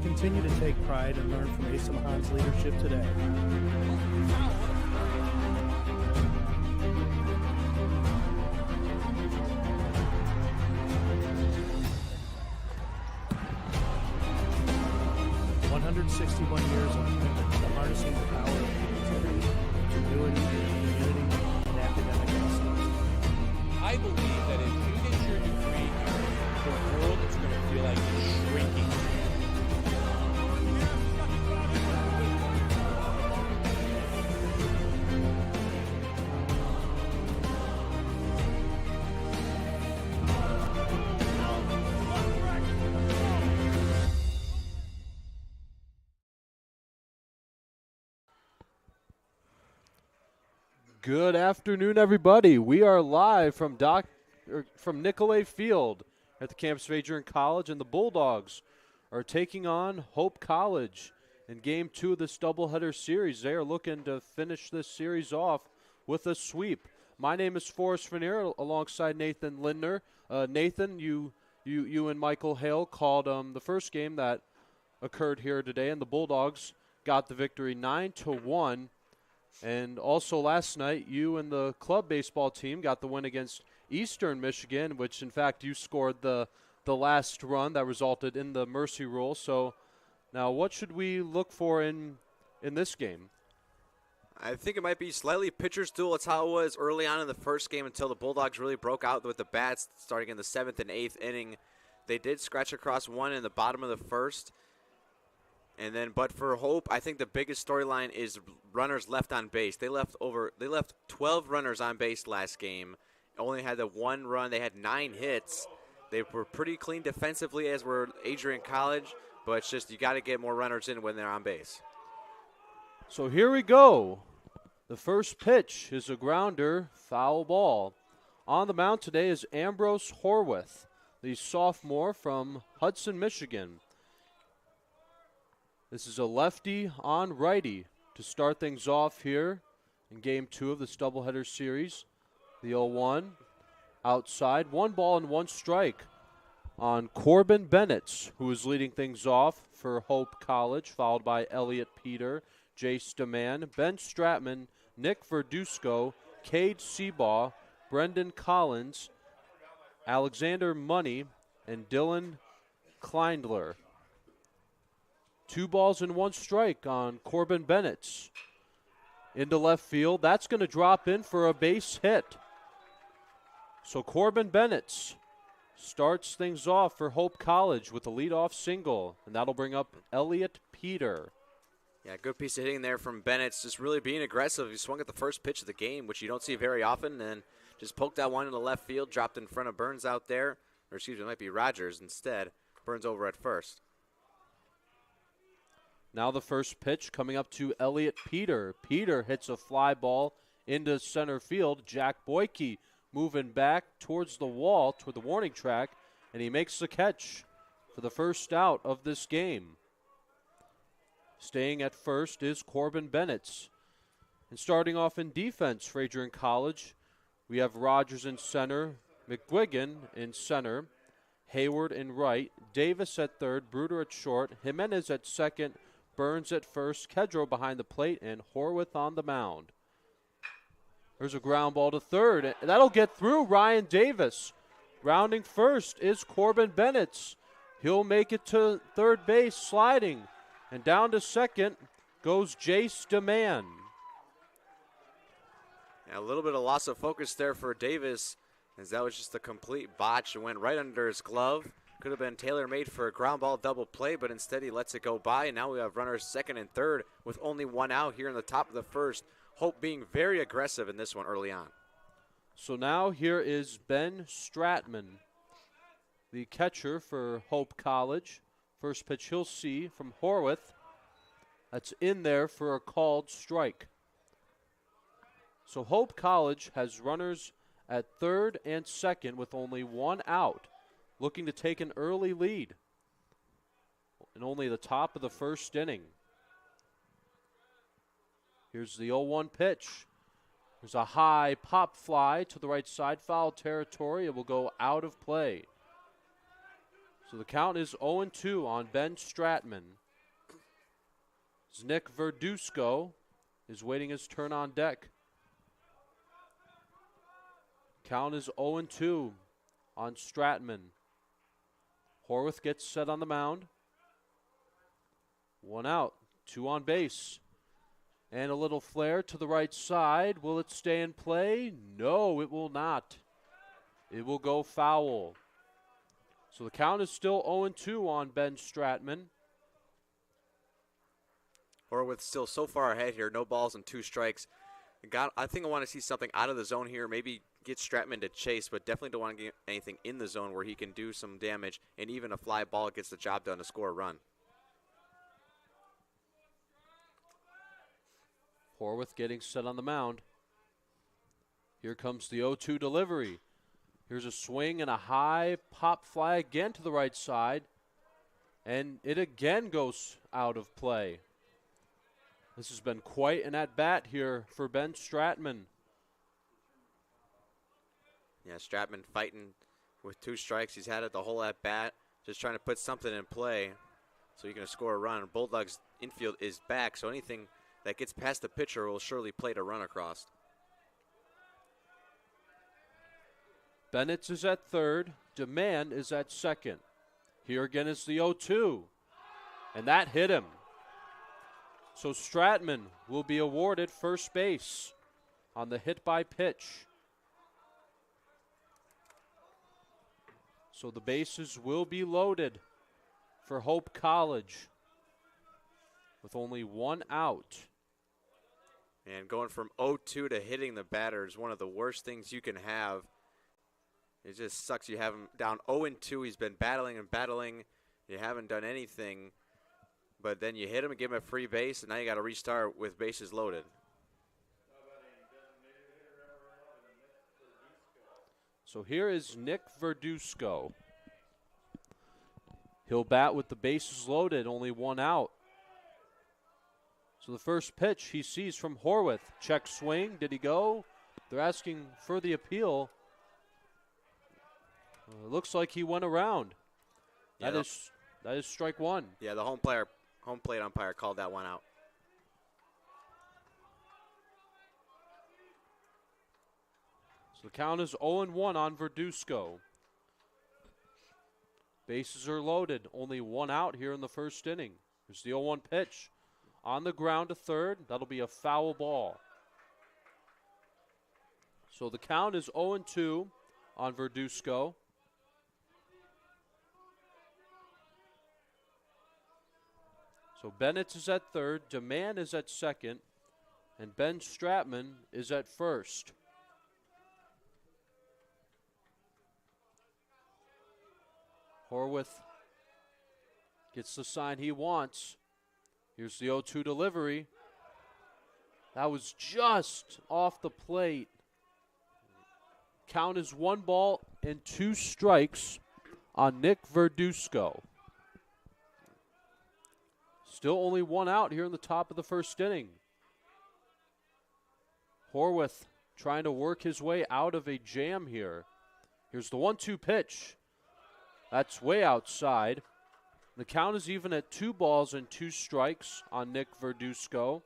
Continue to take pride and learn from Asa Mahan's leadership today. Years of commitment to harnessing the power of creativity, ingenuity, community, and academic excellence. I believe that if you get your degree here, the world is going to feel like it's shrinking. Good afternoon, everybody. We are live from Nicolay Field at the campus of Adrian College, and the Bulldogs are taking on Hope College in Game 2 of this doubleheader series. They are looking to finish this series off with a sweep. My name is Forrest Vernier, alongside Nathan Lindner. Nathan, you and Michael Hale called the first game that occurred here today, and the Bulldogs got the victory 9-1. And also last night, you and the club baseball team got the win against Eastern Michigan, which, in fact, you scored the last run that resulted in the mercy rule. So now what should we look for in this game? I think it might be slightly pitcher's duel. It's how it was early on in the first game until the Bulldogs really broke out with the bats starting in the 7th and 8th inning. They did scratch across one in the bottom of the first. And then, but for Hope, I think the biggest storyline is runners left on base. They left 12 runners on base last game. Only had the one run. They had 9 hits. They were pretty clean defensively, as were Adrian College. But it's just you got to get more runners in when they're on base. So here we go. The first pitch is a grounder, foul ball. On the mound today is Ambrose Horwath, the sophomore from Hudson, Michigan. This is a lefty on righty to start things off here in Game 2 of this doubleheader series. The 0-1 outside, 1 ball and 1 strike on Corbin Bennett, who is leading things off for Hope College, followed by Elliot Peter, Jace DeMann, Ben Stratman, Nick Verdusco, Cade Seabaugh, Brendan Collins, Alexander Money, and Dylan Kleindler. 2 balls and 1 strike on Corbin Bennett. Into left field. That's going to drop in for a base hit. So Corbin Bennett starts things off for Hope College with a leadoff single, and that'll bring up Elliot Peter. Yeah, good piece of hitting there from Bennett. Just really being aggressive. He swung at the first pitch of the game, which you don't see very often, and just poked that one in the left field, dropped in front of Burns out there. Or excuse me, it might be Rogers instead. Burns over at first. Now the first pitch coming up to Elliot Peter. Peter hits a fly ball into center field. Jack Boyke moving back towards the wall, toward the warning track, and he makes the catch for the first out of this game. Staying at first is Corbin Bennett. And starting off in defense for Adrian College, we have Rogers in center, McGuigan in center, Hayward in right, Davis at third, Bruder at short, Jimenez at second, Burns at first, Kedro behind the plate, and Horwath on the mound. There's a ground ball to third. That'll get through Ryan Davis. Rounding first is Corbin Bennett. He'll make it to third base, sliding. And down to second goes Jace DeMann. Yeah, a little bit of loss of focus there for Davis, as that was just a complete botch. It went right under his glove. Could have been tailor-made for a ground ball double play, but instead he lets it go by. And now we have runners second and third with only 1 out here in the top of the first. Hope being very aggressive in this one early on. So now here is Ben Stratman, the catcher for Hope College. First pitch he'll see from Horwath. That's in there for a called strike. So Hope College has runners at third and second with only 1 out, looking to take an early lead in only the top of the first inning. Here's the 0-1 pitch. There's a high pop fly to the right side, foul territory. It will go out of play. So the count is 0-2 on Ben Stratman. Nick Verduzco is waiting his turn on deck. Count is 0-2 on Stratman. Horwath gets set on the mound. 1 out, 2 on base. And a little flare to the right side. Will it stay in play? No, it will not. It will go foul. So the count is still 0-2 on Ben Stratman. Horwath still so far ahead here. No balls and 2 strikes. I think I want to see something out of the zone here. Maybe get Stratman to chase, but definitely don't want to get anything in the zone where he can do some damage. And even a fly ball gets the job done to score a run. Horwath getting set on the mound. Here comes the 0-2 delivery. Here's a swing and a high pop fly again to the right side. And it again goes out of play. This has been quite an at-bat here for Ben Stratman. Yeah, Stratman fighting with 2 strikes. He's had it the whole at-bat, just trying to put something in play so he can score a run. Bulldogs infield is back, so anything that gets past the pitcher will surely plate a run across. Bennett is at third. DeMann is at second. Here again is the 0-2. And that hit him. So Stratman will be awarded first base on the hit by pitch. So the bases will be loaded for Hope College with only 1 out. And going from 0-2 to hitting the batter is one of the worst things you can have. It just sucks. You have him down 0-2. He's been battling and battling. You haven't done anything. But then you hit him and give him a free base, and now you got to restart with bases loaded. So here is Nick Verduzco. He'll bat with the bases loaded, only 1 out. So the first pitch he sees from Horwath. Check swing. Did he go? They're asking for the appeal. It looks like he went around. Yeah, that is strike 1. Yeah, the home plate umpire called that one out. So the count is 0-1 on Verduzco. Bases are loaded. Only 1 out here in the first inning. There's the 0-1 pitch. On the ground to third. That'll be a foul ball. So the count is 0-2 on Verduzco. So Bennett is at third, DeMann is at second, and Ben Stratman is at first. Horwath gets the sign he wants. Here's the 0-2 delivery. That was just off the plate. Count is 1 ball and 2 strikes on Nick Verduzco. Still only 1 out here in the top of the first inning. Horwath trying to work his way out of a jam here. Here's the 1-2 pitch. That's way outside. The count is even at 2 balls and 2 strikes on Nick Verduzco.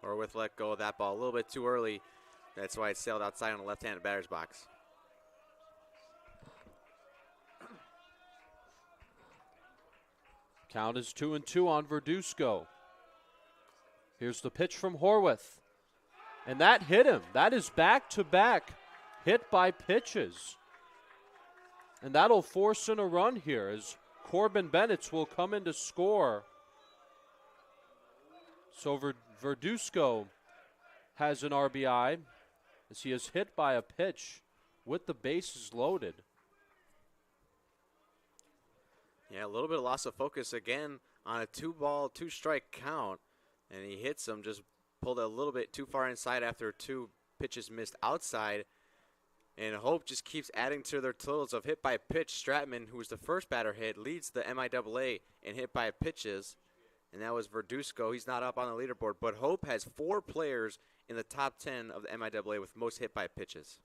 Horwath let go of that ball a little bit too early. That's why it sailed outside on the left-handed batter's box. Count is 2-2 on Verduzco. Here's the pitch from Horwath. And that hit him. That is back-to-back hit by pitches. And that'll force in a run here as Corbin Bennett will come in to score. So Verduzco has an RBI as he is hit by a pitch with the bases loaded. Yeah, a little bit of loss of focus again on a 2-ball, 2-strike count. And he hits him, just pulled a little bit too far inside after 2 pitches missed outside. And Hope just keeps adding to their totals of hit by pitch. Stratman, who was the first batter hit, leads the MIAA in hit by pitches. And that was Verduzco. He's not up on the leaderboard. But Hope has 4 players in the top 10 of the MIAA with most hit by pitches.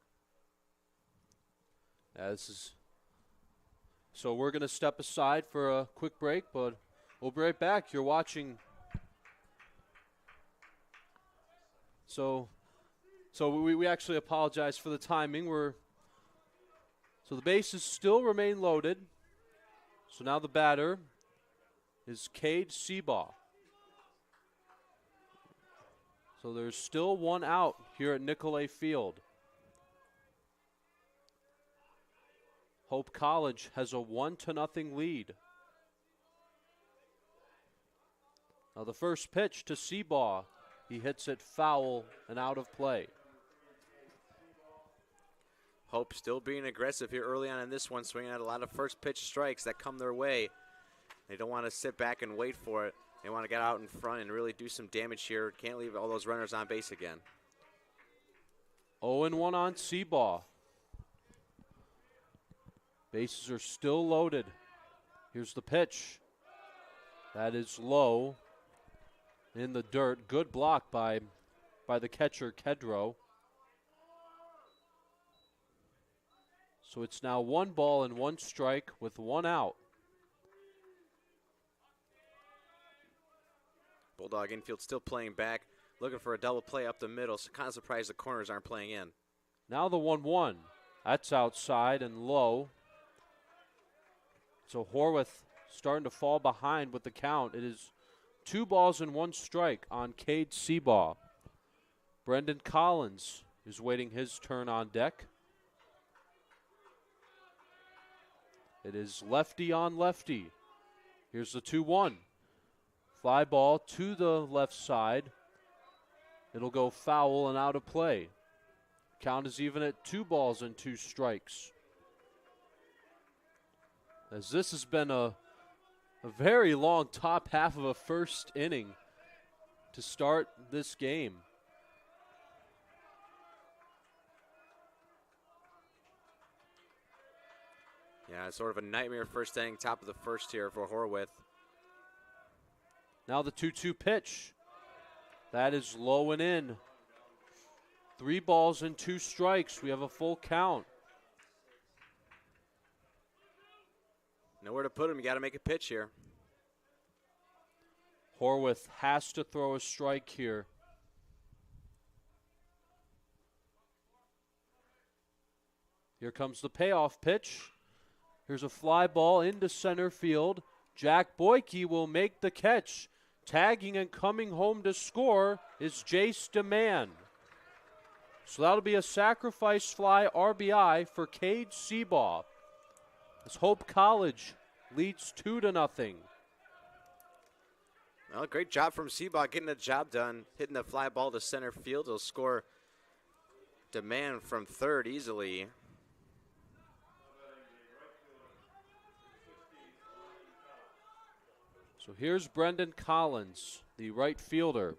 So we're going to step aside for a quick break, but we'll be right back. You're watching. So we actually apologize for the timing. So the bases still remain loaded. So now the batter is Cade Seabaugh. So there's still one out here at Nicolay Field. Hope College has a 1-0 lead. Now the first pitch to Seabaugh. He hits it foul and out of play. Hope still being aggressive here early on in this one, swinging at a lot of first pitch strikes that come their way. They don't want to sit back and wait for it. They want to get out in front and really do some damage here. Can't leave all those runners on base again. 0-1 on Seabaugh. Bases are still loaded. Here's the pitch. That is low in the dirt. Good block by the catcher, Kedro. So it's now 1 ball and 1 strike with 1 out. Bulldog infield still playing back, looking for a double play up the middle. So kind of surprised the corners aren't playing in. Now the 1-1. That's outside and low. So Horwath starting to fall behind with the count. It is 2 balls and 1 strike on Cade Seabaugh. Brendan Collins is waiting his turn on deck. It is lefty on lefty. Here's the 2-1. Fly ball to the left side. It'll go foul and out of play. Count is even at 2 balls and 2 strikes. As this has been a very long top half of a first inning to start this game. Yeah, it's sort of a nightmare first inning, top of the first here for Horwath. Now the 2-2 pitch. That is low and in. 3 balls and 2 strikes. We have a full count. Nowhere to put him. You got to make a pitch here. Horwath has to throw a strike here. Here comes the payoff pitch. Here's a fly ball into center field. Jack Boyke will make the catch. Tagging and coming home to score is Jace DeMann. So that'll be a sacrifice fly RBI for Cade Seabaugh. As Hope College leads 2-0. Well, great job from Seabaugh getting the job done, hitting the fly ball to center field. He'll score DeMann from third easily. So here's Brendan Collins, the right fielder.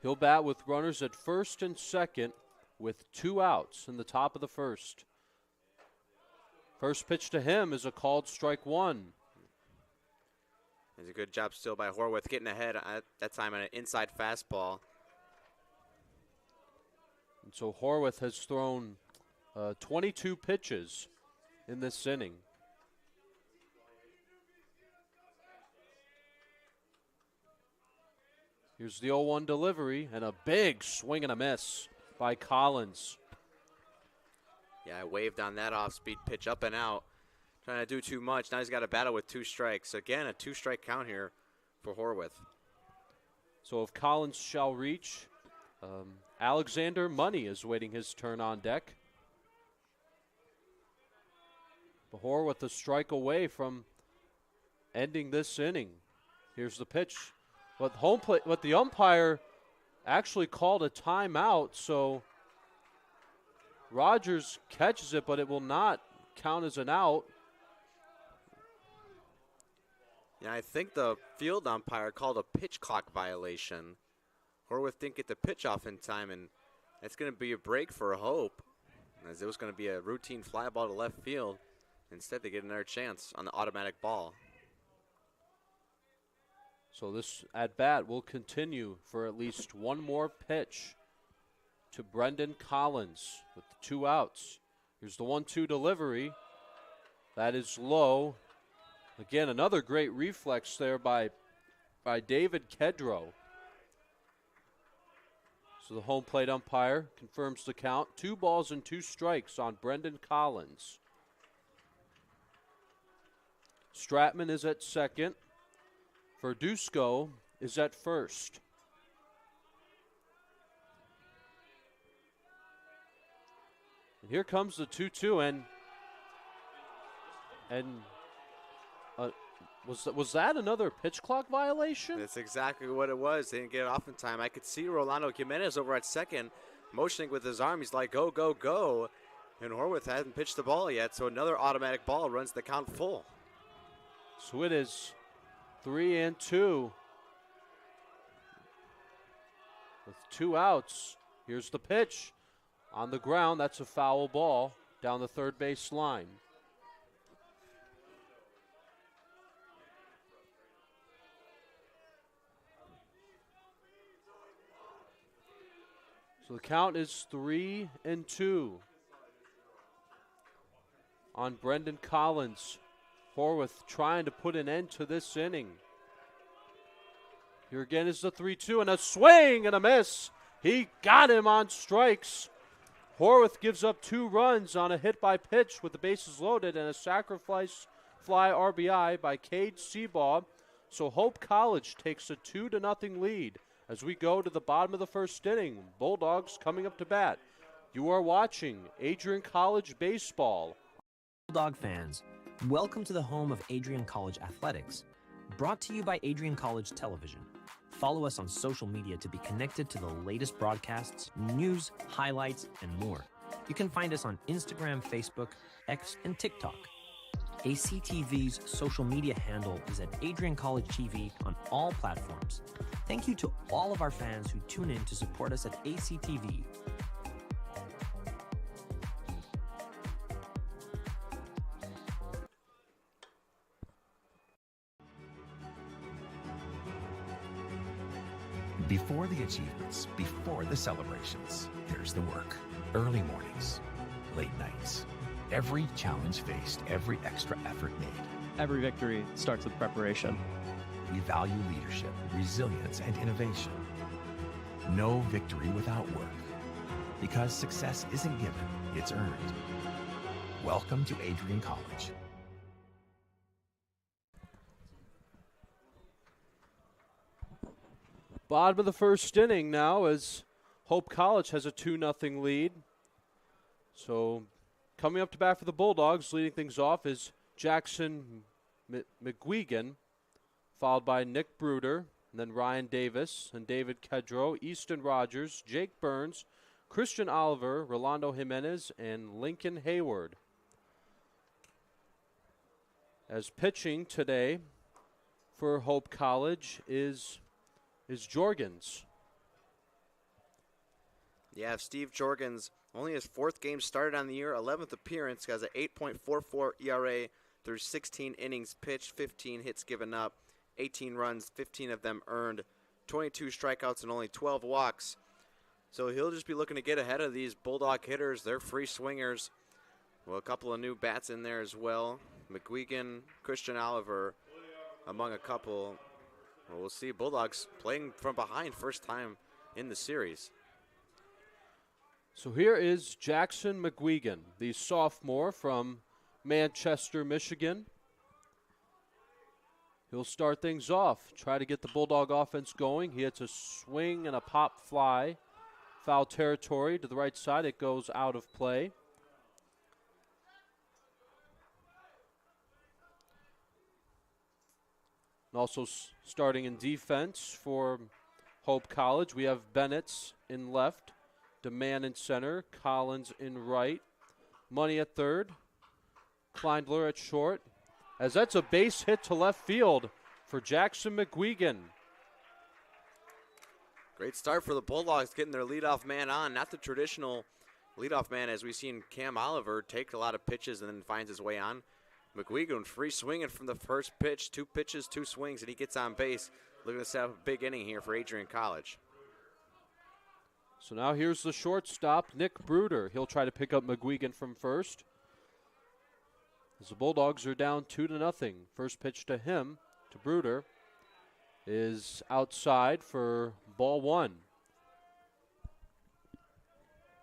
He'll bat with runners at first and second with 2 outs in the top of the first. First pitch to him is a called strike 1. It's a good job still by Horwath getting ahead at that time on an inside fastball. And so Horwath has thrown 22 pitches in this inning. Here's the 0-1 delivery and a big swing and a miss by Collins. Yeah, I waved on that off-speed pitch up and out. Trying to do too much. Now he's got a battle with 2 strikes. Again, a 2-strike count here for Horwath. So if Collins shall reach, Alexander Money is waiting his turn on deck. But Horwath a strike away from ending this inning. Here's the pitch. But the umpire actually called a timeout, so Rogers catches it, but it will not count as an out. Yeah, I think the field umpire called a pitch clock violation. Horwath didn't get the pitch off in time, and that's going to be a break for Hope, as it was going to be a routine fly ball to left field. Instead, they get another chance on the automatic ball. So this at-bat will continue for at least one more pitch to Brendan Collins with the 2 outs. Here's the 1-2 delivery. That is low. Again, another great reflex there by David Kedro. So the home plate umpire confirms the count. 2 balls and 2 strikes on Brendan Collins. Stratman is at second. Verduzco is at first. And here comes the 2-2, and was that another pitch clock violation? That's exactly what it was. They didn't get it off in time. I could see Rolando Jimenez over at second motioning with his arm. He's like, go, go, go. And Horwath hasn't pitched the ball yet, so another automatic ball runs the count full. So it is 3-2. With 2 outs. Here's the pitch. On the ground, that's a foul ball down the third base line. So the count is 3-2 on Brendan Collins. Horwath trying to put an end to this inning. Here again is the 3-2 and a swing and a miss. He got him on strikes. Horwath gives up 2 runs on a hit by pitch with the bases loaded and a sacrifice fly RBI by Cade Seabaugh. So Hope College takes a 2-0 lead as we go to the bottom of the first inning. Bulldogs coming up to bat. You are watching Adrian College Baseball. Bulldog fans, welcome to the home of Adrian College Athletics. Brought to you by Adrian College Television. Follow us on social media to be connected to the latest broadcasts, news, highlights, and more. You can find us on Instagram, Facebook, X, and TikTok. ACTV's social media handle is at Adrian College TV on all platforms. Thank you to all of our fans who tune in to support us at ACTV. Before the achievements, before the celebrations, there's the work. Early mornings, late nights. Every challenge faced, every extra effort made. Every victory starts with preparation. We value leadership, resilience, and innovation. No victory without work. Because success isn't given, it's earned. Welcome to Adrian College. Bottom of the first inning now as Hope College has a 2-0 lead. So coming up to bat for the Bulldogs, leading things off is Jackson McGuigan, followed by Nick Bruder, and then Ryan Davis, and David Kedro, Easton Rogers, Jake Burns, Christian Oliver, Rolando Jimenez, and Lincoln Hayward. As pitching today for Hope College is Jorgens. Yeah, Steve Jorgens, only his 4th game started on the year, 11th appearance, has an 8.44 ERA through 16 innings pitched, 15 hits given up, 18 runs, 15 of them earned, 22 strikeouts and only 12 walks. So he'll just be looking to get ahead of these Bulldog hitters. They're free swingers. Well, a couple of new bats in there as well. McGuigan, Christian Oliver, among a couple. Well, we'll see Bulldogs playing from behind first time in the series. So here is Jackson McGuigan, the sophomore from Manchester, Michigan. He'll start things off, try to get the Bulldog offense going. He hits a swing and a pop fly. Foul territory to the right side. It goes out of play. And also starting in defense for Hope College, we have Bennett in left, DeMann in center, Collins in right, Money at third, Kleindler at short, as that's a base hit to left field for Jackson McGuigan. Great start for the Bulldogs, getting their leadoff man on. Not the traditional leadoff man as we've seen Cam Oliver take a lot of pitches and then finds his way on. McGuigan free swinging from the first pitch, 2 pitches, 2 swings, and he gets on base. Looking to set up a big inning here for Adrian College. So now here's the shortstop, Nick Bruder. He'll try to pick up McGuigan from first. As the Bulldogs are down 2-0. First pitch to him, to Bruder, is outside for ball one.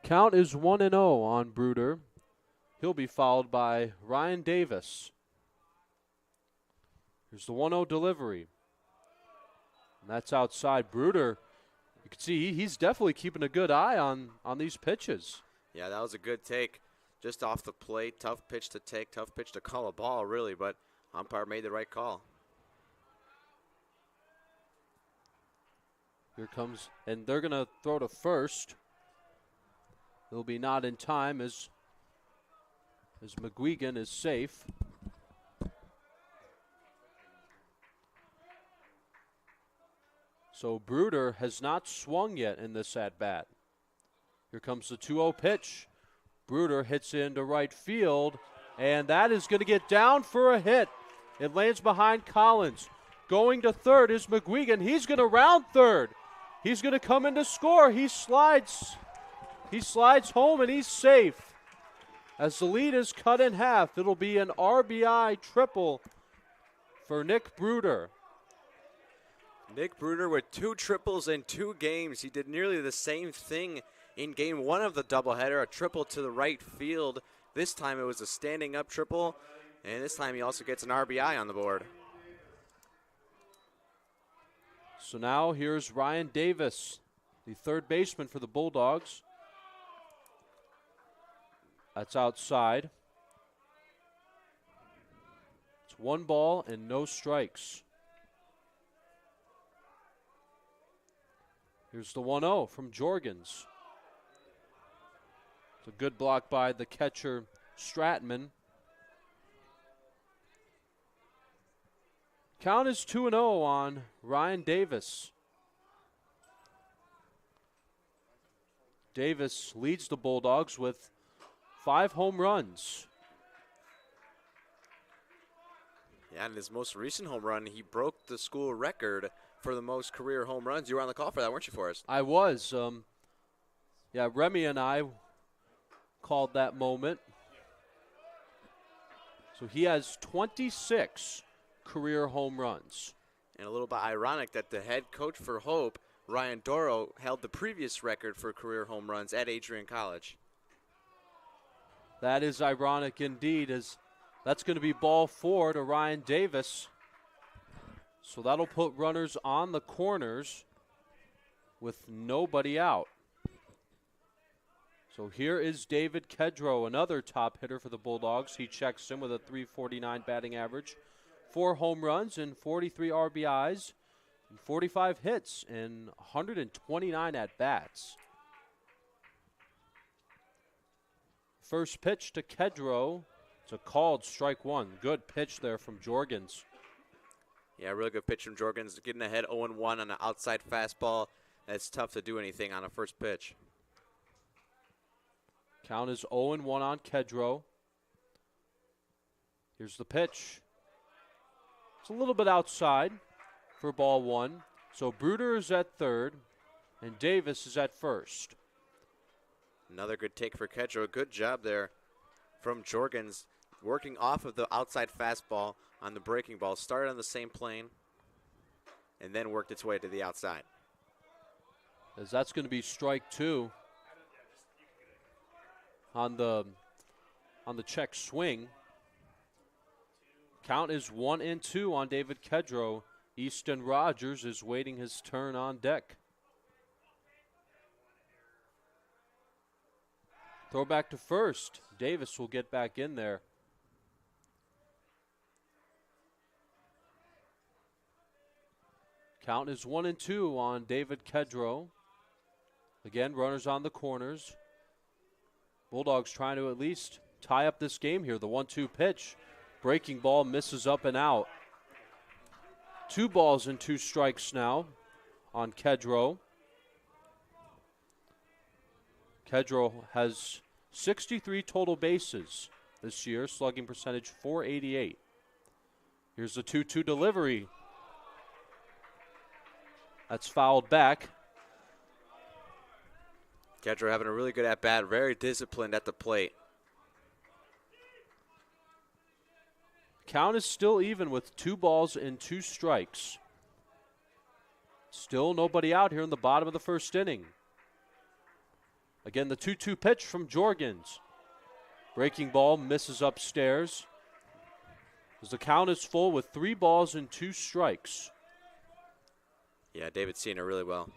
Count is 1-0 on Bruder. He'll be followed by Ryan Davis. Here's the 1-0 delivery. And that's outside. Bruder, you can see he's definitely keeping a good eye on these pitches. Yeah, that was a good take. Just off the plate, tough pitch to take, tough pitch to call a ball, really, but umpire made the right call. Here comes, and they're going to throw to first. It'll be not in time as McGuigan is safe. So Bruder has not swung yet in this at-bat. Here comes the 2-0 pitch. Bruder hits into right field, and that is going to get down for a hit. It lands behind Collins. Going to third is McGuigan. He's going to round third. He's going to come in to score. He slides home, and he's safe. As the lead is cut in half, it'll be an RBI triple for Nick Bruder. Nick Bruder with 2 triples in 2 games. He did nearly the same thing in game 1 of the doubleheader, a triple to the right field. This time it was a standing up triple, and this time he also gets an RBI on the board. So now here's Ryan Davis, the third baseman for the Bulldogs. That's outside. It's 1 ball and no strikes. Here's the 1-0 from Jorgens. It's a good block by the catcher, Stratman. Count is 2-0 on Ryan Davis. Davis leads the Bulldogs with 5 home runs. Yeah, in his most recent home run, he broke the school record for the most career home runs. You were on the call for that, weren't you, Forrest? I was. Remy and I called that moment. So he has 26 career home runs. And a little bit ironic that the head coach for Hope, Ryan Doro, held the previous record for career home runs at Adrian College. That is ironic indeed, as that's going to be ball 4 to Ryan Davis. So that'll put runners on the corners with nobody out. So here is David Kedro, another top hitter for the Bulldogs. He checks in with a .349 batting average, 4 home runs and 43 RBIs, and 45 hits and 129 at-bats. First pitch to Kedro. It's a called strike 1. Good pitch there from Jorgens. Yeah, really good pitch from Jorgens, getting ahead 0-1 on an outside fastball. It's tough to do anything on a first pitch. Count is 0-1 on Kedro. Here's the pitch. It's a little bit outside for ball 1. So Bruder is at third, and Davis is at first. Another good take for Kedro. Good job there from Jorgens, working off of the outside fastball on the breaking ball. Started on the same plane and then worked its way to the outside. As that's going to be strike 2 on the check swing. Count is 1-2 on David Kedro. Easton Rogers is waiting his turn on deck. Throw back to first. Davis will get back in there. Count is 1-2 on David Kedro. Again, runners on the corners. Bulldogs trying to at least tie up this game here. The 1-2 pitch. Breaking ball misses up and out. 2 balls and 2 strikes now on Kedro. Kedro has 63 total bases this year, slugging percentage .488. Here's the 2-2 delivery. That's fouled back. Kedro having a really good at-bat, very disciplined at the plate. Count is still even with 2 balls and 2 strikes. Still nobody out here in the bottom of the first inning. Again, the 2-2 pitch from Jorgens. Breaking ball misses upstairs. As the count is full with 3 balls and 2 strikes. Yeah, David's seeing it really well.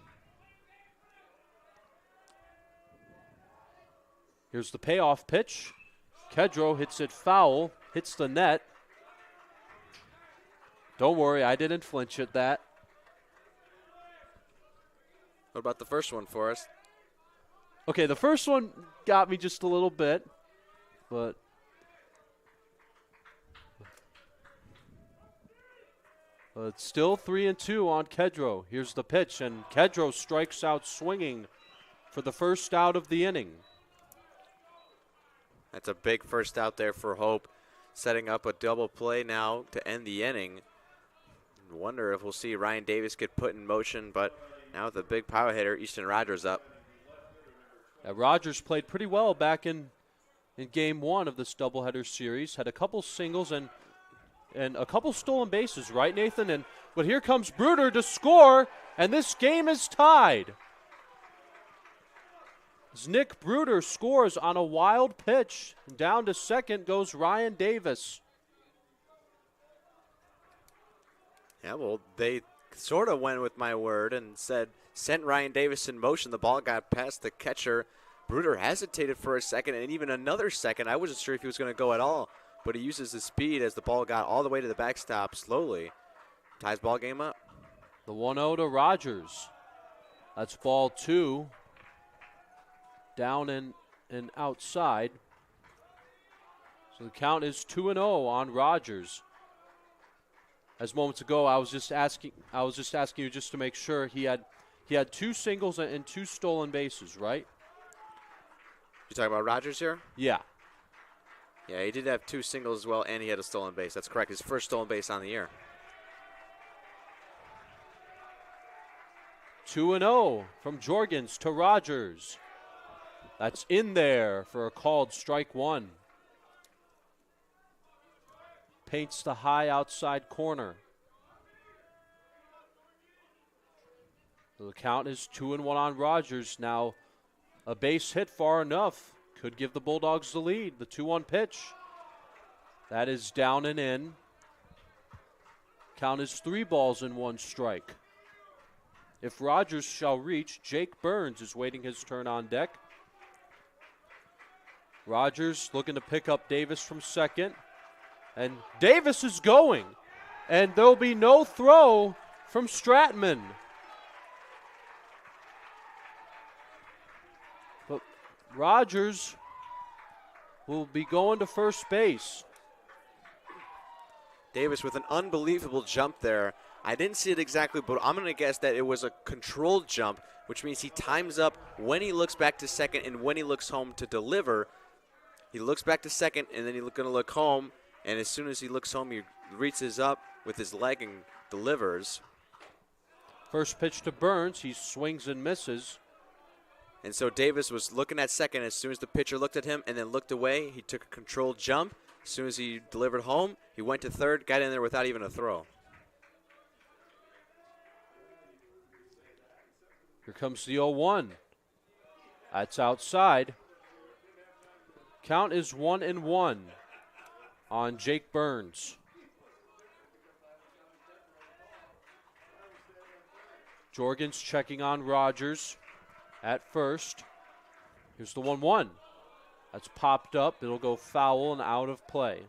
Here's the payoff pitch. Kedro hits it foul, hits the net. Don't worry, I didn't flinch at that. What about the first one for us? Okay, the first one got me just a little bit, but it's still 3-2 on Kedro. Here's the pitch, and Kedro strikes out swinging for the first out of the inning. That's a big first out there for Hope, setting up a double play now to end the inning. Wonder if we'll see Ryan Davis get put in motion, but now with the big power hitter, Easton Rogers up. Rogers played pretty well back in game 1 of this doubleheader series. Had a couple singles and a couple stolen bases, right, Nathan? But here comes Bruder to score, and this game is tied. As Nick Bruder scores on a wild pitch. Down to second goes Ryan Davis. Yeah, well, they sort of went with my word and sent Ryan Davis in motion. The ball got past the catcher. Bruder hesitated for a second and even another second. I wasn't sure if he was going to go at all, but he uses his speed as the ball got all the way to the backstop slowly. Ties ball game up. The 1-0 to Rogers. That's ball 2. Down and outside. So the count is 2-0 on Rogers. As moments ago, I was just asking you just to make sure he had 2 singles and 2 stolen bases, right? You talking about Rogers here? Yeah. Yeah, he did have 2 singles as well, and he had a stolen base. That's correct. His first stolen base on the year. 2-0 from Jorgens to Rogers. That's in there for a called strike 1. Paints the high outside corner. So the count is 2-1 on Rogers. Now a base hit far enough could give the Bulldogs the lead. The 2-1 pitch. That is down and in. Count is 3 balls and 1 strike. If Rogers shall reach, Jake Burns is waiting his turn on deck. Rogers looking to pick up Davis from second. And Davis is going. And there'll be no throw from Stratman. But Rogers will be going to first base. Davis with an unbelievable jump there. I didn't see it exactly, but I'm going to guess that it was a controlled jump, which means he times up when he looks back to second and when he looks home to deliver. He looks back to second, and then he's going to look home. And as soon as he looks home, he reaches up with his leg and delivers. First pitch to Burns. He swings and misses. And so Davis was looking at second as soon as the pitcher looked at him and then looked away. He took a controlled jump. As soon as he delivered home, he went to third, got in there without even a throw. Here comes the 0-1. That's outside. Count is 1-1 on Jake Burns. Jorgens checking on Rogers at first. Here's the 1-1. That's popped up. It'll go foul and out of play.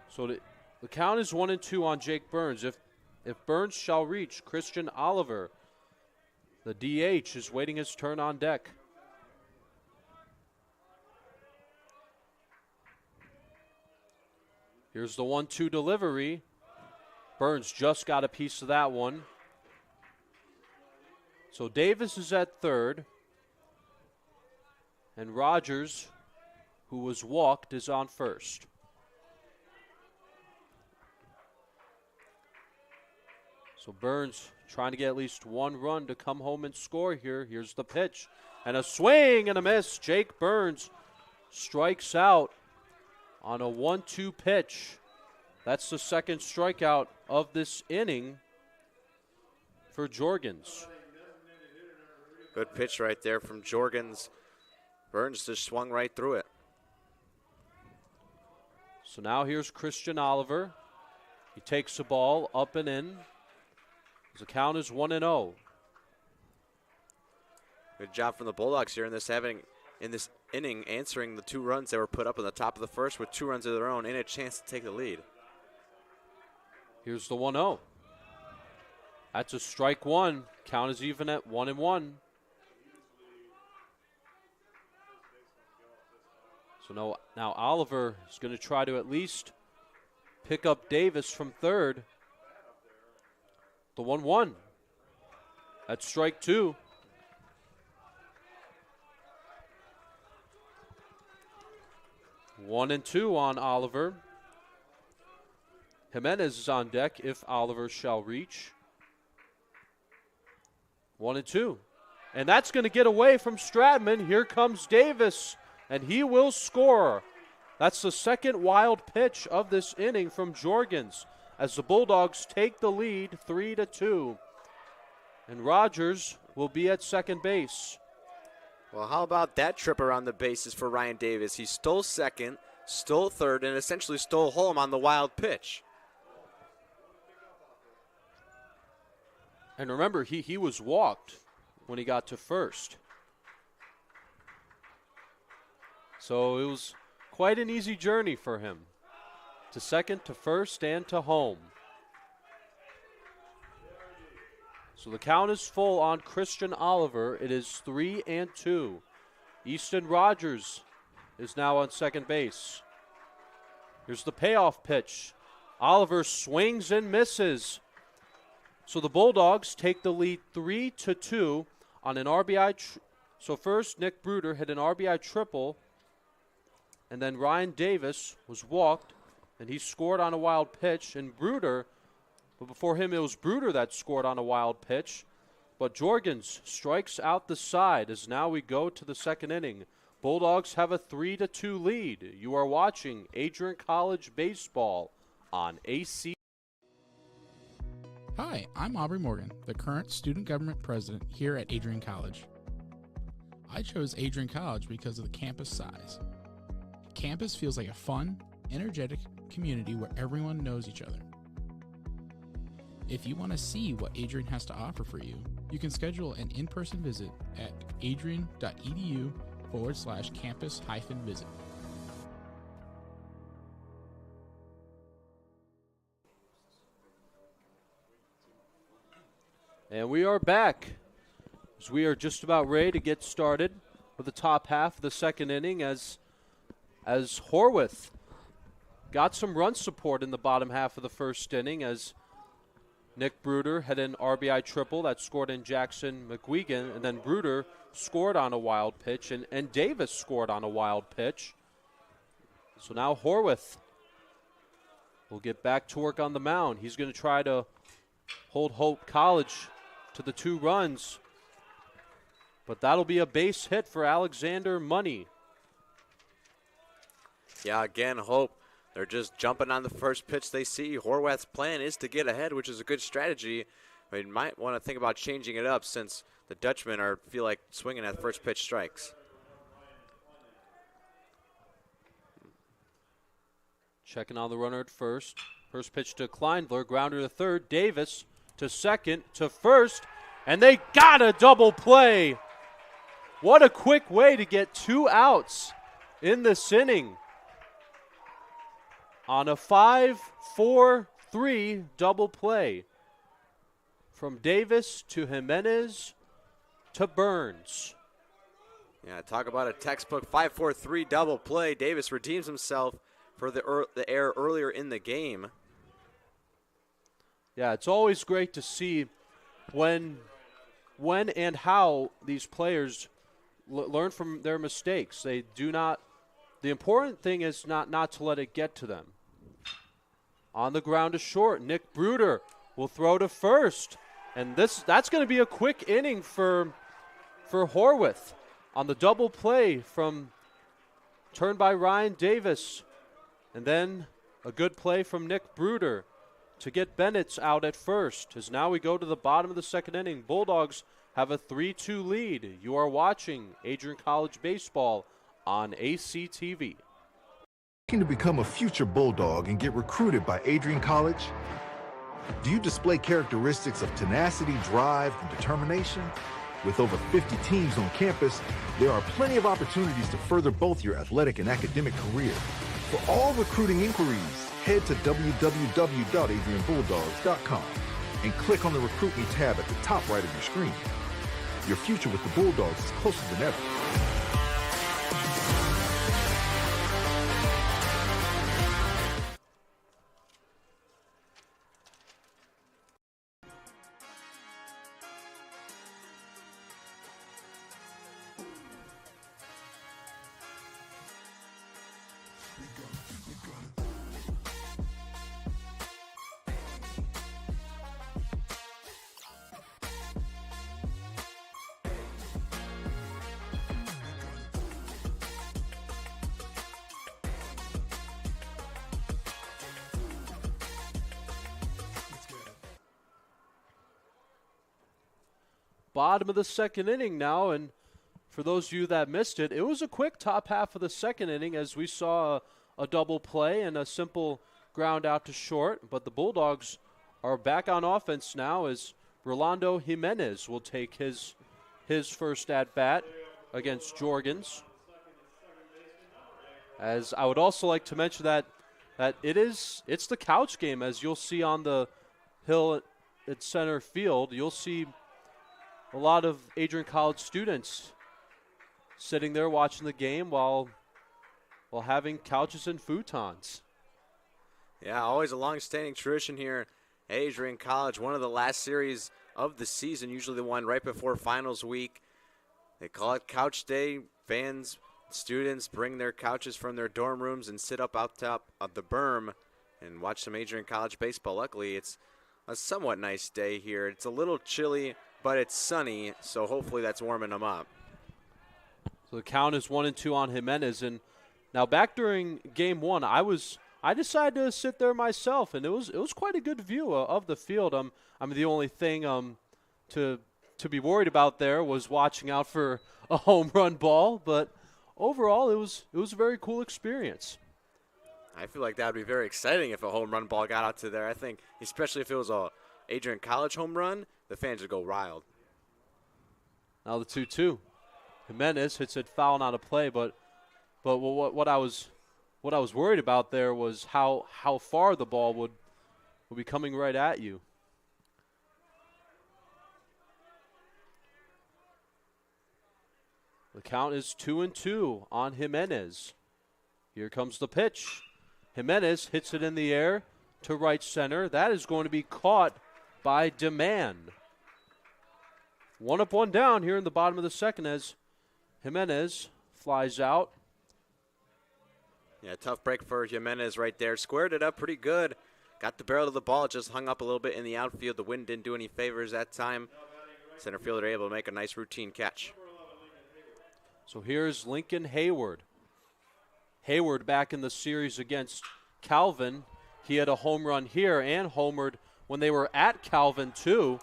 So the count is 1-2 on Jake Burns. If Burns shall reach, Christian Oliver, the DH, is waiting his turn on deck. Here's the 1-2 delivery. Burns just got a piece of that one. So Davis is at third. And Rogers, who was walked, is on first. So Burns trying to get at least one run to come home and score here. Here's the pitch. And a swing and a miss. Jake Burns strikes out on a 1-2 pitch. That's the second strikeout of this inning for Jorgens. Good pitch right there from Jorgens. Burns just swung right through it. So now here's Christian Oliver. He takes the ball up and in. The count is 1-0. Good job from the Bulldogs here in this inning, answering the 2 runs that were put up in the top of the first with 2 runs of their own and a chance to take the lead. Here's the 1-0. That's a strike one. Count is even at 1-1. So now Oliver is going to try to at least pick up Davis from third. The 1-1. That's strike 2. One and 2 on Oliver. Jimenez is on deck if Oliver shall reach. 1-2. And that's going to get away from Stratman. Here comes Davis, and he will score. That's the second wild pitch of this inning from Jorgens as the Bulldogs take the lead 3-2. And Rogers will be at second base. Well, how about that trip around the bases for Ryan Davis? He stole second, stole third, and essentially stole home on the wild pitch. And remember, he was walked when he got to first. So it was quite an easy journey for him. To second, to first, and to home. So the count is full on Christian Oliver. It is 3-2. Easton Rogers is now on second base. Here's the payoff pitch. Oliver swings and misses. So the Bulldogs take the lead 3-2 on an RBI. So first, Nick Bruder hit an RBI triple, and then Ryan Davis was walked, and he scored on a wild pitch. And Bruder, but before him it was Bruder that scored on a wild pitch. But Jorgens strikes out the side as now we go to the second inning. Bulldogs have a 3-2 lead. You are watching Adrian College Baseball on AC. Hi, I'm Aubrey Morgan, the current student government president here at Adrian College. I chose Adrian College because of the campus size. Campus feels like a fun, energetic community where everyone knows each other. If you want to see what Adrian has to offer for you, you can schedule an in-person visit at adrian.edu/campus-visit. And we are back as we are just about ready to get started with the top half of the second inning as Horwath got some run support in the bottom half of the first inning as Nick Bruder had an RBI triple that scored in Jackson McGuigan, and then Bruder scored on a wild pitch, and Davis scored on a wild pitch. So now Horwath will get back to work on the mound. He's going to try to hold Hope College to the 2 runs, but that'll be a base hit for Alexander Money. Yeah, again, Hope, they're just jumping on the first pitch they see. Horwath's plan is to get ahead, which is a good strategy. But you might want to think about changing it up since the Dutchmen feel like swinging at first pitch strikes. Checking on the runner at first. First pitch to Kleindler, grounder to third. Davis to second, to first, and they got a double play. What a quick way to get 2 outs in this inning on a 5-4-3 double play from Davis to Jimenez to Burns. Yeah, talk about a textbook 5-4-3 double play. Davis redeems himself for the error earlier in the game. Yeah, it's always great to see when and how these players learn from their mistakes. They do not. The important thing is not to let it get to them. On the ground to short, Nick Bruder will throw to first. And that's going to be a quick inning for Horwath on the double play from turned by Ryan Davis. And then a good play from Nick Bruder to get Bennett out at first. As now we go to the bottom of the second inning. Bulldogs have a 3-2 lead. You are watching Adrian College Baseball on ACTV. Looking to become a future Bulldog and get recruited by Adrian College? Do you display characteristics of tenacity, drive, and determination? With over 50 teams on campus, there are plenty of opportunities to further both your athletic and academic career. For all recruiting inquiries, head to www.adrianbulldogs.com and click on the Recruit Me tab at the top right of your screen. Your future with the Bulldogs is closer than ever. Bottom of the second inning now, and for those of you that missed it, it was a quick top half of the second inning as we saw a double play and a simple ground out to short, but the Bulldogs are back on offense now as Rolando Jimenez will take his first at-bat against Jorgens. As I would also like to mention that it's the couch game, as you'll see on the hill at center field. You'll see a lot of Adrian College students sitting there watching the game while having couches and futons. Yeah, always a long-standing tradition here at Adrian College. One of the last series of the season, usually the one right before finals week. They call it Couch Day. Fans, students bring their couches from their dorm rooms and sit up out top of the berm and watch some Adrian College baseball. Luckily, it's a somewhat nice day here. It's a little chilly, but it's sunny, so hopefully that's warming them up. So the count is 1-2 on Jimenez. And now back during game one, I decided to sit there myself, and it was quite a good view of the field. The only thing to be worried about there was watching out for a home run ball, but overall it was a very cool experience. I feel like that would be very exciting if a home run ball got out to there. I think, especially if it was a Adrian College home run, the fans would go wild. Now the 2-2. Jimenez hits it foul, not a play, but what I was worried about there was how far the ball would be coming right at you. The count is 2-2 on Jimenez. Here comes the pitch. Jimenez hits it in the air to right center. That is going to be caught by Demand. 1 up, 1 down here in the bottom of the second as Jimenez flies out. Yeah, tough break for Jimenez right there. Squared it up pretty good. Got the barrel of the ball, just hung up a little bit in the outfield. The wind didn't do any favors that time. Center fielder able to make a nice routine catch. So here's Lincoln Hayward. Hayward back in the series against Calvin. He had a home run here and homered when they were at Calvin too.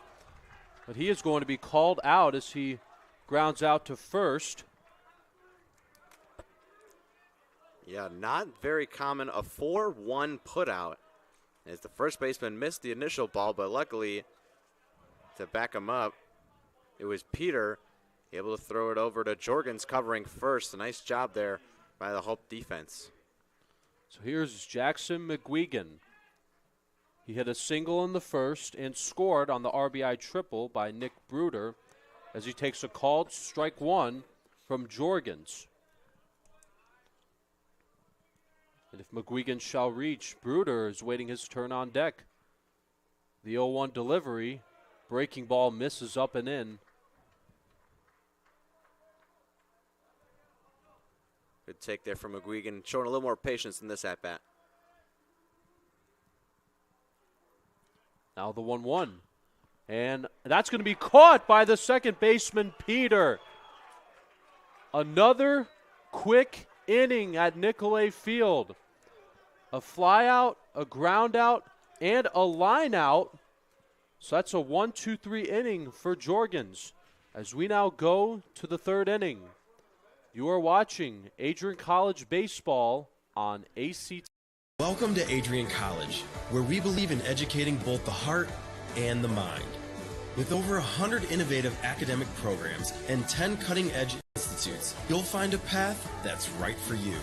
But he is going to be called out as he grounds out to first. Yeah, not very common. A 4-1 putout as the first baseman missed the initial ball, but luckily to back him up, it was Peter able to throw it over to Jorgens covering first. A nice job there by the Hope defense. So here's Jackson McGuigan. He hit a single in the first and scored on the RBI triple by Nick Bruder as he takes a called strike one from Jorgens. And if McGuigan shall reach, Bruder is waiting his turn on deck. The 0-1 delivery, breaking ball misses up and in. Good take there from McGuigan, showing a little more patience in this at-bat. Now the 1-1. And that's going to be caught by the second baseman, Peter. Another quick inning at Nicolay Field. A fly out, a ground out, and a line out. So that's a 1-2-3 inning for Jorgens. As we now go to the third inning, you are watching Adrian College Baseball on ACT. Welcome to Adrian College, where we believe in educating both the heart and the mind. With over 100 innovative academic programs and 10 cutting-edge institutes, you'll find a path that's right for you.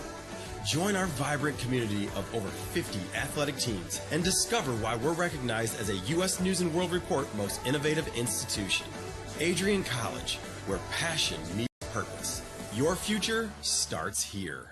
Join our vibrant community of over 50 athletic teams and discover why we're recognized as a U.S. News & World Report Most Innovative Institution. Adrian College, where passion meets purpose. Your future starts here.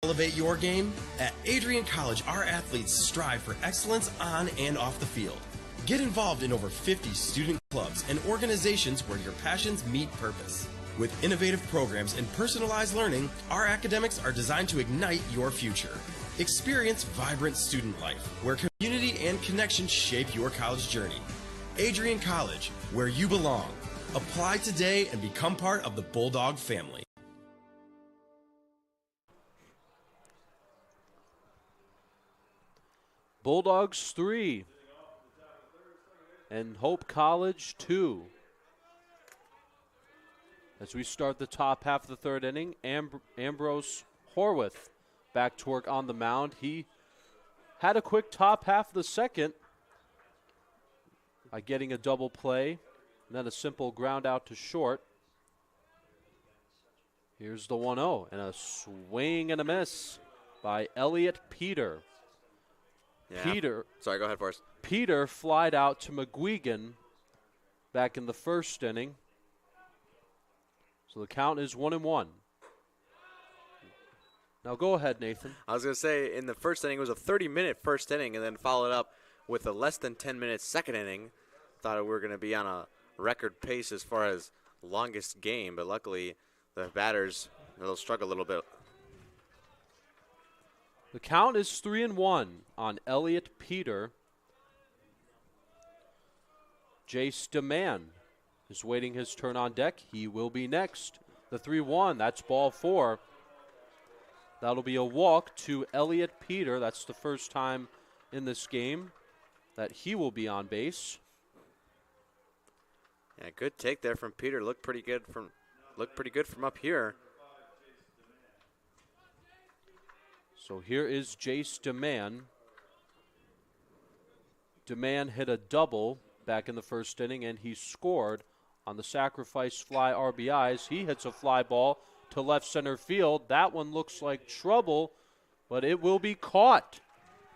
Elevate your game? At Adrian College, our athletes strive for excellence on and off the field. Get involved in over 50 student clubs and organizations where your passions meet purpose. With innovative programs and personalized learning, our academics are designed to ignite your future. Experience vibrant student life, where community and connection shape your college journey. Adrian College, where you belong. Apply today and become part of the Bulldog family. Bulldogs 3 and Hope College 2. As we start the top half of the third inning, Ambrose Horwath back to work on the mound. He had a quick top half of the second by getting a double play and then a simple ground out to short. Here's the 1-0 and a swing and a miss by Elliot Peter. Yeah. Sorry, go ahead, Forrest. Peter flied out to McGuigan back in the first inning. So the count is 1-1. Now go ahead, Nathan. I was going to say, in the first inning, it was a 30-minute first inning and then followed up with a less than 10-minute second inning. Thought we were going to be on a record pace as far as longest game, but luckily the batters, they'll struggle a little bit. The count is 3-1 on Elliot Peter. Jace DeMann is waiting his turn on deck. He will be next. The 3-1, that's ball 4. That'll be a walk to Elliot Peter. That's the first time in this game that he will be on base. Yeah, good take there from Peter. Looked pretty good from up here. So here is Jace DeMann. DeMann hit a double back in the first inning, and he scored on the sacrifice fly RBIs. He hits a fly ball to left center field. That one looks like trouble, but it will be caught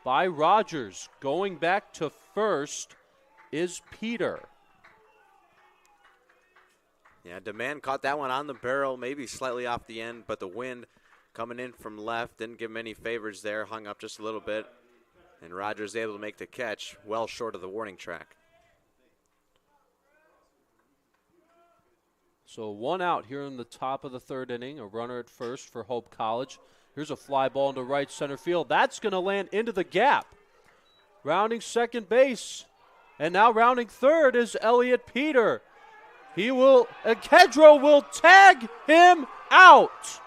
by Rogers. Going back to first is Peter. Yeah, DeMann caught that one on the barrel, maybe slightly off the end, but the wind coming in from left didn't give him any favors there, hung up just a little bit, and Rogers able to make the catch well short of the warning track. So one out here in the top of the third inning, a runner at first for Hope College. Here's a fly ball into right center field. That's going to land into the gap. Rounding second base, and now rounding third is Elliot Peter. Kedro will tag him out.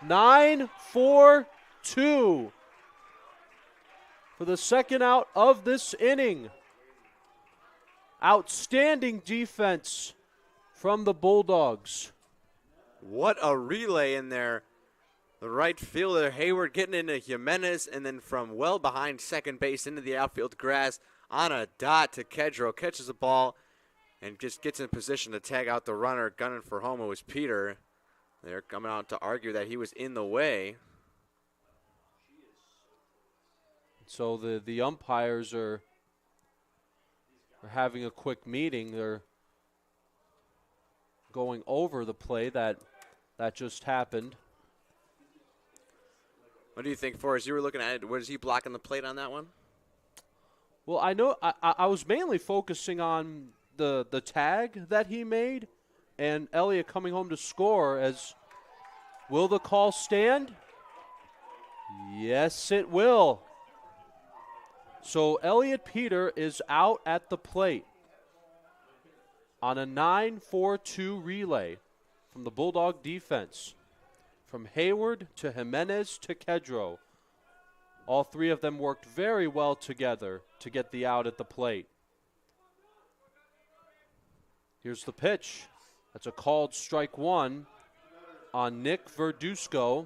9-4-2 for the second out of this inning. Outstanding defense from the Bulldogs. What a relay in there. The right fielder, Hayward, getting into Jimenez, and then from well behind second base into the outfield grass on a dot to Kedro. Catches the ball and just gets in position to tag out the runner. Gunning for home, it was Peter. They're coming out to argue that he was in the way. So the umpires are having a quick meeting. They're going over the play that just happened. What do you think, Forrest? You were looking at it. Was he blocking the plate on that one? Well, I know I was mainly focusing on the tag that he made and Elliott coming home to score, as Will the call stand? Yes, it will. So Elliot Peter is out at the plate on a 9-4-2 relay from the Bulldog defense. From Hayward to Jimenez to Kedro. All three of them worked very well together to get the out at the plate. Here's the pitch. That's a called strike one on Nick Verduzco.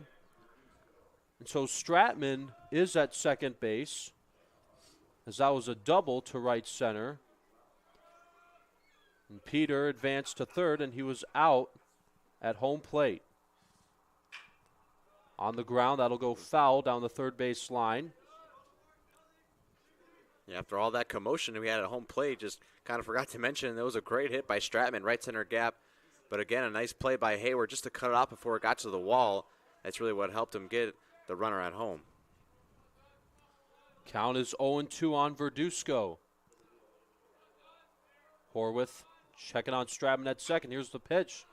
And so Stratman is at second base, as that was a double to right center. And Peter advanced to third, and he was out at home plate. On the ground, that'll go foul down the third base line. Yeah, after all that commotion we had at home plate, just kind of forgot to mention there was a great hit by Stratman, right center gap. But again, a nice play by Hayward just to cut it off before it got to the wall. That's really what helped him get the runner at home. Count is 0-2 on Verduzco. Horwith checking on Stratman at second. Here's the pitch.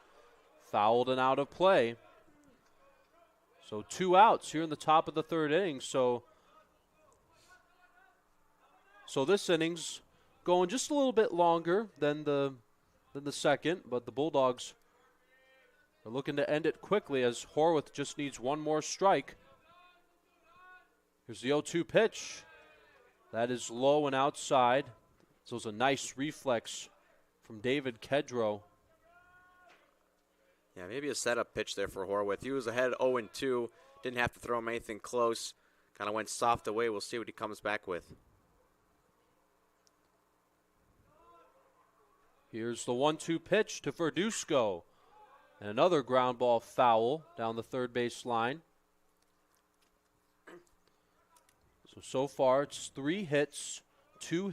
Fouled and out of play. So 2 outs here in the top of the third inning. So this inning's going just a little bit longer than the second, but the Bulldogs are looking to end it quickly as Horwith just needs one more strike. Here's the 0-2 pitch. That is low and outside. So it's a nice reflex from David Kedro. Yeah, maybe a setup pitch there for Horwith. He was ahead 0-2. Didn't have to throw him anything close. Kind of went soft away. We'll see what he comes back with. Here's the 1-2 pitch to Verduzco. And another ground ball foul down the third base line. So far it's 3 runs, 2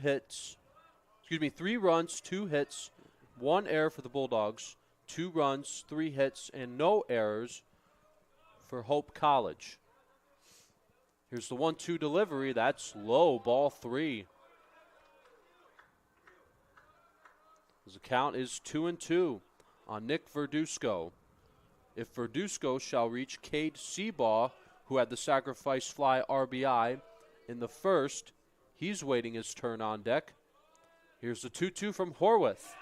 hits, 1 error for the Bulldogs. 2 runs, 3 hits, and no errors for Hope College. Here's the 1-2 delivery. That's low, ball 3. The count is 2-2 on Nick Verduzco. If Verduzco shall reach Cade Seabaugh, who had the sacrifice fly RBI in the first, he's waiting his turn on deck. Here's the 2-2 from Horwith.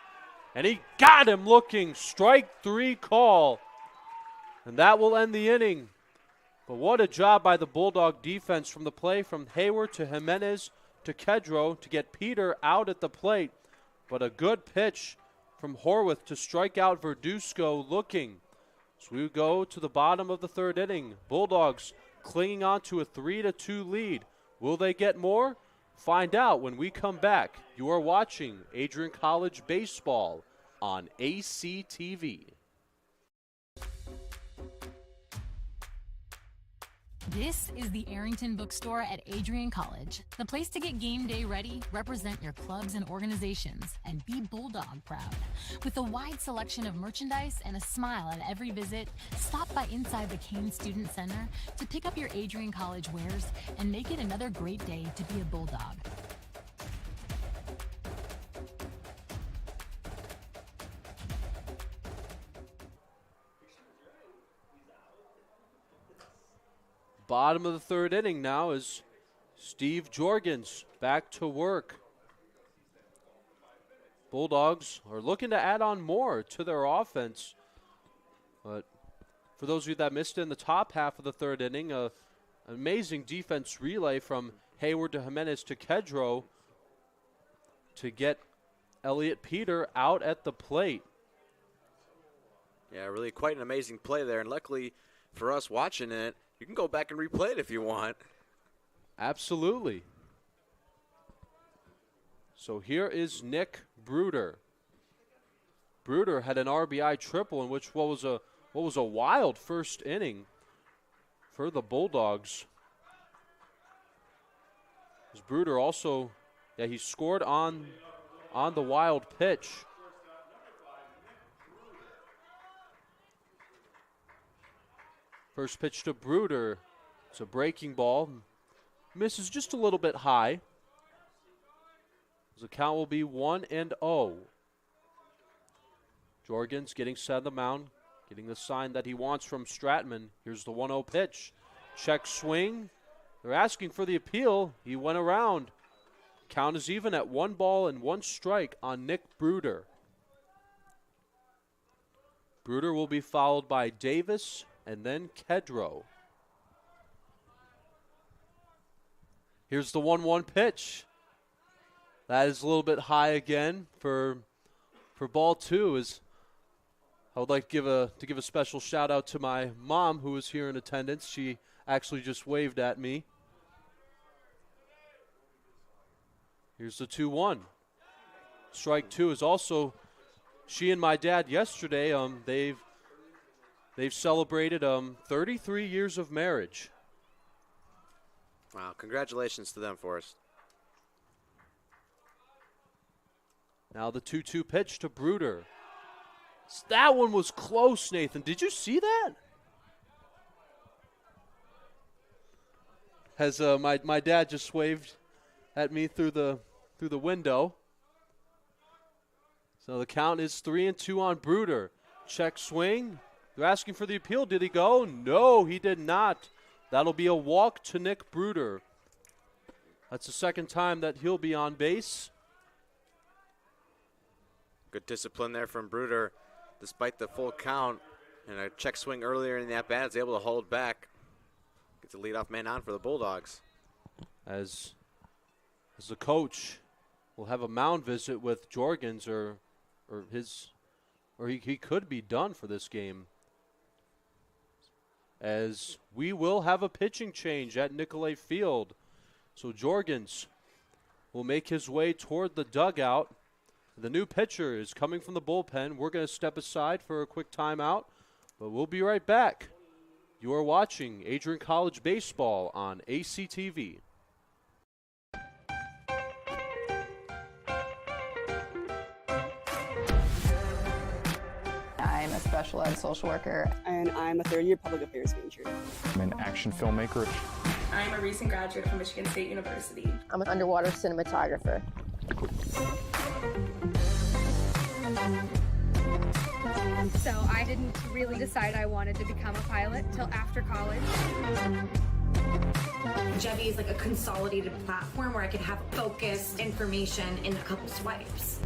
And he got him looking. Strike 3 call. And that will end the inning. But what a job by the Bulldog defense from the play from Hayward to Jimenez to Kedro to get Peter out at the plate. But a good pitch from Horwith to strike out Verduzco looking. So we go to the bottom of the third inning. Bulldogs clinging on to a 3-2 lead. Will they get more? Find out when we come back. You are watching Adrian College Baseball on ACTV. This is the Arrington Bookstore at Adrian College, the place to get game day ready, represent your clubs and organizations, and be Bulldog proud. With a wide selection of merchandise and a smile at every visit, stop by inside the Kane Student Center to pick up your Adrian College wares and make it another great day to be a Bulldog. Bottom of the third inning now is Steve Jorgens back to work. Bulldogs are looking to add on more to their offense. But for those of you that missed it in the top half of the third inning, an amazing defense relay from Hayward to Jimenez to Kedro to get Elliot Peter out at the plate. Yeah, really quite an amazing play there. And luckily for us watching it, you can go back and replay it if you want. Absolutely. So here is Nick Bruder. Bruder had an RBI triple in which what was a wild first inning for the Bulldogs. Bruder also, he scored on the wild pitch. First pitch to Bruder. It's a breaking ball. Misses just a little bit high. The count will be 1-0. Jorgens getting set on the mound. getting the sign that he wants from Stratman. Here's the 1-0 pitch. Check swing. They're asking for the appeal. He went around. Count is even at 1 ball and 1 strike on Nick Bruder. Bruder will be followed by Davis and then Kedro. Here's the 1-1 pitch. That is a little bit high again for ball 2. I would like to give a special shout out to my mom who was here in attendance. She actually just waved at me. Here's the 2-1. Strike 2 is also, she and my dad yesterday, they've celebrated 33 years of marriage. Wow, congratulations to them, Forrest. Now the 2-2 pitch to Bruder. That one was close, Nathan. Did you see that? Has my dad just waved at me through the window. So the count is 3-2 on Bruder. Check swing. They're asking for the appeal. Did he go? No, he did not. That'll be a walk to Nick Bruder. That's the second time that he'll be on base. Good discipline there from Bruder. Despite the full count and a check swing earlier in the at-bat, is able to hold back. Gets the leadoff man on for the Bulldogs. As the coach will have a mound visit with Jorgens he could be done for this game. As we will have a pitching change at Nicolay Field. So Jorgens will make his way toward the dugout. The new pitcher is coming from the bullpen. We're going to step aside for a quick timeout, but we'll be right back. You are watching Adrian College Baseball on ACTV. I'm a special ed social worker. And I'm a third-year public affairs major. I'm an action filmmaker. I'm a recent graduate from Michigan State University. I'm an underwater cinematographer. So I didn't really decide I wanted to become a pilot till after college. Jevy is like a consolidated platform where I could have focused information in a couple swipes.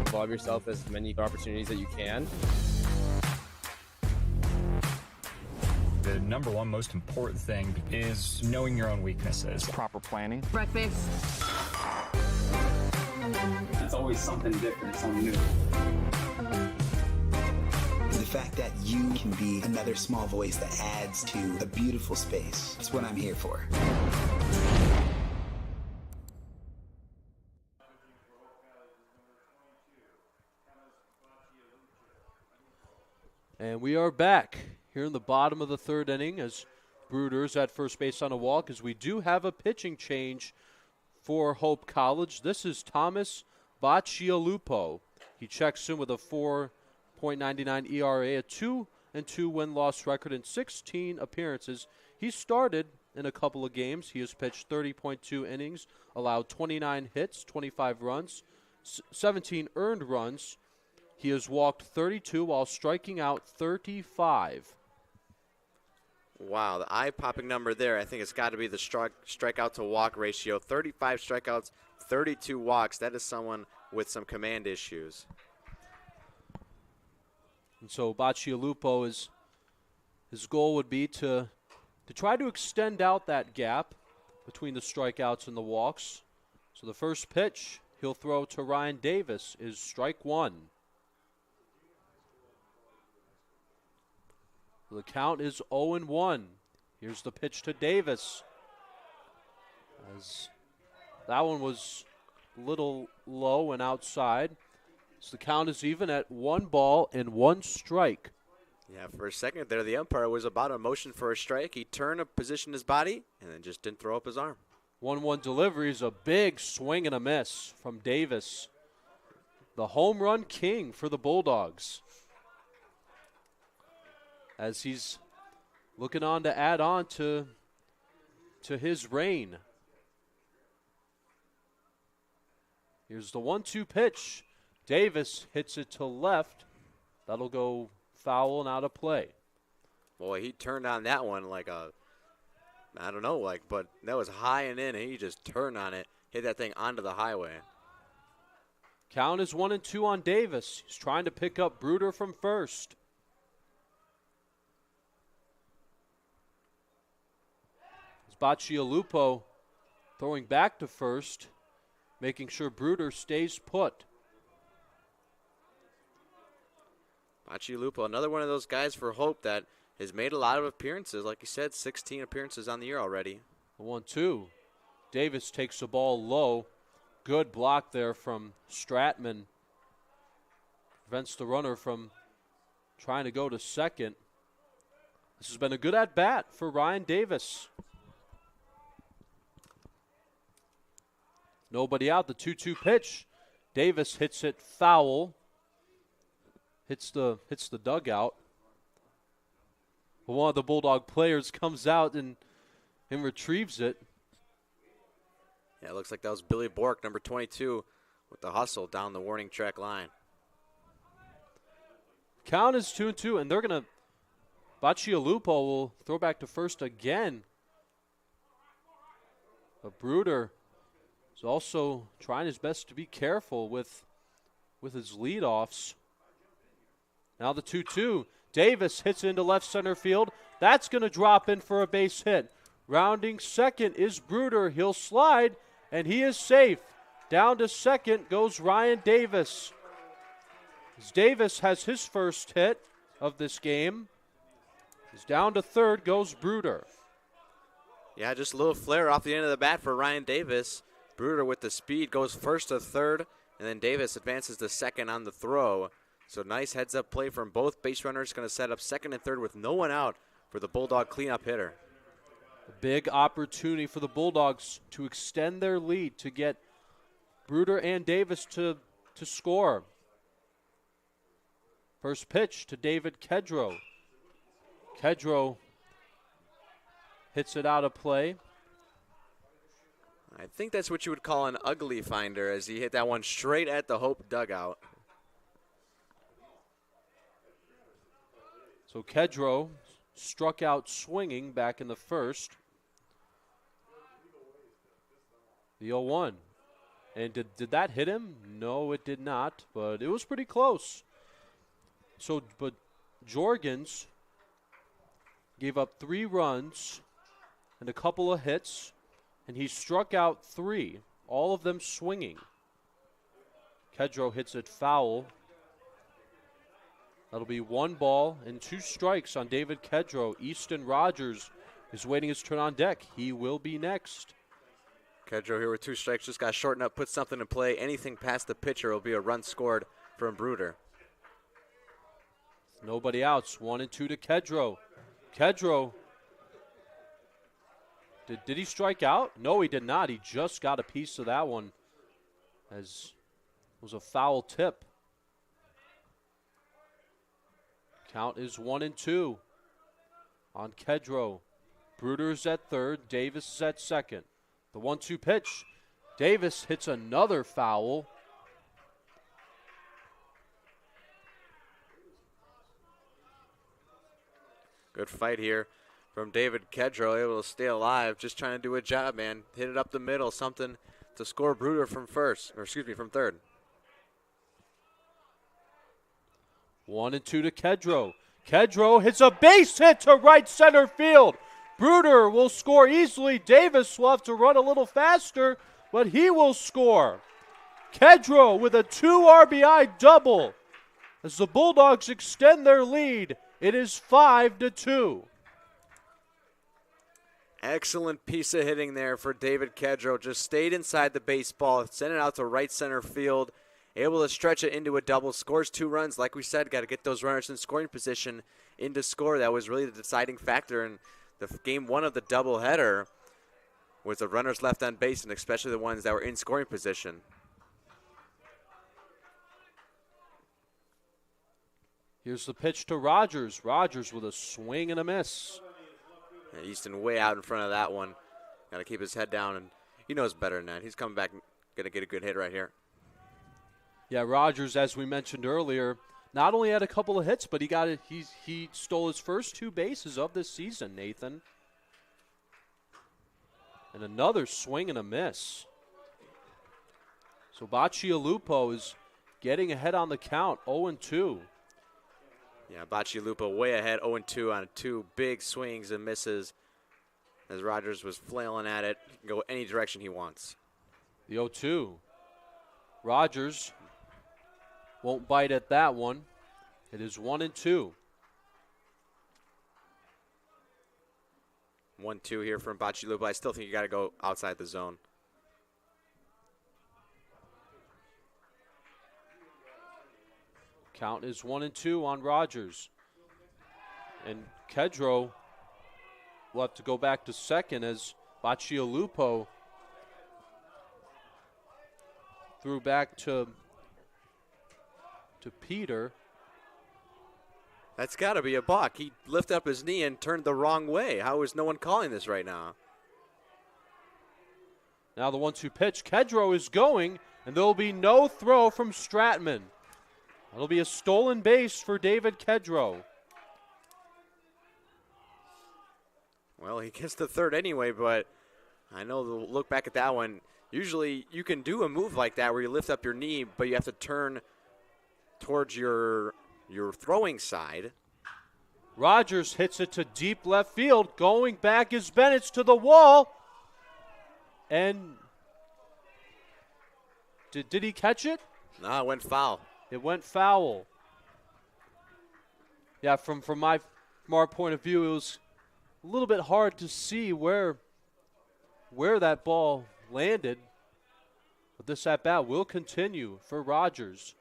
Involve yourself as many opportunities that you can. The number one most important thing is knowing your own weaknesses. Proper planning. Breakfast. It's always something different, something new. The fact that you can be another small voice that adds to a beautiful space. That's what I'm here for. And we are back here in the bottom of the third inning as Bruder's at first base on a walk, as we do have a pitching change for Hope College. This is Thomas Baccialupo. He checks in with a 4.99 ERA, a 2-2 win-loss record in 16 appearances. He started in a couple of games. He has pitched 30.2 innings, allowed 29 hits, 25 runs, 17 earned runs. He has walked 32 while striking out 35. Wow, the eye-popping number there. I think it's got to be the strikeout to walk ratio. 35 strikeouts, 32 walks. That is someone with some command issues. And so Baccialupo, his goal would be to try to extend out that gap between the strikeouts and the walks. So the first pitch he'll throw to Ryan Davis is strike one. The count is 0-1. Here's the pitch to Davis. As that one was a little low and outside. So the count is even at 1 ball and 1 strike. Yeah, for a second there, the umpire was about a motion for a strike. He turned and positioned his body and then just didn't throw up his arm. 1-1 delivery is a big swing and a miss from Davis. The home run king for the Bulldogs, as he's looking on to add on to his reign. Here's the 1-2 pitch. Davis hits it to left. That'll go foul and out of play. Boy, he turned on that one like I don't know, but that was high and in, and he just turned on it, hit that thing onto the highway. Count is 1-2 on Davis. He's trying to pick up Bruder from first. Bacialupo throwing back to first, making sure Bruder stays put. Bacialupo, another one of those guys for Hope that has made a lot of appearances. Like you said, 16 appearances on the year already. 1-2. Davis takes the ball low. Good block there from Stratman. Prevents the runner from trying to go to second. This has been a good at-bat for Ryan Davis. Nobody out. The 2-2 pitch. Davis hits it foul. Hits the dugout. One of the Bulldog players comes out and retrieves it. Yeah, it looks like that was Billy Bork, number 22, with the hustle down the warning track line. Count is 2-2, and they're going to Bacialupo will throw back to first again. But Bruder is also trying his best to be careful with his leadoffs. Now the 2-2. Davis hits into left center field. That's going to drop in for a base hit. Rounding second is Bruder. He'll slide, and he is safe. Down to second goes Ryan Davis. As Davis has his first hit of this game. He's down to third goes Bruder. Yeah, just a little flare off the end of the bat for Ryan Davis. Bruder with the speed goes first to third, and then Davis advances to second on the throw. So nice heads-up play from both base runners. Going to set up second and third with no one out for the Bulldog cleanup hitter. A big opportunity for the Bulldogs to extend their lead, to get Bruder and Davis to score. First pitch to David Kedro. Kedro hits it out of play. I think that's what you would call an ugly finder, as he hit that one straight at the Hope dugout. So Kedro struck out swinging back in the first. The 0-1. And did that hit him? No, it did not, but it was pretty close. So, but Jorgens gave up 3 runs and a couple of hits, and he struck out 3, all of them swinging. Kedro hits it foul. That'll be 1 ball and 2 strikes on David Kedro. Easton Rogers is waiting his turn on deck. He will be next. Kedro here with 2 strikes, just got to shorten up, put something in play. Anything past the pitcher will be a run scored from Bruder. Nobody outs. 1-2 to Kedro. Kedro. Did he strike out? No, he did not. He just got a piece of that one, as it was a foul tip. Count is 1-2 on Kedro. Bruder's at third. Davis is at second. The 1-2 pitch. Davis hits another foul. Good fight here from David Kedro, able to stay alive, just trying to do a job, man. Hit it up the middle, something to score Bruder from from third. 1-2 to Kedro. Kedro hits a base hit to right center field. Bruder will score easily. Davis will have to run a little faster, but he will score. Kedro with a 2 RBI double. As the Bulldogs extend their lead, it is 5-2. Excellent piece of hitting there for David Kedro. Just stayed inside the baseball, sent it out to right center field. Able to stretch it into a double, scores 2 runs. Like we said, got to get those runners in scoring position into score. That was really the deciding factor in the game 1 of the doubleheader, was the runners left on base, and especially the ones that were in scoring position. Here's the pitch to Rogers. Rogers with a swing and a miss. Yeah, Easton way out in front of that one. Got to keep his head down, and he knows better than that. He's coming back, going to get a good hit right here. Yeah, Rogers, as we mentioned earlier, not only had a couple of hits, but he stole his first 2 bases of this season, Nathan. And another swing and a miss. So Bacialupo is getting ahead on the count, 0-2. Yeah, Bacialupo way ahead, 0-2 on 2 big swings and misses as Rogers was flailing at it. He can go any direction he wants. The 0-2. Rogers won't bite at that one. It is 1-2. 1-2 here from Bacialupo. I still think you got to go outside the zone. Count is 1-2 on Rogers. And Kedro will have to go back to second as Bacialupo threw back to Peter. That's got to be a balk. He lifted up his knee and turned the wrong way. How is no one calling this right now? Now the 1-2 pitch. Kedro is going, and there will be no throw from Stratman. It'll be a stolen base for David Kedro. Well, he gets the third anyway, but I know they'll look back at that one. Usually you can do a move like that where you lift up your knee, but you have to turn towards your throwing side. Rogers hits it to deep left field. Going back is Bennett to the wall. And did he catch it? No, it went foul. It went foul. Yeah, from our point of view, it was a little bit hard to see where that ball landed. But this at-bat will continue for Rogers.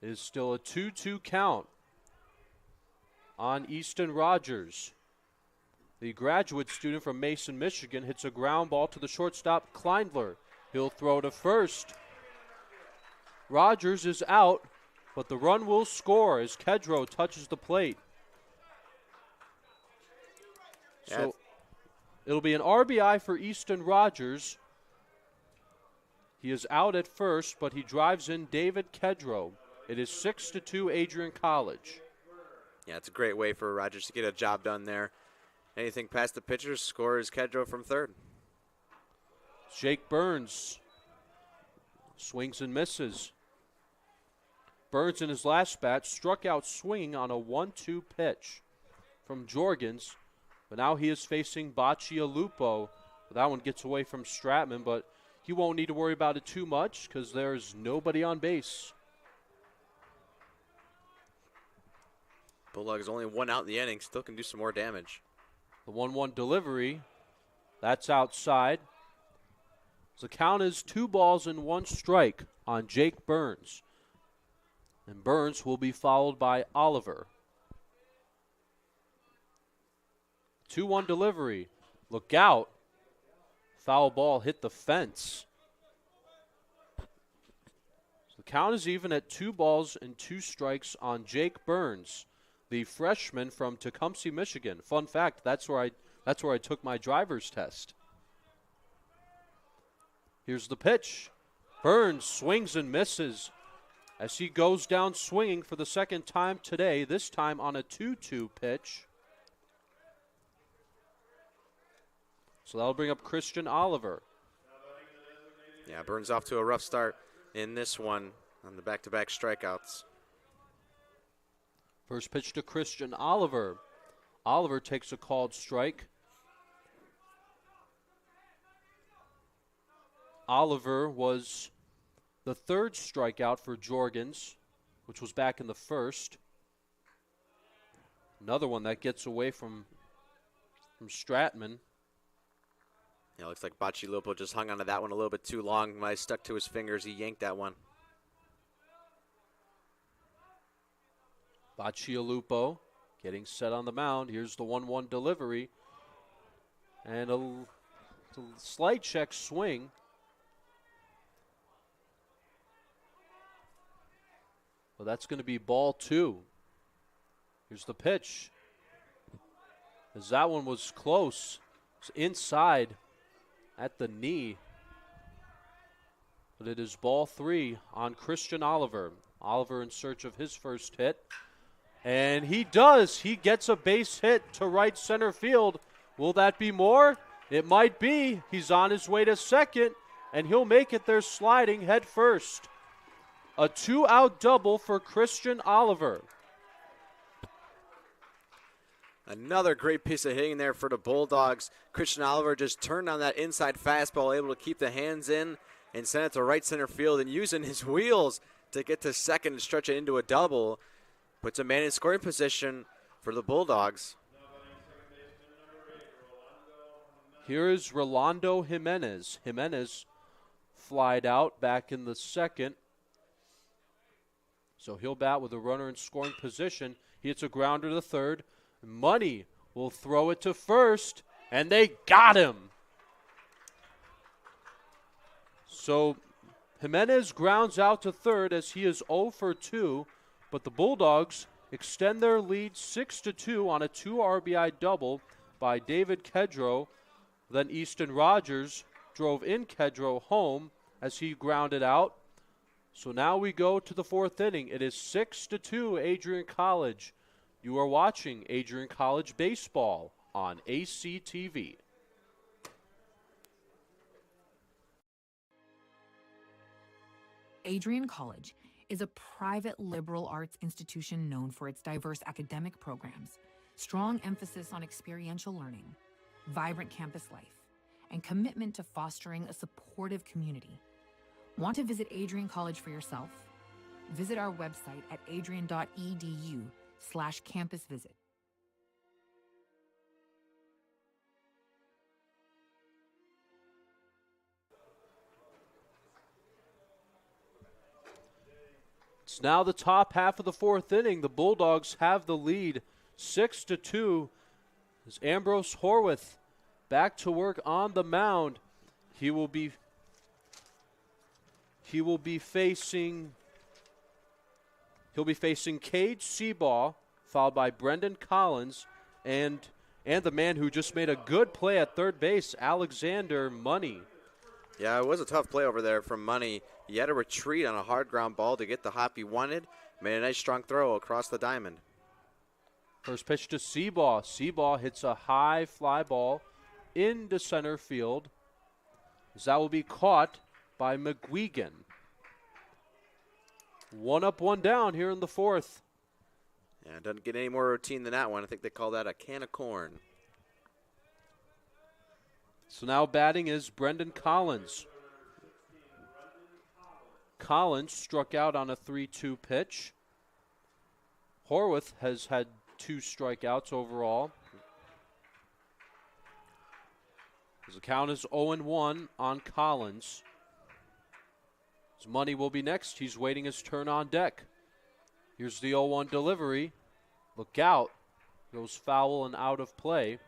It is still a 2-2 count on Easton Rogers. The graduate student from Mason, Michigan, hits a ground ball to the shortstop, Kleindler. He'll throw to first. Rogers is out, but the run will score as Kedro touches the plate. So it'll be an RBI for Easton Rogers. He is out at first, but he drives in David Kedro. It is 6-2 Adrian College. Yeah, it's a great way for Rogers to get a job done there. Anything past the pitchers scores Kedro from third. Jake Burns swings and misses. Burns in his last bat struck out swinging on a 1-2 pitch from Jorgens, but now he is facing Bacialupo. That one gets away from Stratman, but he won't need to worry about it too much because there's nobody on base. Bulldogs only 1 out in the inning, still can do some more damage. The 1-1 delivery, that's outside. The count is 2 balls and 1 strike on Jake Burns. And Burns will be followed by Oliver. 2-1 delivery. Look out. Foul ball hit the fence. So the count is even at 2 balls and 2 strikes on Jake Burns, the freshman from Tecumseh, Michigan. Fun fact, that's where I took my driver's test. Here's the pitch. Burns swings and misses as he goes down swinging for the second time today, this time on a 2-2 pitch. So that'll bring up Christian Oliver. Yeah, Burns off to a rough start in this one on the back-to-back strikeouts. First pitch to Christian Oliver. Oliver takes a called strike. Oliver was the 3rd strikeout for Jorgens, which was back in the 1st. Another one that gets away from Stratman. Yeah, looks like Bacialupo just hung onto that one a little bit too long. When I stuck to his fingers, he yanked that one. Bacialupo getting set on the mound. Here's the 1-1 delivery. And a slight check swing. Well, that's going to be ball 2. Here's the pitch. As that one was close. It's inside at the knee. But it is ball 3 on Christian Oliver. Oliver in search of his first hit. And he does. He gets a base hit to right center field. Will that be more? It might be. He's on his way to second, and he'll make it there sliding head first. A 2-out double for Christian Oliver. Another great piece of hitting there for the Bulldogs. Christian Oliver just turned on that inside fastball, able to keep the hands in and send it to right center field, and using his wheels to get to second and stretch it into a double. Puts a man in scoring position for the Bulldogs. Here is Rolando Jimenez. Jimenez flied out back in the second. So he'll bat with a runner in scoring position. He hits a grounder to third. Money will throw it to first, and they got him. So Jimenez grounds out to third as he is 0 for 2, but the Bulldogs extend their lead 6-2 on a 2 RBI double by David Kedro. Then Easton Rogers drove in Kedro home as he grounded out. So now we go to the fourth inning. It is 6-2 Adrian College. You are watching Adrian College Baseball on ACTV. Adrian College is a private liberal arts institution known for its diverse academic programs, strong emphasis on experiential learning, vibrant campus life, and commitment to fostering a supportive community. Want to visit Adrian College for yourself? Visit our website at adrian.edu/campus visit. It's now the top half of the fourth inning. The Bulldogs have the lead 6-2 as Ambrose Horwath back to work on the mound. He'll be facing Cade Seabaugh, followed by Brendan Collins, and the man who just made a good play at third base, Alexander Money. Yeah, it was a tough play over there from Money. He had to retreat on a hard ground ball to get the hop he wanted. Made a nice strong throw across the diamond. First pitch to Seabaugh. Seabaugh hits a high fly ball into center field. That will be caught by McGuigan. 1 up, 1 down here in the fourth. Yeah, it doesn't get any more routine than that one. I think they call that a can of corn. So now batting is Brendan Collins. Collins struck out on a 3-2 pitch. Horwath has had 2 strikeouts overall. The count is 0-1 on Collins. His Money will be next. He's waiting his turn on deck. Here's the 0-1 delivery. Look out. Goes foul and out of play.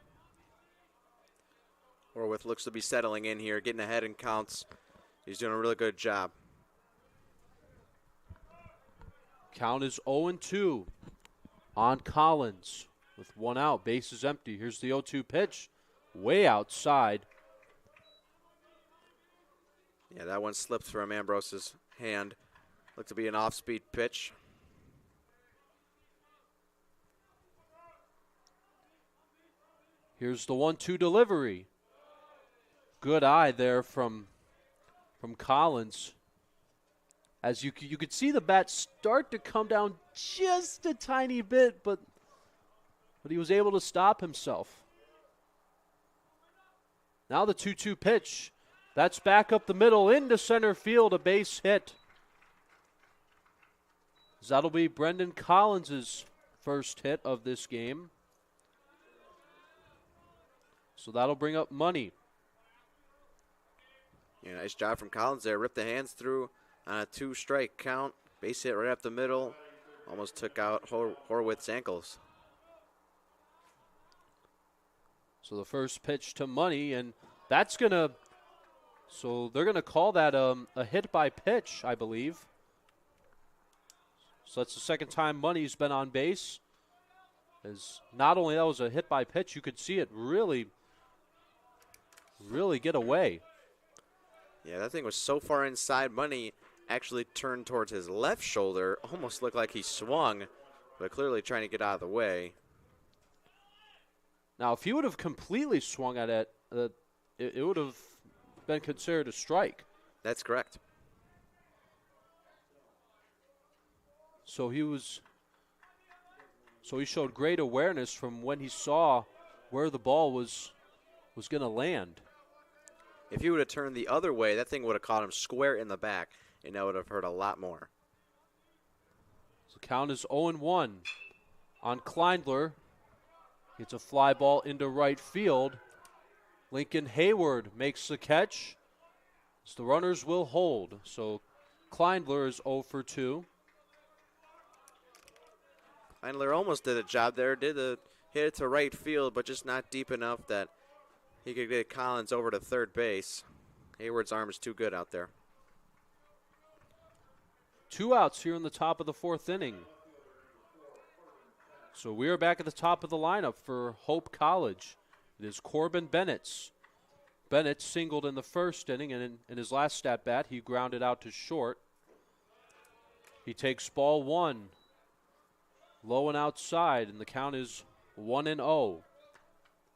Horwath looks to be settling in here, getting ahead in counts. He's doing a really good job. Count is 0-2 on Collins with 1 out. Base is empty. Here's the 0-2 pitch. Way outside. Yeah, that one slipped from Ambrose's hand. Looked to be an off-speed pitch. Here's the 1-2 delivery. Good eye there from Collins. As you could see the bat start to come down just a tiny bit, but he was able to stop himself. Now the 2-2 pitch. That's back up the middle into center field, a base hit. That'll be Brendan Collins' first hit of this game. So that'll bring up Money. Yeah, nice job from Collins there. Ripped the hands through on a 2-strike count. Base hit right up the middle. Almost took out Horwath's ankles. So the first pitch to Money, and that's going to... So they're going to call that a hit by pitch, I believe. So that's the second time Money's been on base. As not only that was a hit by pitch, you could see it really get away. Yeah, that thing was so far inside. Money actually turned towards his left shoulder. Almost looked like he swung, but clearly trying to get out of the way. Now, if he would have completely swung at it, it would have been considered a strike. That's correct. So he showed great awareness from when he saw where the ball was going to land. If he would have turned the other way, that thing would have caught him square in the back, and that would have hurt a lot more. So count is 0-1 on Kleindler. It's a fly ball into right field. Lincoln Hayward makes the catch. So the runners will hold. So Kleindler is 0 for 2. Kleindler almost did a job there. Hit it to right field, but just not deep enough that he could get Collins over to third base. Hayward's arm is too good out there. 2 outs here in the top of the 4th inning. So we are back at the top of the lineup for Hope College. It is Corbin Bennett. Bennett singled in the 1st inning, and in his last at-bat, he grounded out to short. He takes ball 1. Low and outside, and the count is 1-0.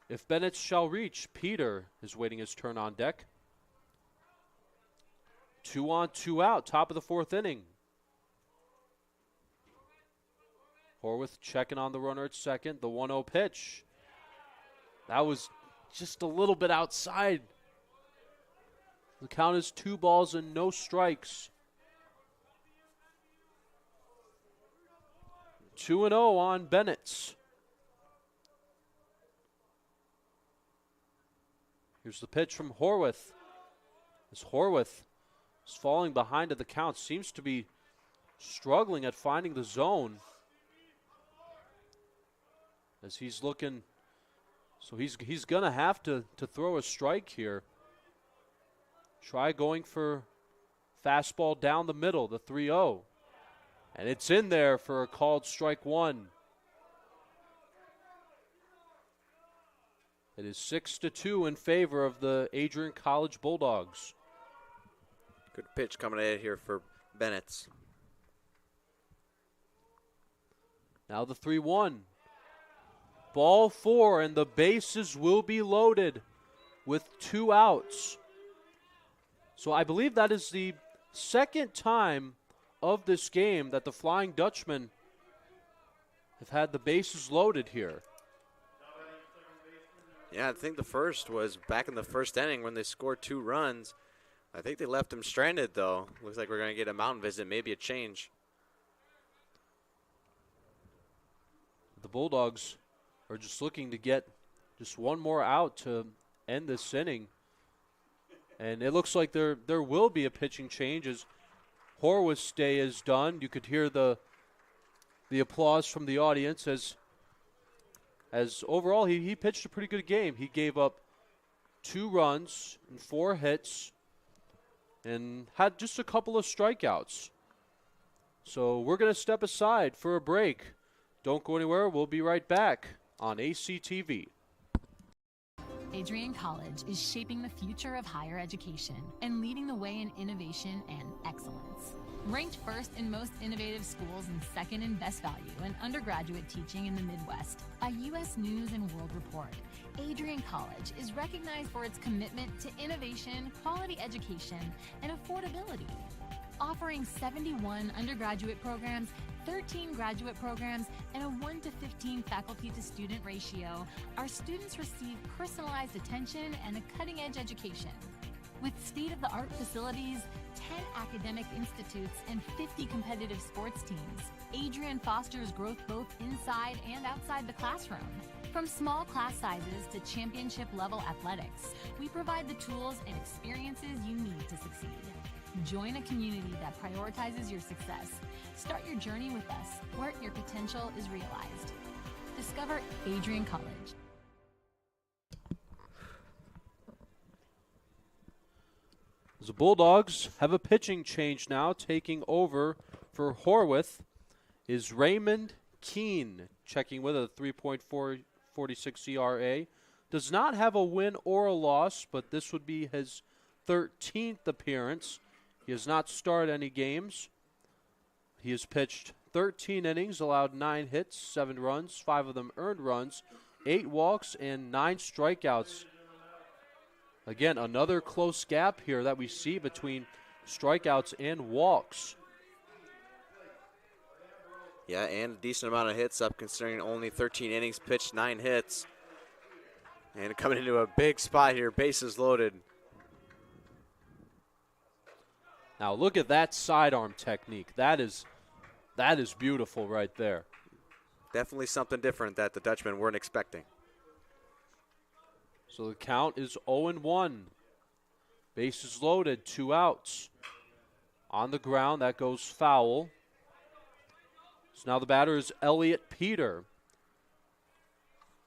If Bennett shall reach, Peter is waiting his turn on deck. 2 on, 2 out, top of the 4th inning. Horwath checking on the runner at second. The 1-0 pitch. That was just a little bit outside. The count is 2 balls and no strikes. 2-0 on Bennett. Here's the pitch from Horwath. As Horwath is falling behind at the count, seems to be struggling at finding the zone. As he's looking, so he's going to have to throw a strike here. Try going for fastball down the middle, the 3-0. And it's in there for a called strike 1. It is 6-2 in favor of the Adrian College Bulldogs. Good pitch coming in here for Bennett. Now the 3-1. Ball 4, and the bases will be loaded with 2 outs. So I believe that is the second time of this game that the Flying Dutchmen have had the bases loaded here. Yeah, I think the first was back in the 1st inning when they scored 2 runs. I think they left him stranded, though. Looks like we're going to get a mound visit, maybe a change. The Bulldogs are just looking to get just one more out to end this inning. And it looks like there will be a pitching change as Horwath's day is done. You could hear the applause from the audience as overall he pitched a pretty good game. He gave up 2 runs and 4 hits and had just a couple of strikeouts. So we're going to step aside for a break. Don't go anywhere. We'll be right back on ACTV. Adrian College is shaping the future of higher education and leading the way in innovation and excellence. Ranked 1st in most innovative schools and 2nd in best value in undergraduate teaching in the Midwest by U.S. News and World Report, Adrian College is recognized for its commitment to innovation, quality education, and affordability. Offering 71 undergraduate programs, 13 graduate programs, and a 1-to-15 faculty-to-student ratio, our students receive personalized attention and a cutting-edge education. With state-of-the-art facilities, 10 academic institutes, and 50 competitive sports teams, Adrian fosters growth both inside and outside the classroom. From small class sizes to championship-level athletics, we provide the tools and experiences you need to succeed. Join a community that prioritizes your success. Start your journey with us, where your potential is realized. Discover Adrian College. The Bulldogs have a pitching change now. Taking over for Horwath is Raymond Keene, checking with a 3.46 ERA. Does not have a win or a loss, but this would be his 13th appearance. He has not started any games. He has pitched 13 innings, allowed 9 hits, 7 runs, 5 of them earned runs, 8 walks, and 9 strikeouts. Again, another close gap here that we see between strikeouts and walks. Yeah, and a decent amount of hits up considering only 13 innings pitched, 9 hits. And coming into a big spot here, bases loaded. Now look at that sidearm technique. That is beautiful right there. Definitely something different that the Dutchmen weren't expecting. So the count is 0-1. Bases loaded, 2 outs. On the ground, that goes foul. So now the batter is Elliot Peter.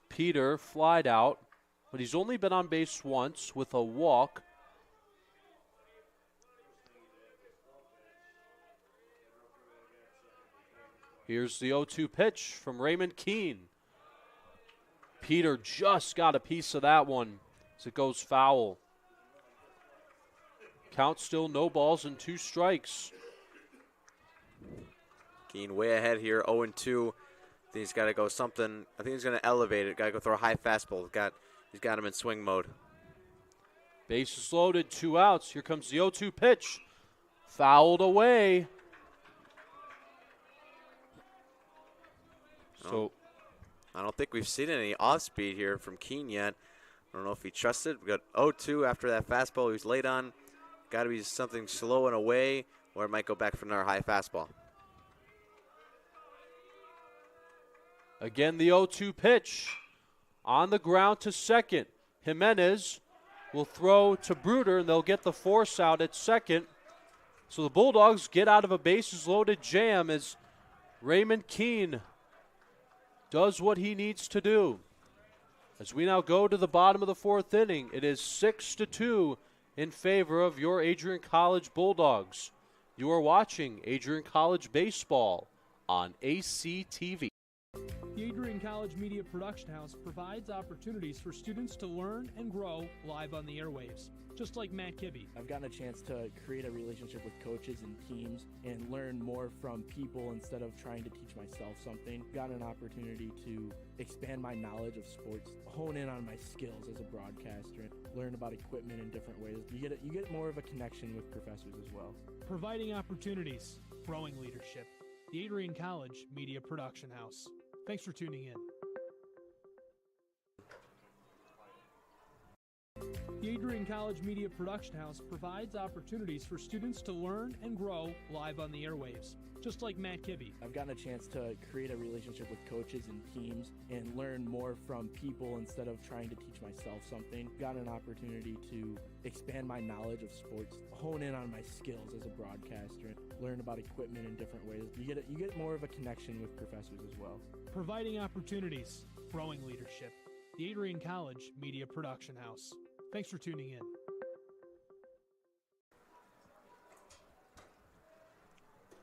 Peter flied out, but he's only been on base once with a walk. Here's the 0-2 pitch from Raymond Keene. Peter just got a piece of that one as it goes foul. Count still no balls and 2 strikes. Keene way ahead here, 0-2. I think he's got to go something. I think he's going to elevate it. Got to go throw a high fastball. He's got him in swing mode. Bases loaded, 2 outs. Here comes the 0-2 pitch. Fouled away. So I don't think we've seen any off speed here from Keene yet. I don't know if he trusted. We got 0-2 after that fastball he was late on. Got to be something slow and away, or it might go back for another high fastball. Again, the 0-2 pitch. On the ground to second. Jimenez will throw to Bruder, and they'll get the force out at second. So the Bulldogs get out of a bases-loaded jam as Raymond Keene does what he needs to do. As we now go to the bottom of the 4th inning, it is 6-2 in favor of your Adrian College Bulldogs. You are watching Adrian College Baseball on ACTV. The Adrian College Media Production House provides opportunities for students to learn and grow live on the airwaves, just like Matt Kibbe. I've gotten a chance to create a relationship with coaches and teams and learn more from people instead of trying to teach myself something. Gotten an opportunity to expand my knowledge of sports, hone in on my skills as a broadcaster, learn about equipment in different ways. You get more of a connection with professors as well. Providing opportunities, growing leadership. The Adrian College Media Production House. Thanks for tuning in. The Adrian College Media Production House provides opportunities for students to learn and grow live on the airwaves, just like Matt Kibbe. I've gotten a chance to create a relationship with coaches and teams and learn more from people instead of trying to teach myself something. Gotten an opportunity to expand my knowledge of sports, hone in on my skills as a broadcaster, learn about equipment in different ways. You get more of a connection with professors as well. Providing opportunities, growing leadership. The Adrian College Media Production House. Thanks for tuning in.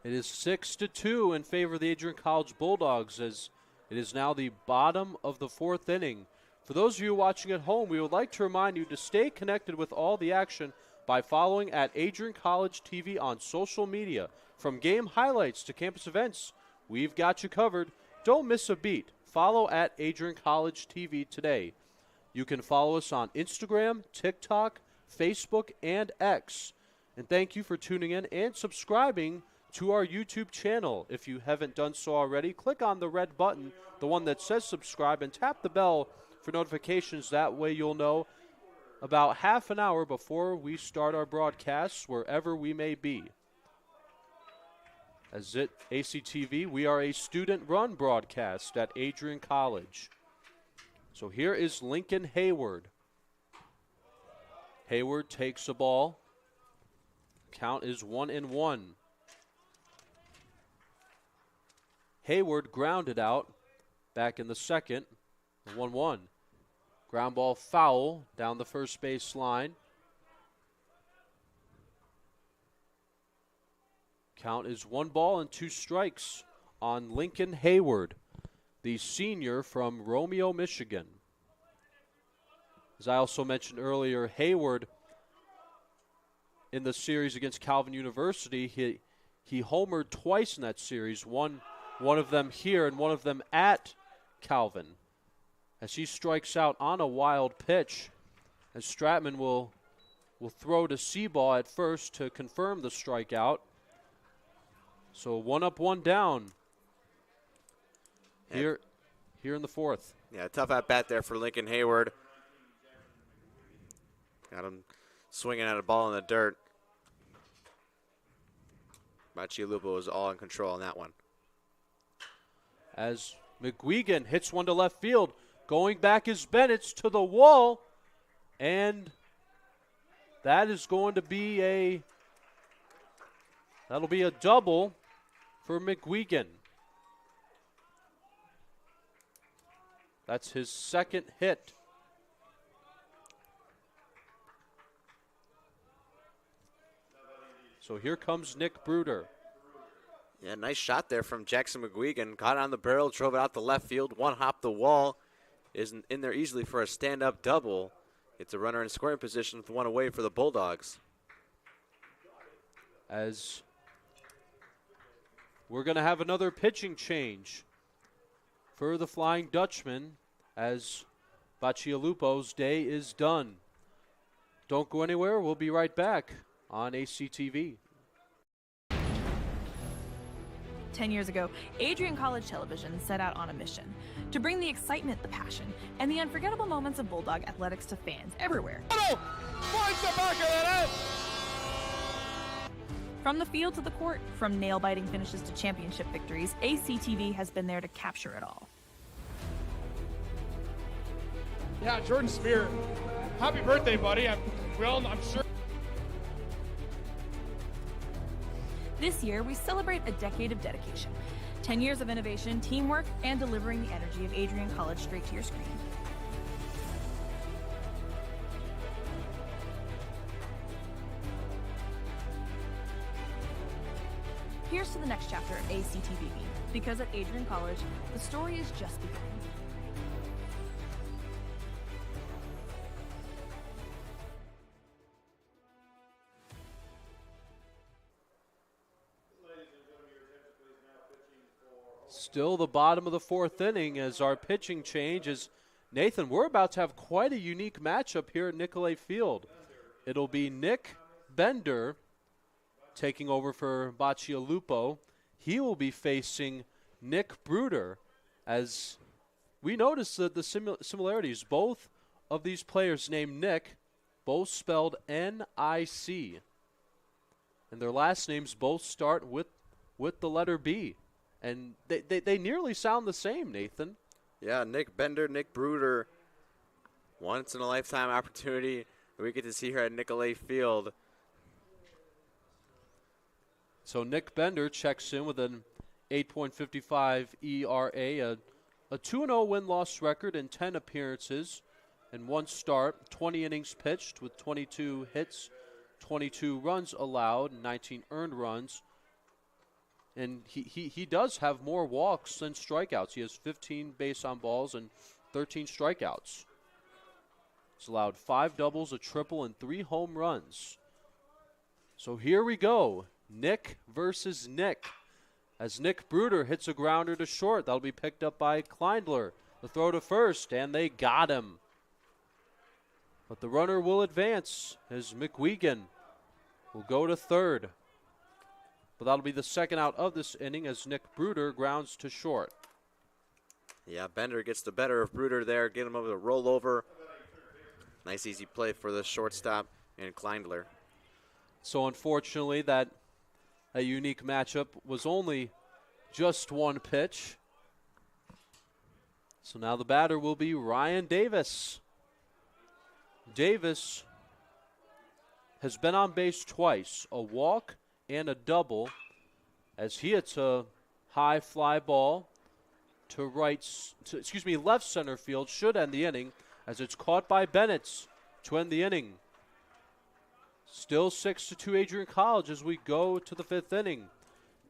It is 6-2 in favor of the Adrian College Bulldogs as it is now the bottom of the 4th inning. For those of you watching at home, we would like to remind you to stay connected with all the action by following at Adrian College TV on social media. From game highlights to campus events, we've got you covered. Don't miss a beat. Follow at Adrian College TV today. You can follow us on Instagram, TikTok, Facebook, and X. And thank you for tuning in and subscribing to our YouTube channel. If you haven't done so already, click on the red button, the one that says subscribe, and tap the bell for notifications. That way you'll know about half an hour before we start our broadcasts, wherever we may be. As at ACTV, we are a student-run broadcast at Adrian College. So here is Lincoln Hayward. Hayward takes a ball. Count is 1-1. Hayward grounded out back in the second. 1-1. Ground ball foul down the first base line. Count is 1 ball and 2 strikes on Lincoln Hayward, the senior from Romeo, Michigan. As I also mentioned earlier, Hayward in the series against Calvin University. He homered twice in that series, one of them here and one of them at Calvin, as he strikes out on a wild pitch, as Stratman will throw to Seaball at first to confirm the strikeout. So 1 up, 1 down here in the fourth. Yeah, tough at bat there for Lincoln Hayward. Got him swinging at a ball in the dirt. Machialupo was all in control on that one. As McGuigan hits one to left field, going back is Bennett's to the wall, and that is going to be that'll be a double for McGuigan. That's his second hit. So here comes Nick Bruder. Yeah, nice shot there from Jackson McGuigan. Caught it on the barrel, drove it out the left field. One hop the wall. Isn't in there easily for a stand-up double. It's a runner in scoring position with one away for the Bulldogs. As we're going to have another pitching change for the Flying Dutchman, as Bacialupo's day is done. Don't go anywhere. We'll be right back on ACTV. 10 years ago, Adrian College Television set out on a mission to bring the excitement, the passion, and the unforgettable moments of Bulldog athletics to fans everywhere. From the field to the court, from nail-biting finishes to championship victories, ACTV has been there to capture it all. Yeah, Jordan Spear, happy birthday, buddy. I'm sure. This year, we celebrate a decade of dedication, 10 years of innovation, teamwork, and delivering the energy of Adrian College straight to your screen. Here's to the next chapter of ACTV, because at Adrian College, the story is just beginning. Still the bottom of the fourth inning as our pitching change is, Nathan, we're about to have quite a unique matchup here at Nicolay Field. It'll be Nick Bender taking over for Bacialupo. He will be facing Nick Bruder, as we noticed the similarities. Both of these players named Nick, both spelled N-I-C. And their last names both start with the letter B. And they nearly sound the same, Nathan. Yeah, Nick Bender, Nick Bruder. Once in a lifetime opportunity that we get to see here at Nicolay Field. So Nick Bender checks in with an 8.55 ERA, a 2-0 win-loss record in 10 appearances and 1 start, 20 innings pitched with 22 hits, 22 runs allowed, 19 earned runs. And he does have more walks than strikeouts. He has 15 base on balls and 13 strikeouts. He's allowed 5 doubles, a triple, and 3 home runs. So here we go. Nick versus Nick. As Nick Bruder hits a grounder to short. That'll be picked up by Kleindler. The throw to first, and they got him. But the runner will advance as McGuigan will go to third. But that'll be the second out of this inning as Nick Bruder grounds to short. Yeah, Bender gets the better of Bruder there, get him over the rollover. Nice easy play for the shortstop and Kleindler. So unfortunately that a unique matchup was only just 1 pitch. So now the batter will be Ryan Davis. Davis has been on base twice, a walk and a double, as he hits a high fly ball to left center field, should end the inning, as it's caught by Bennett to end the inning. Still 6-2 Adrian College as we go to the 5th inning.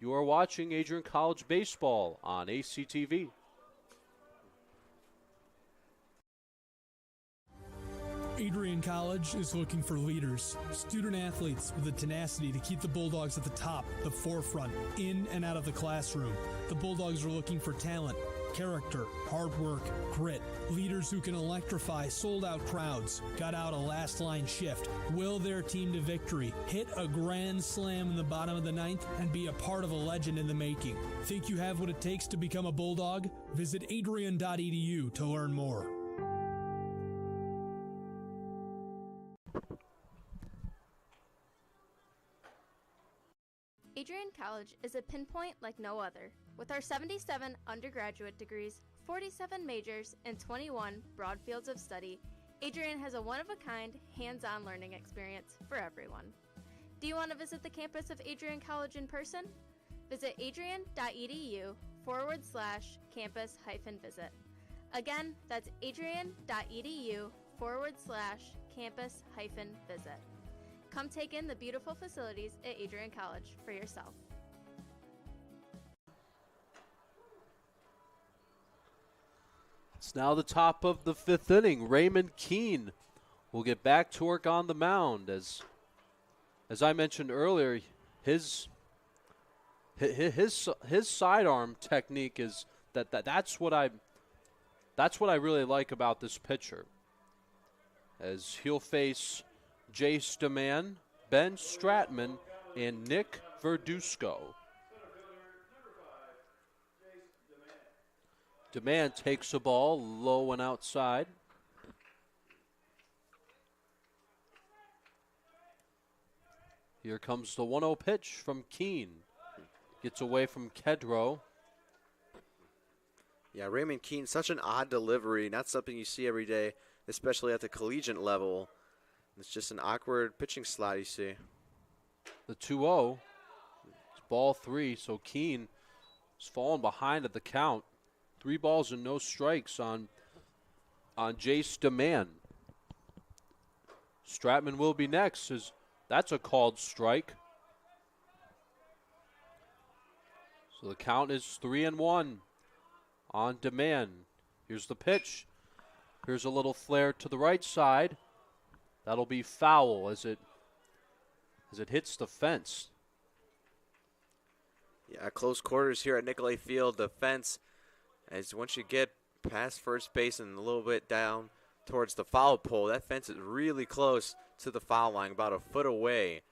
You are watching Adrian College baseball on ACTV. Adrian College is looking for leaders, student athletes with the tenacity to keep the Bulldogs at the top, the forefront, in and out of the classroom. The Bulldogs are looking for talent, character, hard work, grit, leaders who can electrify sold-out crowds, gut out a last-line shift, will their team to victory, hit a grand slam in the bottom of the ninth, and be a part of a legend in the making. Think you have what it takes to become a Bulldog? Visit adrian.edu to learn more. Adrian College is a pinpoint like no other. With our 77 undergraduate degrees, 47 majors, and 21 broad fields of study, Adrian has a one-of-a-kind, hands-on learning experience for everyone. Do you want to visit the campus of Adrian College in person? Visit adrian.edu/campus-visit. Again, that's adrian.edu/campus-visit. Come take in the beautiful facilities at Adrian College for yourself. It's now the top of the 5th inning. Raymond Keene will get back to work on the mound. As I mentioned earlier, his sidearm technique is that's what I really like about this pitcher. As he'll face Jace DeMann, Ben Stratman, and Nick Verduzco. DeMann takes a ball low and outside. Here comes the 1-0 pitch from Keene. Gets away from Kedro. Yeah, Raymond Keene, such an odd delivery. Not something you see every day, especially at the collegiate level. It's just an awkward pitching slot you see. The 2-0. It's ball 3, so Keene is falling behind at the count. 3 balls and no strikes on Jace DeMann. Stratman will be next. That's a called strike. So the count is 3-1 on DeMann. Here's the pitch. Here's a little flare to the right side. That'll be foul as it hits the fence. Yeah, close quarters here at Nicolay Field. The fence, as once you get past first base and a little bit down towards the foul pole, that fence is really close to the foul line, about a foot away.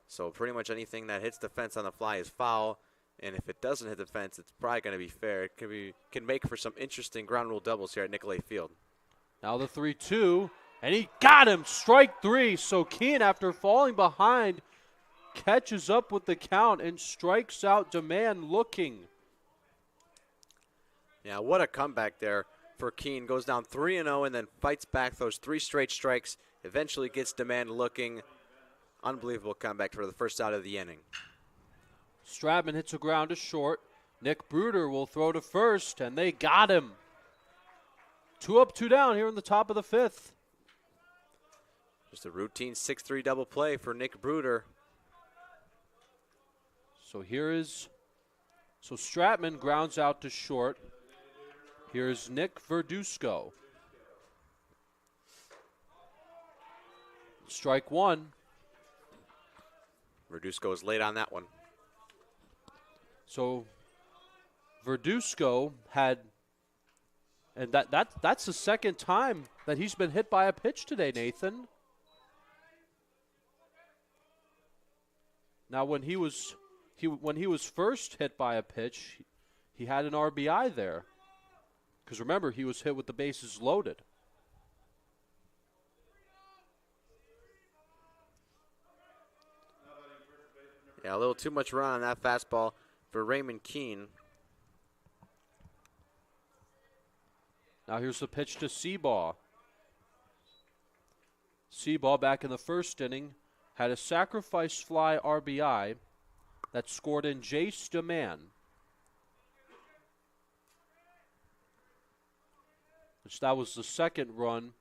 So pretty much anything that hits the fence on the fly is foul. And if it doesn't hit the fence, it's probably going to be fair. It can make for some interesting ground rule doubles here at Nicolay Field. Now the 3-2. And he got him, strike 3. So Keene, after falling behind, catches up with the count and strikes out DeMann looking. Yeah, what a comeback there for Keene. Goes down 3-0 and then fights back those 3 straight strikes. Eventually gets DeMann looking. Unbelievable comeback for the first out of the inning. Stratman hits a ground to short. Nick Bruder will throw to first, and they got him. 2 up, 2 down here in the top of the 5th. Just a routine 6-3 double play for Nick Bruder. So Stratman grounds out to short. Here's Nick Verduzco. Strike 1. Verduzco is late on that one. So Verduzco had, and that's the second time that he's been hit by a pitch today, Nathan. Now, when he was first hit by a pitch, he had an RBI there. Because remember, he was hit with the bases loaded. Yeah, a little too much run on that fastball for Raymond Keene. Now here's the pitch to Seabaugh. Seabaugh back in the first inning had a sacrifice fly RBI that scored in Jace DeMann, which that was the second run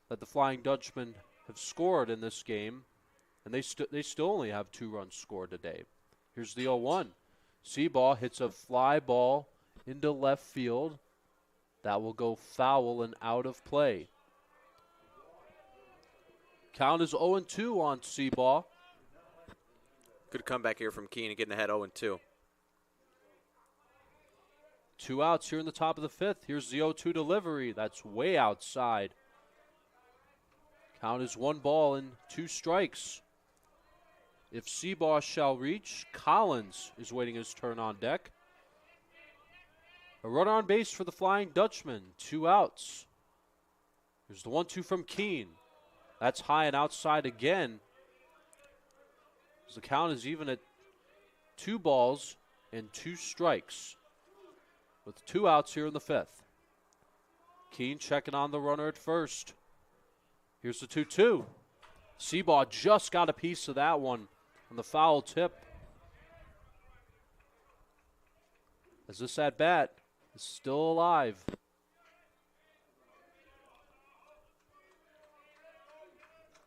that the Flying Dutchman have scored in this game, and they still only have 2 runs scored today. Here's the 0-1. Seabaugh hits a fly ball into left field. That will go foul and out of play. Count is 0-2 on Seabaugh. Good comeback here from Keene, getting ahead 0-2. 2 outs here in the top of the 5th. Here's the 0-2 delivery. That's way outside. Count is 1 ball and 2 strikes. If Seabaugh shall reach, Collins is waiting his turn on deck. A runner on base for the Flying Dutchman. 2 outs. Here's the 1-2 from Keene. That's high and outside again. The count is even at 2 balls and 2 strikes with 2 outs here in the 5th. Keene checking on the runner at first. Here's the 2-2. Seabaugh just got a piece of that one on the foul tip. As this at bat is still alive.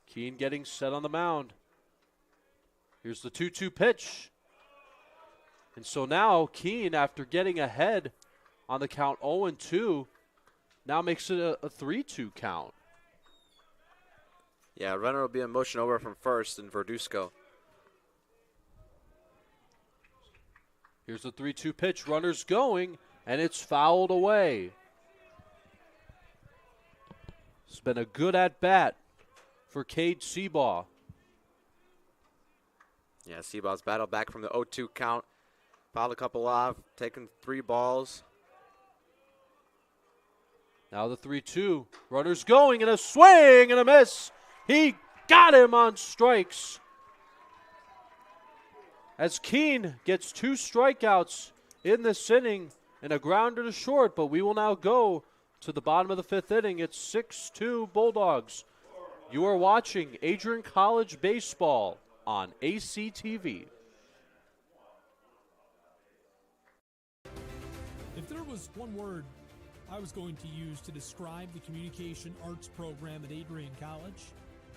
Keene getting set on the mound. Here's the 2-2 pitch. And so now Keene, after getting ahead on the count 0-2, now makes it a 3-2 count. Yeah, runner will be in motion over from first in Verduzco. Here's the 3-2 pitch. Runner's going, and it's fouled away. It's been a good at-bat for Cade Seabaugh. Yeah, Seabaugh's battled back from the 0-2 count. Fouled a couple off, taken 3 balls. Now the 3-2. Runner's going, and a swing and a miss. He got him on strikes. As Keene gets 2 strikeouts in this inning and a grounder to short, but we will now go to the bottom of the 5th inning. It's 6-2 Bulldogs. You are watching Adrian College Baseball on ACTV. If there was one word I was going to use to describe the communication arts program at Adrian College,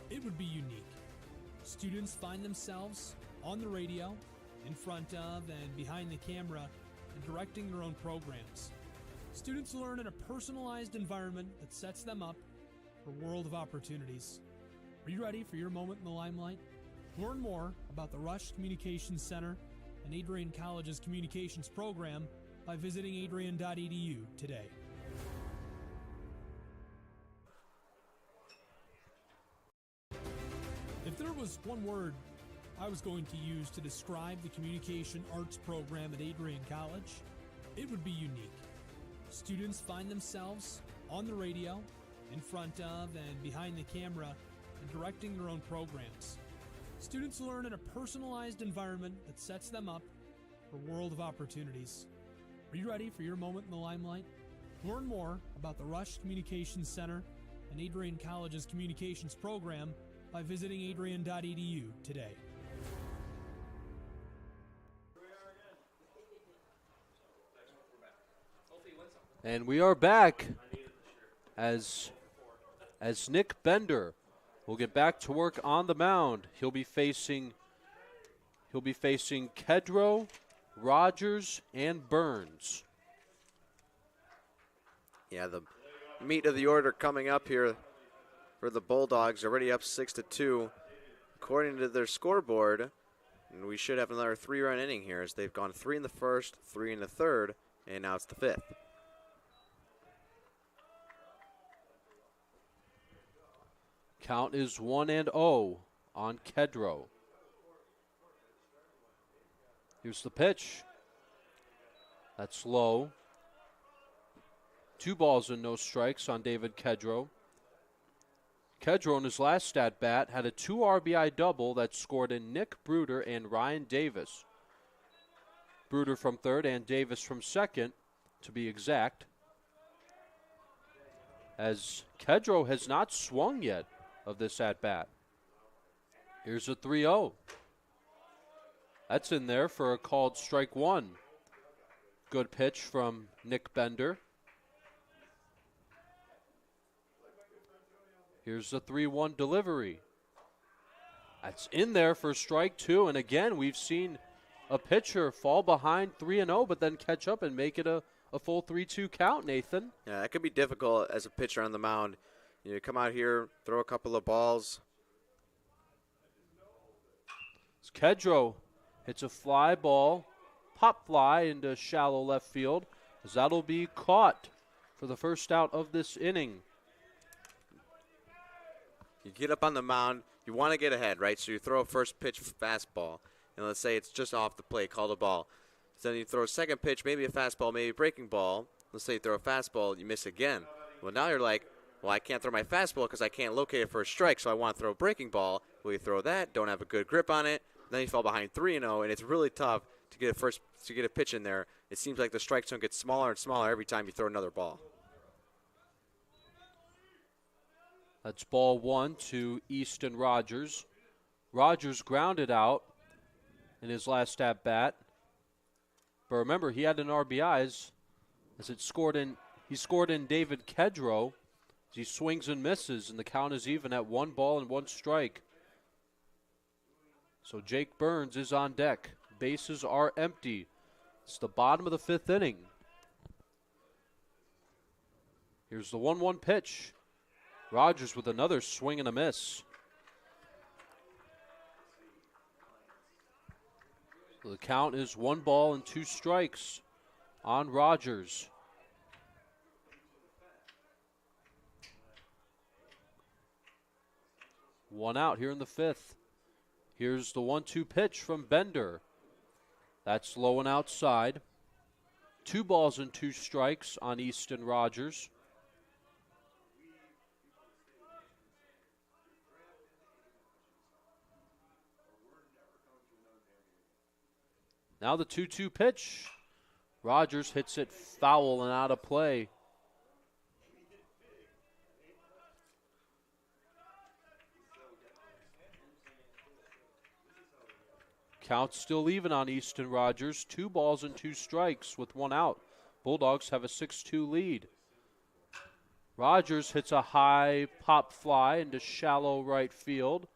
it would be unique. Students find themselves on the radio, in front of and behind the camera, and directing their own programs. Students learn in a personalized environment that sets them up for a world of opportunities. Are you ready for your moment in the limelight? Learn more about the Rush Communications Center and Adrian College's communications program by visiting adrian.edu today. If there was one word I was going to use to describe the communication arts program at Adrian College, it would be unique. Students find themselves on the radio, in front of and behind the camera, and directing their own programs. Students learn in a personalized environment that sets them up for a world of opportunities. Are you ready for your moment in the limelight? Learn more about the Rush Communications Center and Adrian College's communications program by visiting adrian.edu today. And we are back as Nick Bender will get back to work on the mound. He'll be facing Kedro, Rogers, and Burns. Yeah, the meat of the order coming up here for the Bulldogs, already up 6-2. According to their scoreboard, and we should have another 3-run inning here as they've gone 3 in the first, 3 in the third, and now it's the 5th. Count is 1-0 on Kedro. Here's the pitch. That's low. 2 balls and no strikes on David Kedro. Kedro in his last at-bat had a 2 RBI double that scored in Nick Bruder and Ryan Davis. Bruder from third and Davis from second, to be exact. As Kedro has not swung yet of this at-bat. Here's a 3-0. That's in there for a called strike 1. Good pitch from Nick Bender. Here's the 3-1 delivery. That's in there for strike 2. And again, we've seen a pitcher fall behind 3-0, but then catch up and make it a full 3-2 count, Nathan. Yeah, that could be difficult as a pitcher on the mound. You come out here, throw a couple of balls, Kedro hits a fly ball, pop fly into shallow left field, as that'll be caught for the first out of this inning. You get up on the mound, you want to get ahead, right? So you throw a first pitch fastball, and let's say it's just off the plate, call the ball. So then you throw a second pitch, maybe a fastball, maybe a breaking ball. Let's say you throw a fastball, you miss again. Well, now you're like, well, I can't throw my fastball because I can't locate it for a strike, so I want to throw a breaking ball. Well, you throw that, don't have a good grip on it, then you fall behind 3-0, and it's really tough to get a pitch in there. It seems like the strike zone gets smaller and smaller every time you throw another ball. That's ball 1 to Easton Rogers. Rogers grounded out in his last at bat. But remember, he had an RBIs as he scored in David Kedro. As he swings and misses, and the count is even at 1 ball and 1 strike. So Jake Burns is on deck. Bases are empty. It's the bottom of the 5th inning. Here's the 1-1 pitch. Rogers with another swing and a miss. So the count is 1 ball and 2 strikes on Rogers. One out here in the 5th. Here's the 1-2 pitch from Bender. That's low and outside. 2 balls and 2 strikes on Easton Rogers. Now the 2-2 pitch. Rogers hits it foul and out of play. Count still even on Easton Rogers. 2 balls and 2 strikes with 1 out. Bulldogs have a 6-2 lead. Rogers hits a high pop fly into shallow right field.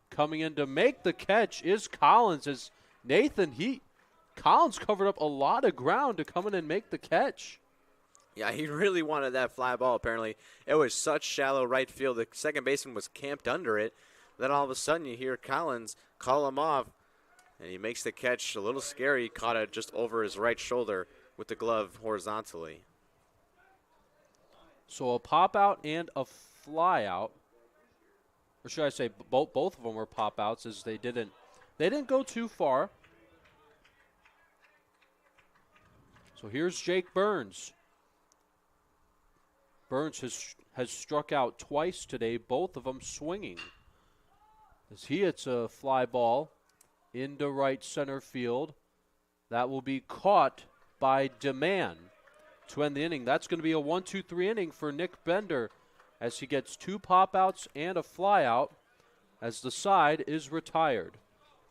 Coming in to make the catch is Collins. As Nathan, Collins covered up a lot of ground to come in and make the catch. Yeah, he really wanted that fly ball, apparently. It was such shallow right field. The second baseman was camped under it. Then all of a sudden you hear Collins call him off, and he makes the catch a little scary. He caught it just over his right shoulder with the glove horizontally. So a pop out and a fly out. Or should I say both of them were pop outs, as they didn't go too far. So here's Jake Burns. Burns has struck out twice today, both of them swinging. As he hits a fly ball into right center field. That will be caught by DeMann to end the inning. That's going to be a 1-2-3 inning for Nick Bender as he gets 2 pop-outs and a fly-out as the side is retired.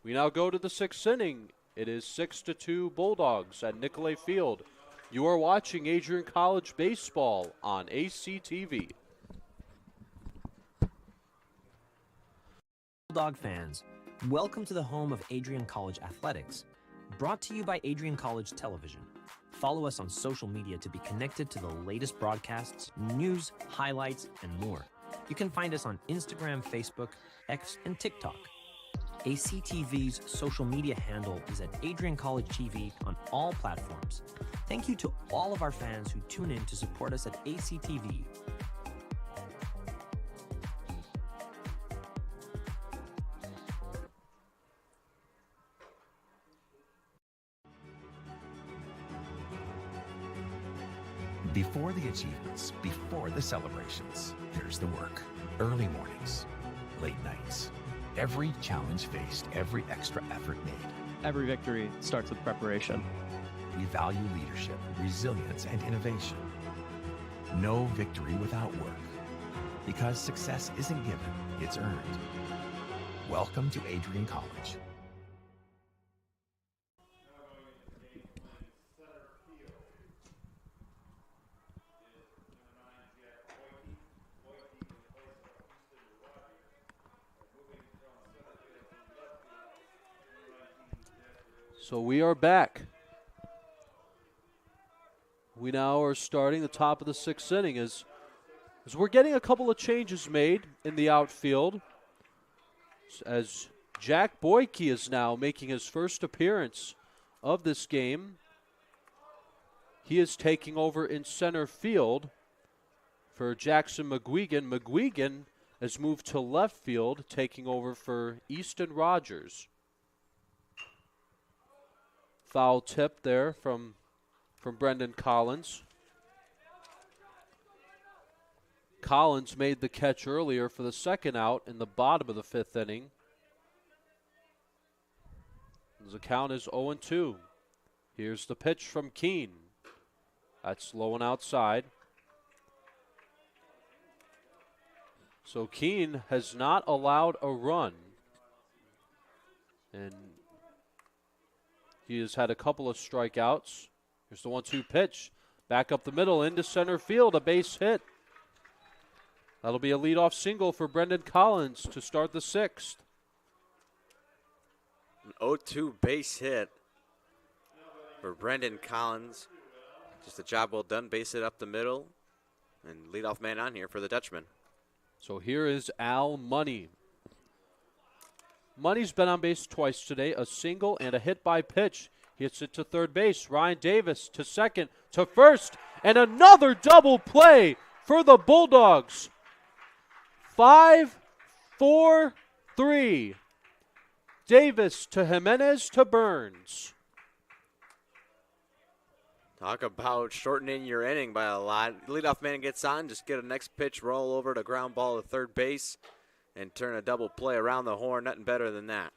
We now go to the 6th inning. It is 6-2 Bulldogs at Nicolay Field. You are watching Adrian College Baseball on ACTV. Bulldog fans, welcome to the home of Adrian College Athletics. Brought to you by Adrian College Television. Follow us on social media to be connected to the latest broadcasts, news, highlights, and more. You can find us on Instagram, Facebook, X, and TikTok. ACTV's social media handle is at Adrian College TV on all platforms. Thank you to all of our fans who tune in to support us at ACTV. Before the achievements, before the celebrations, there's the work. Early mornings, late nights. Every challenge faced, every extra effort made. Every victory starts with preparation. We value leadership, resilience, and innovation. No victory without work. Because success isn't given, it's earned. Welcome to Adrian College. So we are back. We now are starting the top of the 6th inning as we're getting a couple of changes made in the outfield. As Jack Boyke is now making his first appearance of this game. He is taking over in center field for Jackson McGuigan. McGuigan has moved to left field, taking over for Easton Rogers. Foul tip there from Brendan Collins. Collins made the catch earlier for the second out in the bottom of the 5th inning. The count is 0-2. Here's the pitch from Keene. That's low and outside. So Keene has not allowed a run. And he has had a couple of strikeouts. Here's the 1-2 pitch. Back up the middle into center field, a base hit. That'll be a leadoff single for Brendan Collins to start the 6th. An 0-2 base hit for Brendan Collins. Just a job well done, base hit up the middle. And leadoff man on here for the Dutchman. So here is Al Money. Money's been on base twice today, a single and a hit by pitch. He hits it to third base. Ryan Davis to second, to first, and another double play for the Bulldogs. 5-4-3. Davis to Jimenez to Burns. Talk about shortening your inning by a lot. Leadoff man gets on, just get a next pitch, roll over to ground ball to third base, and turn a double play around the horn. Nothing better than that.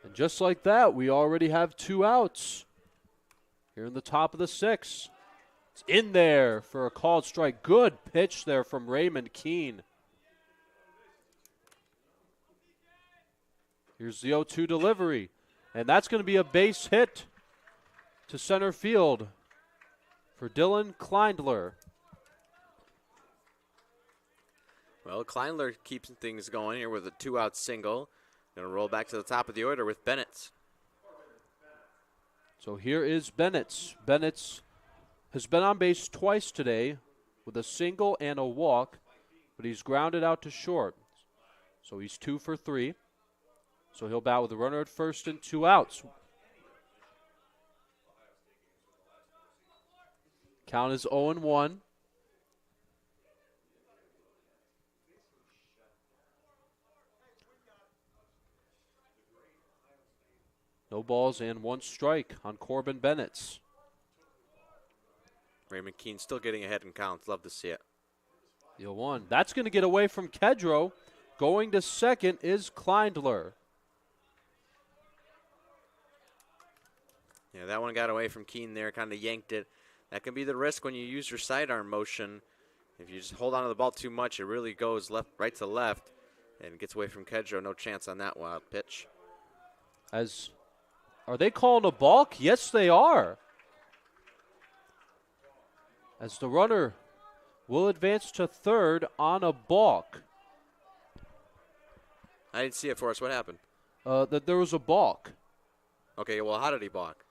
And just like that, we already have 2 outs here in the top of the 6th. It's in there for a called strike. Good pitch there from Raymond Keene. Here's the 0-2 delivery. And that's going to be a base hit to center field for Dylan Kleindler. Well, Kleindler keeps things going here with a 2-out single. Going to roll back to the top of the order with Bennett. So here is Bennett. Bennett has been on base twice today with a single and a walk, but he's grounded out to short. So he's 2 for 3. So he'll bat with a runner at first and 2 outs. Count is 0-1. No balls and 1 strike on Corbin Bennett. Raymond Keene still getting ahead in counts. Love to see it. The 0-1. That's going to get away from Kedro. Going to second is Kleindler. Yeah, that one got away from Keene there, kind of yanked it. That can be the risk when you use your sidearm motion. If you just hold on to the ball too much, it really goes right to left and gets away from Kedro. No chance on that wild pitch. Are they calling a balk? Yes, they are. As the runner will advance to third on a balk. I didn't see it for us. What happened? That there was a balk. Okay, well, how did he balk?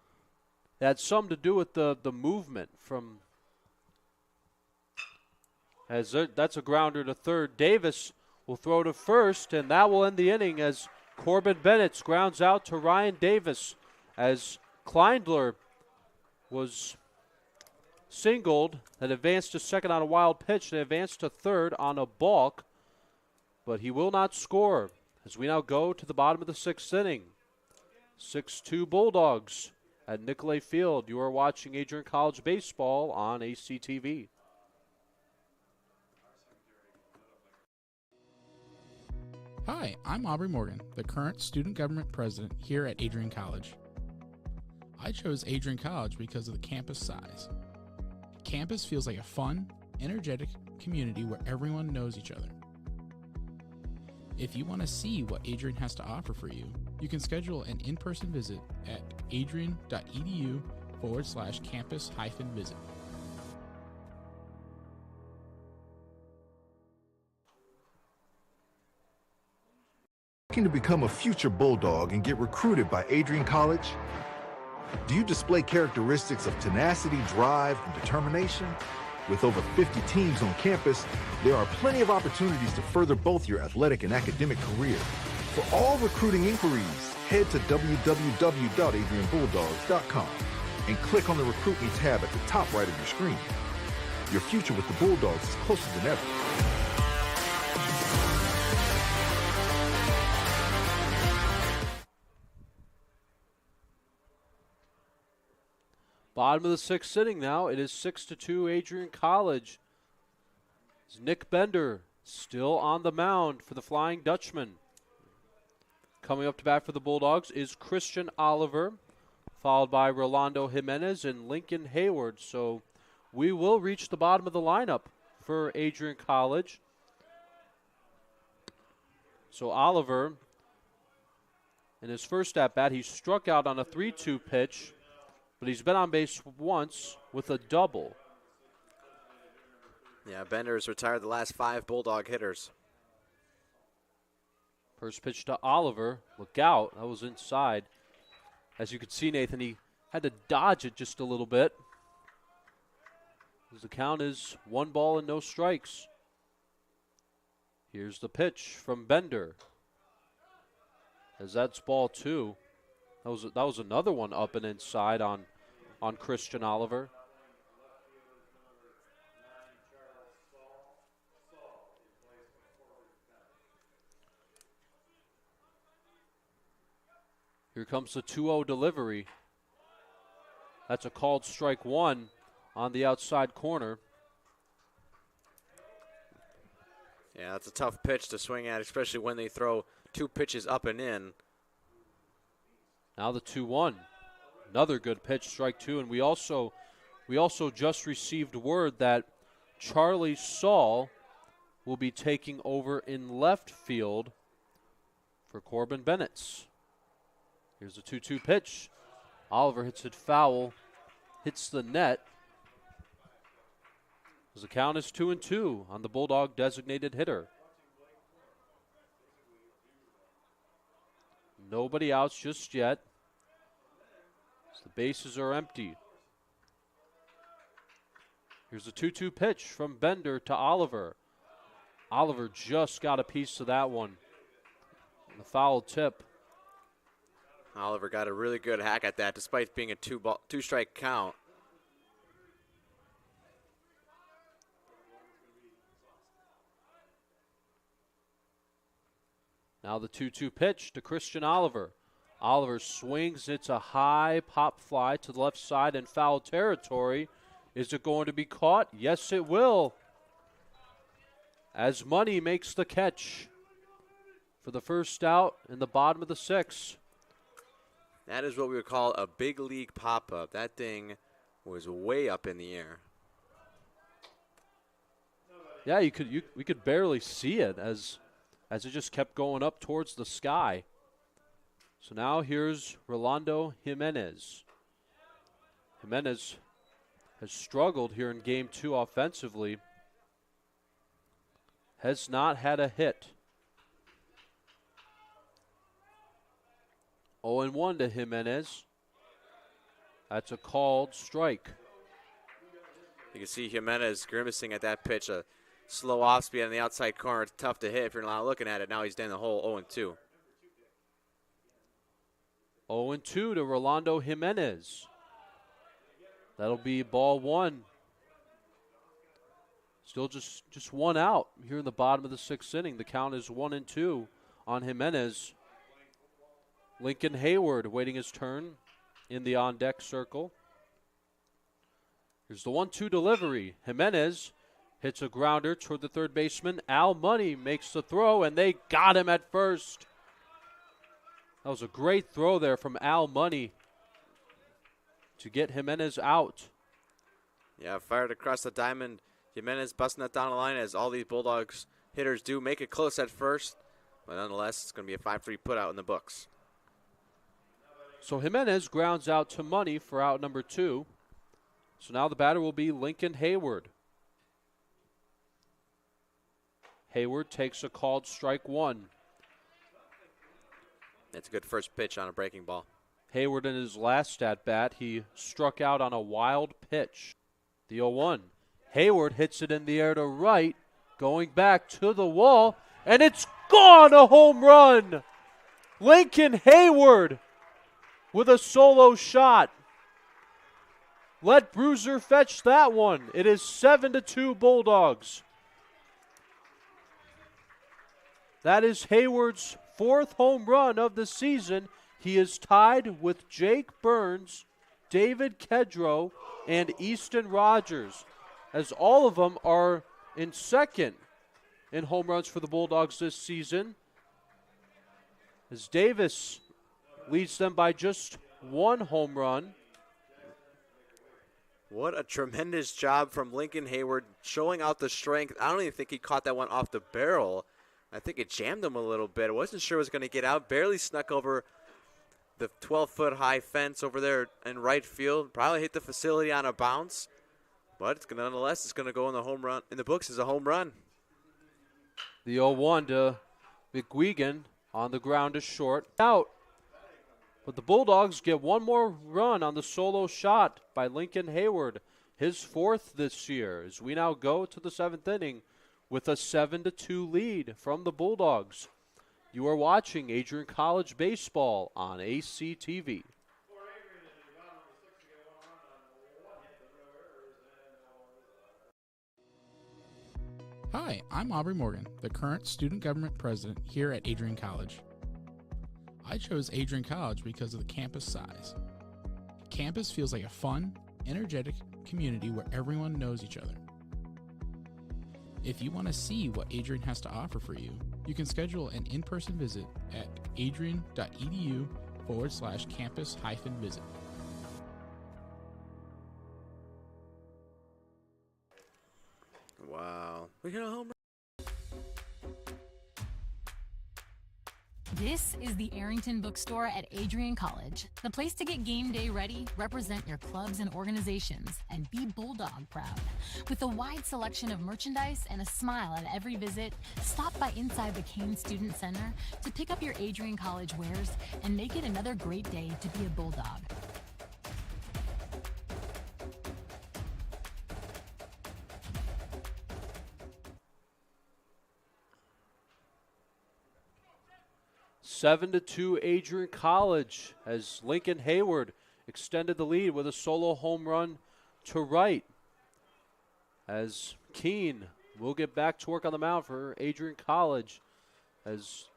It had something to do with the movement from. That's a grounder to third. Davis will throw to first, and that will end the inning as Corbin Bennett grounds out to Ryan Davis as Kleindler was singled and advanced to second on a wild pitch and advanced to third on a balk, but he will not score as we now go to the bottom of the 6th inning. 6-2 Bulldogs at Nicolay Field. You are watching Adrian College Baseball on ACTV. Hi, I'm Aubrey Morgan, the current student government president here at Adrian College. I chose Adrian College because of the campus size. Campus feels like a fun, energetic community where everyone knows each other. If you want to see what Adrian has to offer for you, you can schedule an in-person visit at adrian.edu/campus-visit. Looking to become a future Bulldog and get recruited by Adrian College? Do you display characteristics of tenacity, drive, and determination? With over 50 teams on campus, there are plenty of opportunities to further both your athletic and academic career. For all recruiting inquiries, head to www.adrianbulldogs.com and click on the Recruit Me tab at the top right of your screen. Your future with the Bulldogs is closer than ever. Bottom of the sixth inning now. It is 6-2 Adrian College. It's Nick Bender still on the mound for the Flying Dutchman. Coming up to bat for the Bulldogs is Christian Oliver, followed by Rolando Jimenez and Lincoln Hayward. So we will reach the bottom of the lineup for Adrian College. So Oliver, in his first at-bat, he struck out on a 3-2 pitch, but he's been on base once with a double. Yeah, Bender has retired the last 5 Bulldog hitters. First pitch to Oliver. Look out. That was inside. As you could see, Nathan, he had to dodge it just a little bit. The count is 1 ball and no strikes. Here's the pitch from Bender. As that's ball 2. That was another one up and inside on Christian Oliver. Here comes the 2-0 delivery. That's a called strike 1 on the outside corner. Yeah, that's a tough pitch to swing at, especially when they throw 2 pitches up and in. Now the 2-1. Another good pitch, strike 2. And we also just received word that Charlie Saul will be taking over in left field for Corbin Bennett's. Here's the 2-2 pitch. Oliver hits it foul, hits the net. As the count is 2-2 on the Bulldog designated hitter. Nobody outs just yet. So the bases are empty. Here's a 2-2 pitch from Bender to Oliver. Oliver just got a piece of that one. The foul tip. Oliver got a really good hack at that despite being a 2-strike count. Now the 2-2 pitch to Christian Oliver. Oliver swings. It's a high pop fly to the left side in foul territory. Is it going to be caught? Yes, it will. As Money makes the catch for the first out in the bottom of the 6th. That is what we would call a big league pop-up. That thing was way up in the air. Yeah, we could barely see it as it just kept going up towards the sky. So now here's Rolando Jimenez. Jimenez has struggled here in Game 2 offensively. Has not had a hit. 0-1 to Jimenez. That's a called strike. You can see Jimenez grimacing at that pitch. A slow off speed on the outside corner. It's tough to hit if you're not looking at it. Now he's down the hole 0-2. 0-2 to Rolando Jimenez. That'll be ball 1. Still just 1 out here in the bottom of the 6th inning. The count is 1-2 on Jimenez. Lincoln Hayward waiting his turn in the on-deck circle. Here's the 1-2 delivery. Jimenez hits a grounder toward the third baseman. Al Money makes the throw, and they got him at first. That was a great throw there from Al Money to get Jimenez out. Yeah, fired across the diamond. Jimenez busting that down the line as all these Bulldogs hitters do. Make it close at first, but nonetheless, it's going to be a 5-3 putout in the books. So Jimenez grounds out to Money for out number 2. So now the batter will be Lincoln Hayward. Hayward takes a called strike 1. That's a good first pitch on a breaking ball. Hayward in his last at-bat, he struck out on a wild pitch. The 0-1. Hayward hits it in the air to right, going back to the wall, and it's gone, a home run. Lincoln Hayward with a solo shot. Let Bruiser fetch that one. It is 7-2 Bulldogs. That is Hayward's 4th home run of the season. He is tied with Jake Burns, David Kedrow, and Easton Rogers, as all of them are in 2nd in home runs for the Bulldogs this season, as Davis leads them by just 1 home run. What a tremendous job from Lincoln Hayward, showing out the strength. I don't even think he caught that one off the barrel. I think it jammed him a little bit. I wasn't sure it was going to get out. Barely snuck over the 12-foot high fence over there in right field. Probably hit the facility on a bounce. But nonetheless, it's going to go in the home run in the books as a home run. The 0-1 to McGuigan on the ground is short. Out. But the Bulldogs get one more run on the solo shot by Lincoln Hayward, his 4th this year, as we now go to the 7th inning with a 7-2 lead from the Bulldogs. You are watching Adrian College Baseball on ACTV. Hi, I'm Aubrey Morgan, the current student government president here at Adrian College. I chose Adrian College because of the campus size. Campus feels like a fun, energetic community where everyone knows each other. If you want to see what Adrian has to offer for you, you can schedule an in-person visit at adrian.edu/campus-visit. Wow. We hit a home run. This is the Arrington Bookstore at Adrian College, the place to get game day ready, represent your clubs and organizations, and be Bulldog proud. With a wide selection of merchandise and a smile at every visit, stop by inside the Kane Student Center to pick up your Adrian College wares and make it another great day to be a Bulldog. Seven to 2 Adrian College as Lincoln Hayward extended the lead with a solo home run to right. As Keene will get back to work on the mound for Adrian College. As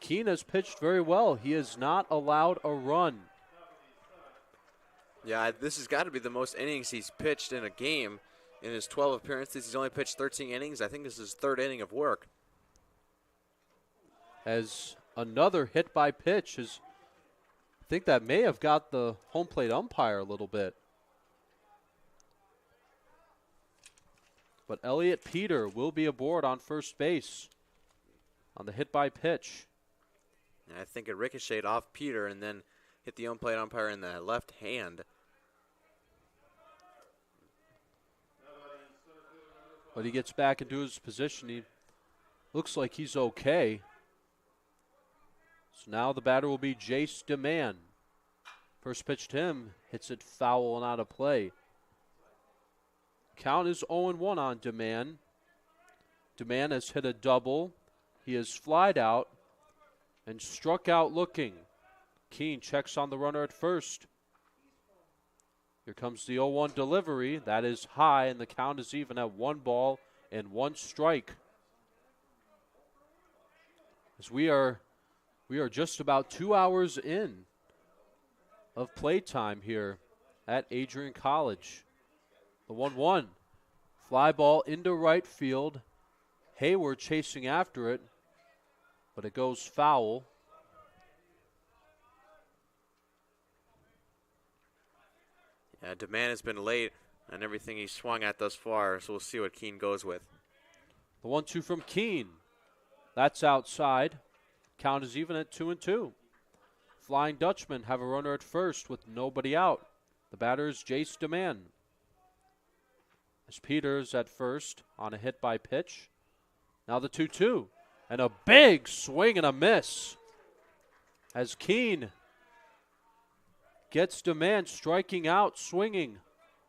Keene has pitched very well. He has not allowed a run. Yeah, this has got to be the most innings he's pitched in a game. In his 12 appearances, he's only pitched 13 innings. I think this is his 3rd inning of work. As another hit by pitch is, I think that may have got the home plate umpire a little bit. But Elliot Peter will be aboard on first base on the hit by pitch. And I think it ricocheted off Peter and then hit the home plate umpire in the left hand. But he gets back into his position. He looks like he's okay. So now the batter will be Jace DeMann. First pitch to him, hits it foul and out of play. Count is 0-1 on DeMann. DeMann has hit a double. He has flied out and struck out looking. Keene checks on the runner at first. Here comes the 0-1 delivery. That is high, and the count is even at 1 ball and 1 strike. As we are just about 2 hours in of playtime here at Adrian College. The 1-1. Fly ball into right field. Hayward chasing after it, but it goes foul. Yeah, DeMann has been late on everything he's swung at thus far, so we'll see what Keene goes with. The 1-2 from Keene. That's outside. Count is even at 2-2. Flying Dutchman have a runner at first with nobody out. The batter is Jace DeMann. As Peters at first on a hit by pitch. Now the 2-2. And a big swing and a miss. As Keene gets DeMann striking out, swinging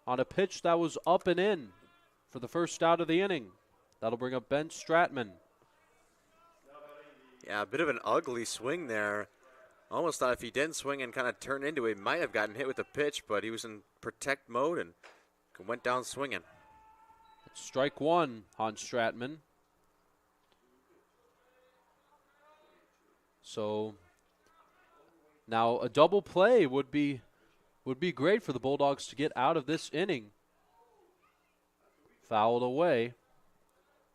on a pitch that was up and in for the first out of the inning. That'll bring up Ben Stratman. Yeah, a bit of an ugly swing there. Almost thought if he didn't swing and kind of turn into it, he might have gotten hit with the pitch, but he was in protect mode and went down swinging. Strike one on Stratman. So now a double play would be great for the Bulldogs to get out of this inning. Fouled away.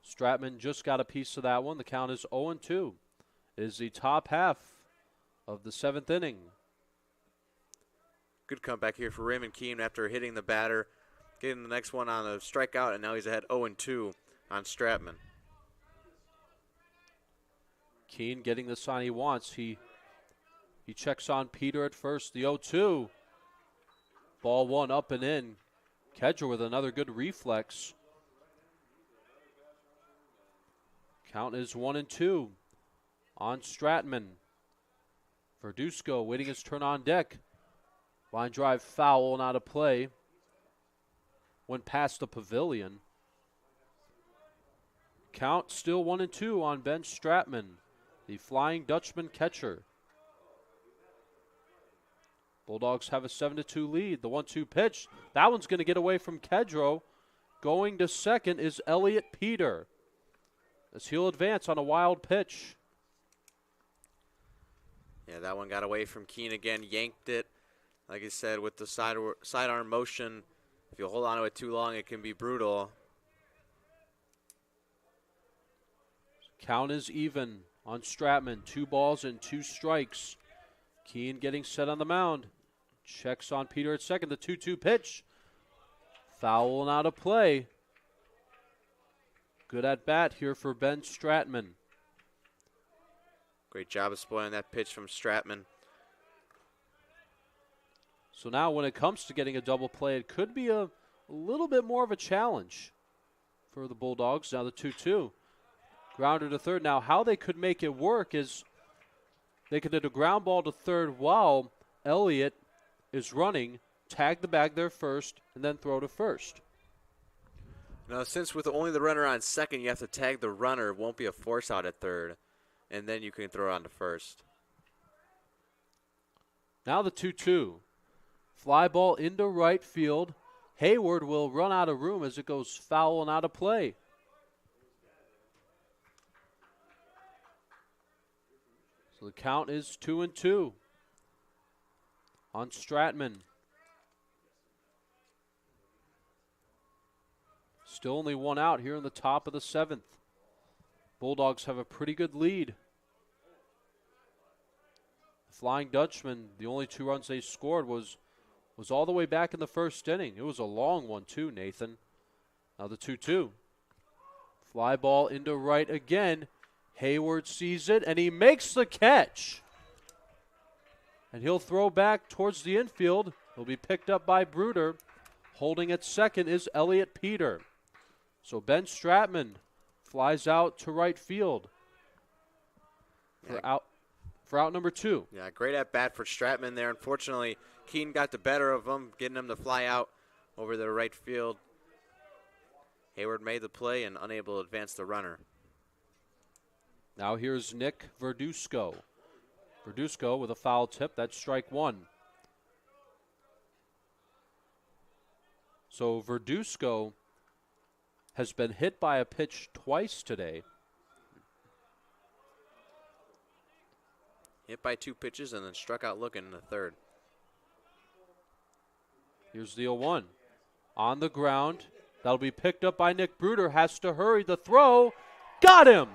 Stratman just got a piece of that one. The count is 0-2. It is the top half of the 7th inning. Good comeback here for Raymond Keene after hitting the batter, getting the next one on a strikeout, and now he's ahead 0-2 on Stratman. Keene getting the sign he wants. He checks on Peter at first. The 0-2. Ball one up and in. Kedger with another good reflex. Count is 1-2 on Stratman. Verduzco waiting his turn on deck. Line drive foul and out of play. Went past the pavilion. Count still 1-2 on Ben Stratman, the Flying Dutchman catcher. Bulldogs have a 7-2 lead. The 1-2 pitch. That one's going to get away from Kedro. Going to second is Elliot Peter, as he'll advance on a wild pitch. Yeah, that one got away from Keene again, yanked it. Like I said, with the sidearm motion, if you hold on to it too long, it can be brutal. Count is even on Stratman. 2 balls and 2 strikes. Keene getting set on the mound. Checks on Peter at second. The 2-2 pitch. Foul and out of play. Good at bat here for Ben Stratman. Great job of spoiling that pitch from Stratman. So now when it comes to getting a double play, it could be a little bit more of a challenge for the Bulldogs. Now the 2-2. Grounder to third. Now how they could make it work is they could hit a ground ball to third while Elliott is running, tag the bag there first, and then throw to first. Now, since with only the runner on second, you have to tag the runner. It won't be a force out at third, and then you can throw on to first. Now the 2-2. Fly ball into right field. Hayward will run out of room as it goes foul and out of play. So the count is 2-2 on Stratman. Still only one out here in the top of the 7th. Bulldogs have a pretty good lead. Flying Dutchman, the only 2 runs they scored was all the way back in the first inning. It was a long one too, Nathan. Now the 2-2. Fly ball into right again. Hayward sees it, and he makes the catch. And he'll throw back towards the infield. He'll be picked up by Bruder. Holding at second is Elliot Peter. So Ben Stratman flies out to right field for out number 2. Yeah, great at bat for Stratman there. Unfortunately, Keene got the better of him, getting him to fly out over the right field. Hayward made the play and unable to advance the runner. Now here's Nick Verduzco. Verduzco with a foul tip. That's strike 1. So Verduzco has been hit by a pitch twice today. Hit by 2 pitches and then struck out looking in the third. Here's the 0-1. On the ground. That'll be picked up by Nick Bruder. Has to hurry. The throw. Got him!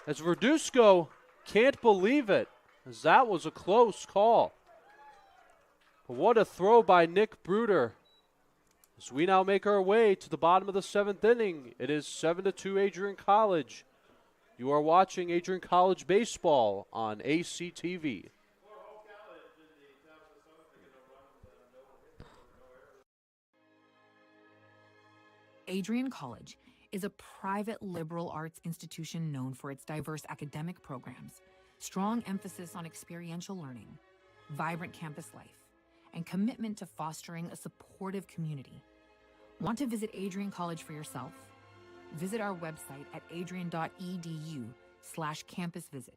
As Verduzco can't believe it, as that was a close call. But what a throw by Nick Bruder. As we now make our way to the bottom of the 7th inning, it is 7-2 Adrian College. You are watching Adrian College baseball on ACTV. Adrian College is a private liberal arts institution known for its diverse academic programs, strong emphasis on experiential learning, vibrant campus life, and commitment to fostering a supportive community. Want to visit Adrian College for yourself? Visit our website at adrian.edu/campusvisit.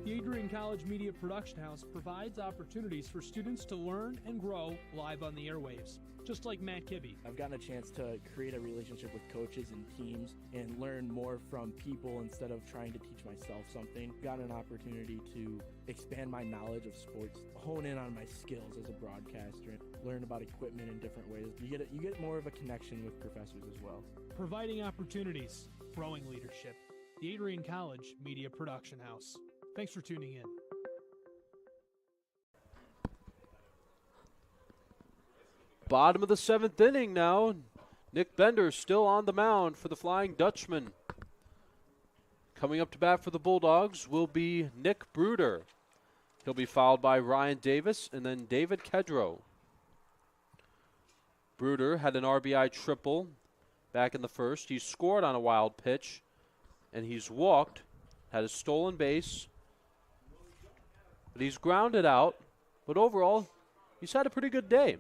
The Adrian College Media Production House provides opportunities for students to learn and grow live on the airwaves, just like Matt Kibbe. I've gotten a chance to create a relationship with coaches and teams and learn more from people instead of trying to teach myself something. Got an opportunity to expand my knowledge of sports, hone in on my skills as a broadcaster, and learn about equipment in different ways. You get more of a connection with professors as well. Providing opportunities, growing leadership. The Adrian College Media Production House. Thanks for tuning in. Bottom of the 7th inning now. Nick Bender still on the mound for the Flying Dutchman. Coming up to bat for the Bulldogs will be Nick Bruder. He'll be followed by Ryan Davis and then David Kedrow. Bruder had an RBI triple back in the first. He scored on a wild pitch, and he's walked, had a stolen base, but he's grounded out. But overall, he's had a pretty good day.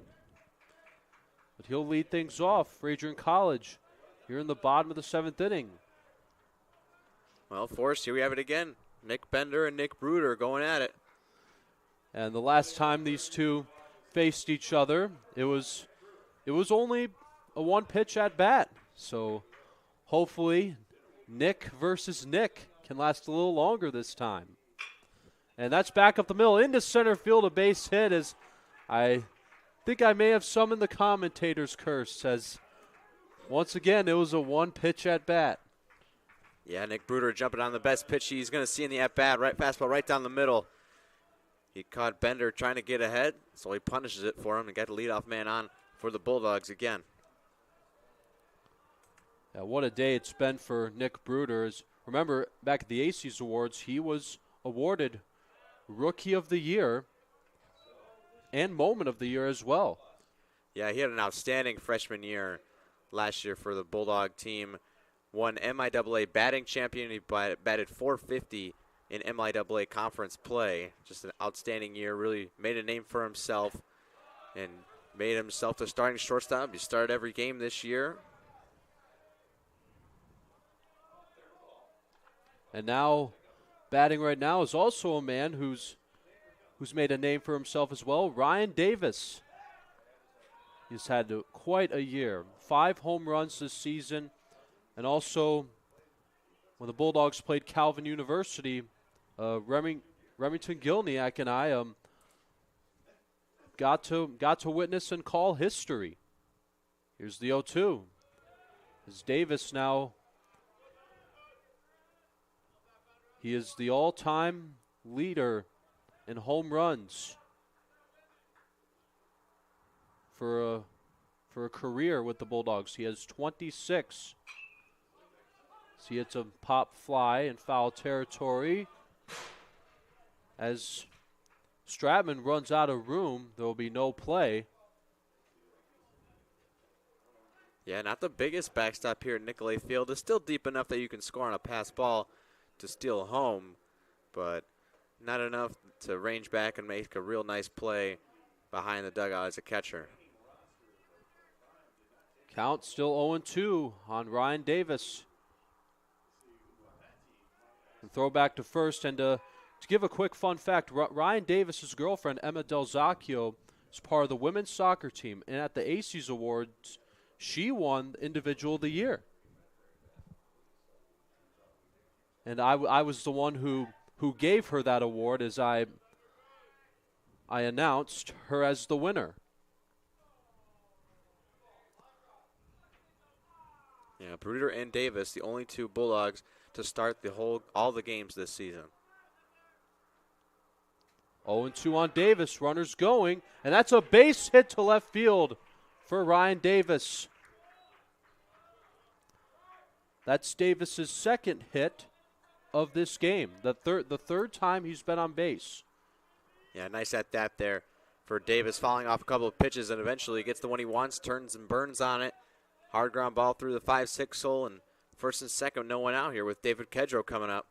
But he'll lead things off for Adrian College here in the bottom of the 7th inning. Well, Forrest, here we have it again. Nick Bender and Nick Bruder going at it. And the last time these two faced each other, it was only a one-pitch at bat. So hopefully Nick versus Nick can last a little longer this time. And that's back up the middle into center field, a base hit. As I think I may have summoned the commentator's curse, as once again it was a one-pitch at bat. Yeah, Nick Bruder jumping on the best pitch he's going to see in the at-bat. Right fastball right down the middle. He caught Bender trying to get ahead, so he punishes it for him and got the leadoff man on for the Bulldogs again. Yeah, what a day it's been for Nick Bruder. As remember, back at the ACES Awards, he was awarded Rookie of the Year and Moment of the Year as well. Yeah, he had an outstanding freshman year last year for the Bulldog team. Won MIAA batting champion. He batted .450 in MIAA conference play. Just an outstanding year. Really made a name for himself and made himself the starting shortstop. He started every game this year. And now, batting right now is also a man who's made a name for himself as well, Ryan Davis. He's had quite a year. 5 home runs this season. And also, when the Bulldogs played Calvin University, Remington Gilniak and I got to witness and call history. Here's the 0-2. As Davis now, he is the all-time leader in home runs for a career with the Bulldogs. He has 26. See, it's a pop fly in foul territory. As Stratman runs out of room, there will be no play. Yeah, not the biggest backstop here at Nicolay Field. It's still deep enough that you can score on a pass ball to steal home, but not enough to range back and make a real nice play behind the dugout as a catcher. Count still 0-2 on Ryan Davis. And throw back to first. And to give a quick fun fact, Ryan Davis's girlfriend, Emma Del Zacchio, is part of the women's soccer team. And at the ACES Awards, she won Individual of the Year. And I was the one who gave her that award as I announced her as the winner. Yeah, Bruder and Davis, the only two Bulldogs to start all the games this season. 0-2 on Davis, runners going, and that's a base hit to left field for Ryan Davis. That's Davis's second hit of this game, the third time he's been on base. Yeah, nice at that there for Davis, following off a couple of pitches, and eventually gets the one he wants, turns and burns on it. Hard ground ball through the 5-6 hole, and first and second, no one out here with David Kedrow coming up.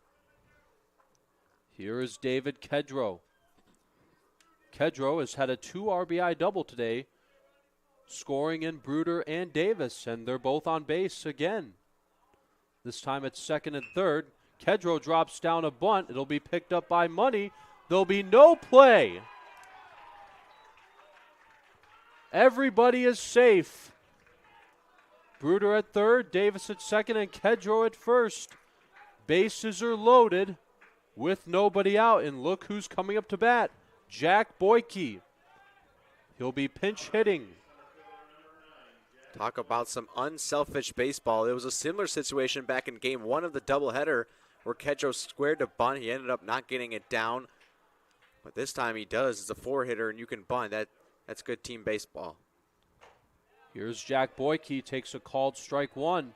Here is David Kedro. Kedro has had a 2 RBI double today, scoring in Bruder and Davis, and they're both on base again. This time it's second and third. Kedro drops down a bunt. It'll be picked up by Money. There'll be no play. Everybody is safe. Bruder at third, Davis at second, and Kedro at first. Bases are loaded with nobody out, and look who's coming up to bat. Jack Boyke. He'll be pinch hitting. Talk about some unselfish baseball. It was a similar situation back in game 1 of the doubleheader where Kedro squared to bunt. He ended up not getting it down. But this time he does. It's a 4-hitter, and you can bunt. That's good team baseball. Here's Jack Boyke, takes a called strike 1.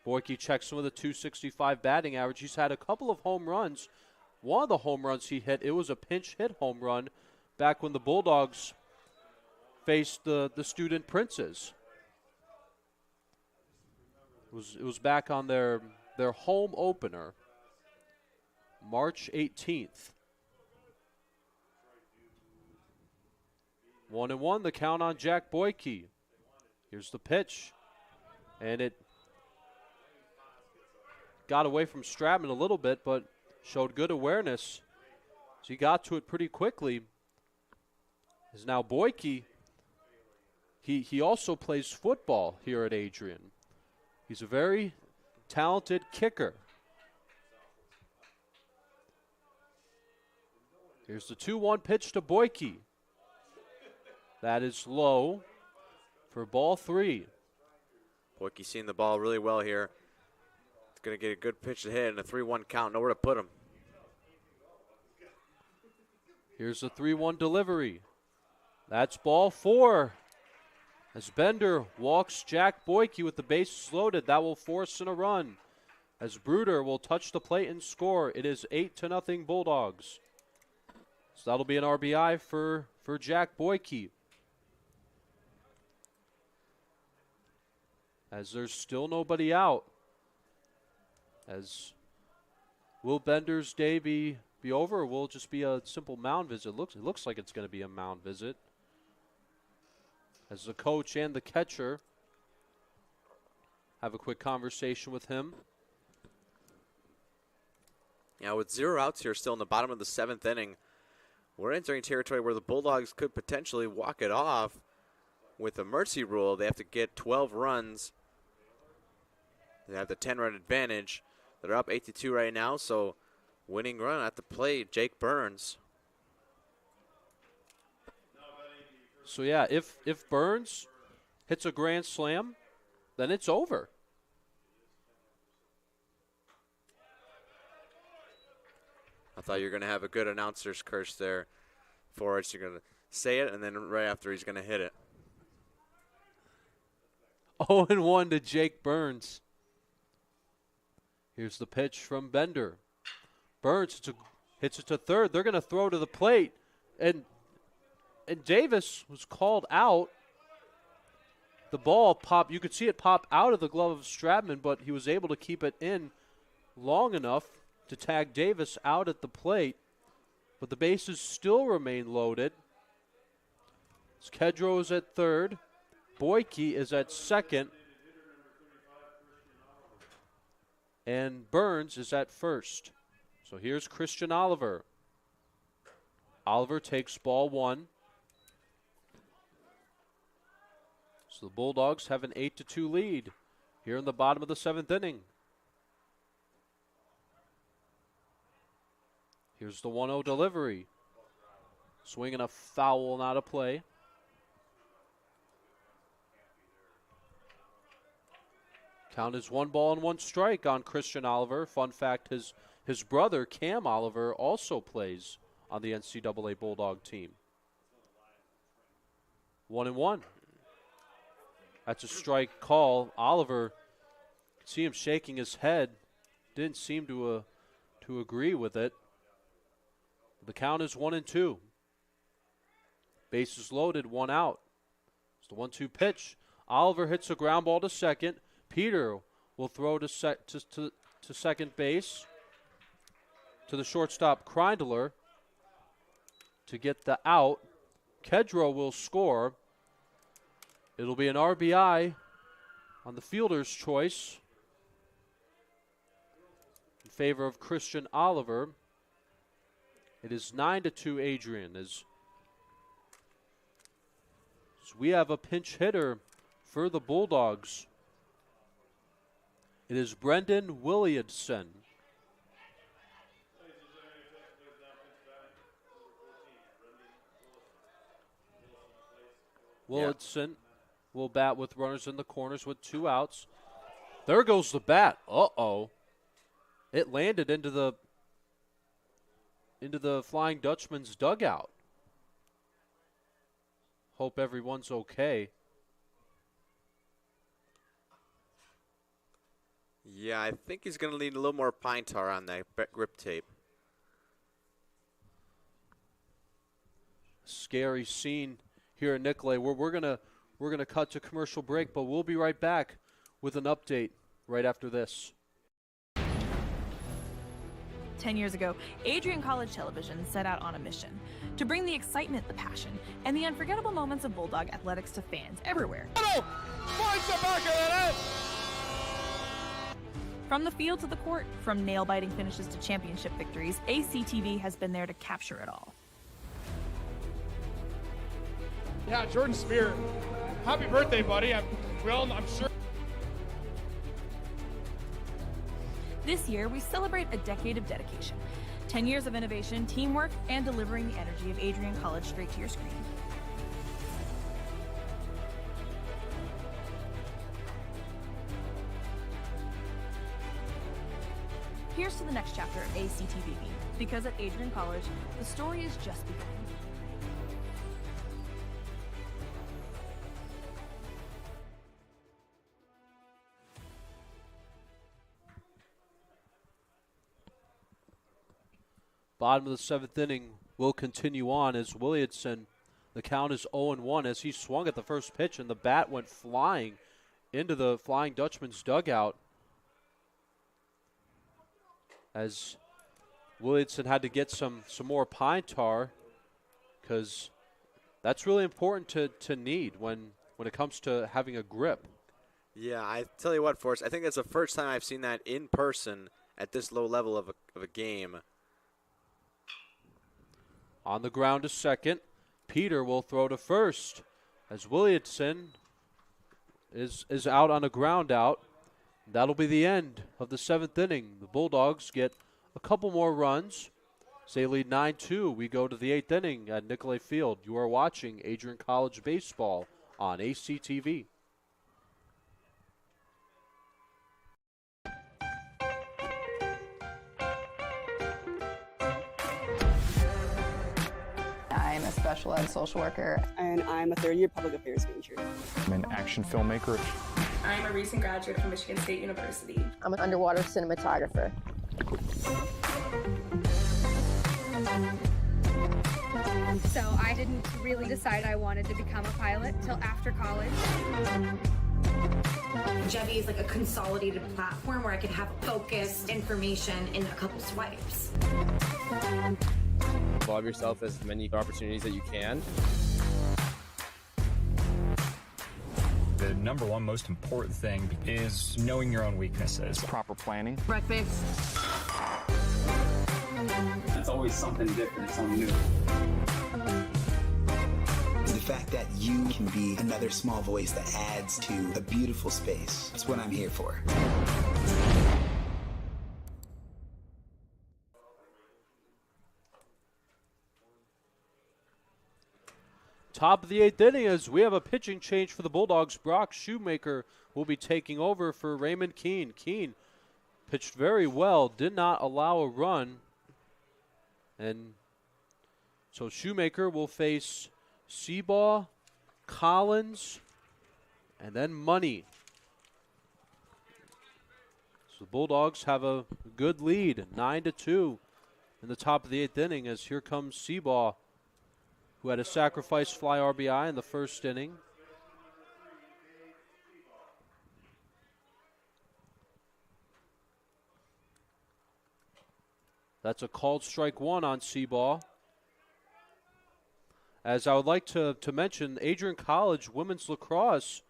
Boyke checks in with a .265 batting average. He's had a couple of home runs. One of the home runs he hit, it was a pinch hit home run back when the Bulldogs faced the Student Princes. It was back on their home opener, March 18th. 1-1, the count on Jack Boyke. Here's the pitch, and it got away from Stratman a little bit, but showed good awareness. So he got to it pretty quickly. Is now Boyke. He also plays football here at Adrian. He's a very talented kicker. Here's the 2-1 pitch to Boyke. That is low for ball 3. Boyke seeing the ball really well here. It's going to get a good pitch to hit and a 3-1 count. Nowhere to put him. Here's the 3-1 delivery. That's ball 4. As Bender walks Jack Boyke with the bases loaded, that will force in a run. As Bruder will touch the plate and score, it is 8-0 Bulldogs. So that'll be an RBI for Jack Boyke. As there's still nobody out. As will Bender's day be over, or will it just be a simple mound visit? It looks like it's going to be a mound visit. As the coach and the catcher have a quick conversation with him. Now with 0 outs here still in the bottom of the 7th inning, we're entering territory where the Bulldogs could potentially walk it off with a mercy rule. They have to get 12 runs. They have the 10-run advantage. They're up 8-2 right now, so winning run at the plate, Jake Burns. So yeah, if Burns hits a grand slam, then it's over. I thought you were going to have a good announcer's curse there for it. You're going to say it, and then right after he's going to hit it. 0-1 to Jake Burns. Here's the pitch from Bender. Burns hits it to third. They're going to throw to the plate. And Davis was called out. The ball popped. You could see it pop out of the glove of Stratman, but he was able to keep it in long enough to tag Davis out at the plate. But the bases still remain loaded. Kedro is at third. Boyke is at second. And Burns is at first. So here's Christian Oliver. Oliver takes ball 1. So the Bulldogs have an 8-2 lead here in the bottom of the 7th inning. Here's the 1-0 delivery. Swinging a foul, not a play. Count is 1 ball and 1 strike on Christian Oliver. Fun fact, his brother, Cam Oliver, also plays on the NCAA Bulldog team. 1-1. That's a strike call. Oliver, see him shaking his head. Didn't seem to agree with it. The count is 1-2. Bases loaded, 1 out. It's the 1-2 pitch. Oliver hits a ground ball to second. Peter will throw to second base to the shortstop Kreindler to get the out. Kedro will score. It'll be an RBI on the fielder's choice in favor of Christian Oliver. It is 9-2 Adrian as we have a pinch hitter for the Bulldogs. It is Brendan Williamson. Williamson will bat with runners in the corners with 2 outs. There goes the bat. Uh-oh. It landed into the Flying Dutchman's dugout. Hope everyone's okay. Yeah, I think he's going to need a little more pine tar on that grip tape. Scary scene here in Nicolay. We're gonna cut to commercial break, but we'll be right back with an update right after this. 10 years ago, Adrian College Television set out on a mission to bring the excitement, the passion, and the unforgettable moments of Bulldog athletics to fans everywhere. From the field to the court, from nail-biting finishes to championship victories, ACTV has been there to capture it all. Yeah, Jordan Spear. Happy birthday, buddy. I'm sure. This year, we celebrate a decade of dedication, 10 years of innovation, teamwork, and delivering the energy of Adrian College straight to your screen. Here's to the next chapter of ACTV, because at Adrian College, the story is just beginning. Bottom of the 7th inning will continue on as Williamson, the count is 0-1 as he swung at the first pitch and the bat went flying into the Flying Dutchman's dugout as Williamson had to get some more pine tar because that's really important to need when it comes to having a grip. Yeah, I tell you what, Forrest, I think that's the first time I've seen that in person at this low level of a game. On the ground to second. Peter will throw to first as Williamson is out on a ground out. That'll be the end of the 7th inning. The Bulldogs get a couple more runs. They lead 9-2. We go to the 8th inning at Nicolay Field. You are watching Adrian College Baseball on ACTV. I'm a special ed social worker. And I'm a third-year public affairs major. I'm an action filmmaker. I'm a recent graduate from Michigan State University. I'm an underwater cinematographer. So I didn't really decide I wanted to become a pilot till after college. Jevy is like a consolidated platform where I could have focused information in a couple swipes. Involve yourself as many opportunities that you can. The number one most important thing is knowing your own weaknesses. Proper planning. Breakfast. It's always something different, something new. The fact that you can be another small voice that adds to a beautiful space. That's what I'm here for. Top of the 8th inning as we have a pitching change for the Bulldogs. Brock Shoemaker will be taking over for Raymond Keene. Keene pitched very well, did not allow a run. And so Shoemaker will face Seabaugh, Collins, and then Money. So the Bulldogs have a good lead, 9-2 in the top of the 8th inning as here comes Seabaugh, who had a sacrifice fly RBI in the first inning. That's a called strike one on C-ball. As I would like to mention, Adrian College women's lacrosse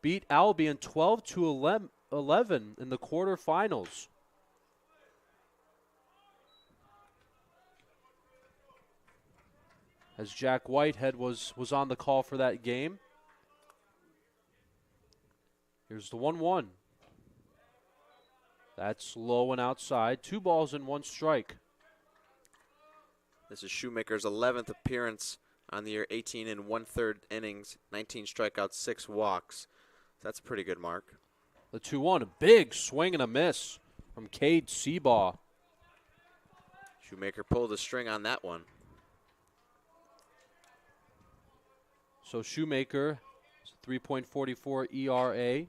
beat Albion 12-11 in the quarterfinals. As Jack Whitehead was on the call for that game. Here's the 1-1. That's low and outside. 2 balls and 1 strike. This is Shoemaker's 11th appearance on the year, 18 and 1/3 innings, 19 strikeouts, 6 walks. That's a pretty good mark. The 2-1, a big swing and a miss from Cade Seabaugh. Shoemaker pulled the string on that one. So Shoemaker, 3.44 ERA.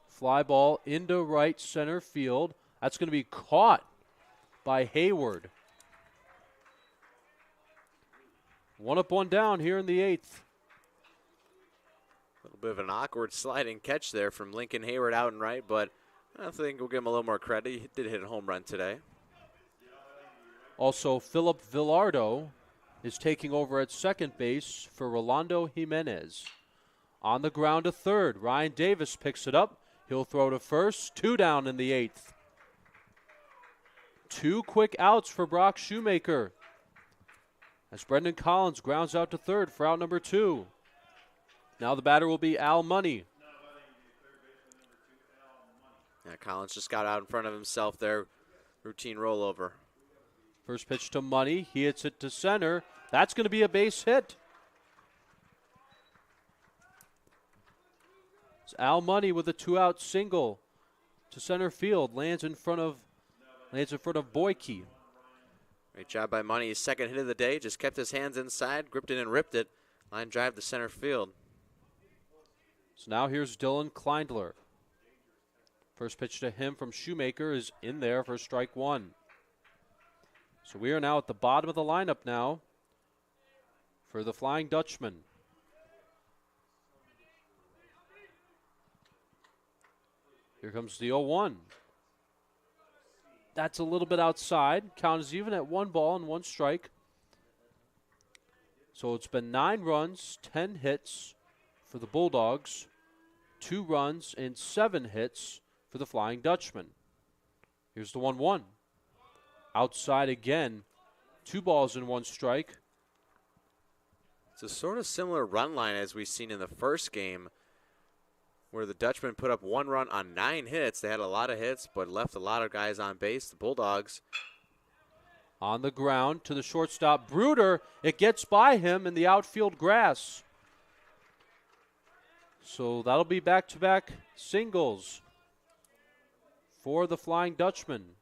Fly ball into right center field. That's going to be caught by Hayward. 1 up, 1 down here in the 8th. A little bit of an awkward sliding catch there from Lincoln Hayward out and right, but I think we'll give him a little more credit. He did hit a home run today. Also, Philip Villardo is taking over at second base for Rolando Jimenez. On the ground to third. Ryan Davis picks it up. He'll throw to first. 2 down in the 8th. 2 quick outs for Brock Shoemaker, as Brendan Collins grounds out to third for out number 2. Now the batter will be Al Money. Yeah, Collins just got out in front of himself there. Routine rollover. First pitch to Money. He hits it to center. That's going to be a base hit. It's Al Money with a 2-out single to center field. Lands in front of Boyke. Great job by Money. His second hit of the day. Just kept his hands inside, gripped it and ripped it. Line drive to center field. So now here's Dylan Kleindler. First pitch to him from Shoemaker is in there for strike 1. So we are now at the bottom of the lineup now for the Flying Dutchman. Here comes the 0-1. That's a little bit outside. Count is even at 1 ball and 1 strike. So it's been 9 runs, 10 hits for the Bulldogs, 2 runs and 7 hits for the Flying Dutchman. Here's the 1-1. Outside again, 2 balls and 1 strike. It's a sort of similar run line as we've seen in the first game, where the Dutchmen put up 1 run on 9 hits. They had a lot of hits, but left a lot of guys on base. The Bulldogs on the ground to the shortstop, Bruder. It gets by him in the outfield grass. So that'll be back-to-back singles for the Flying Dutchman.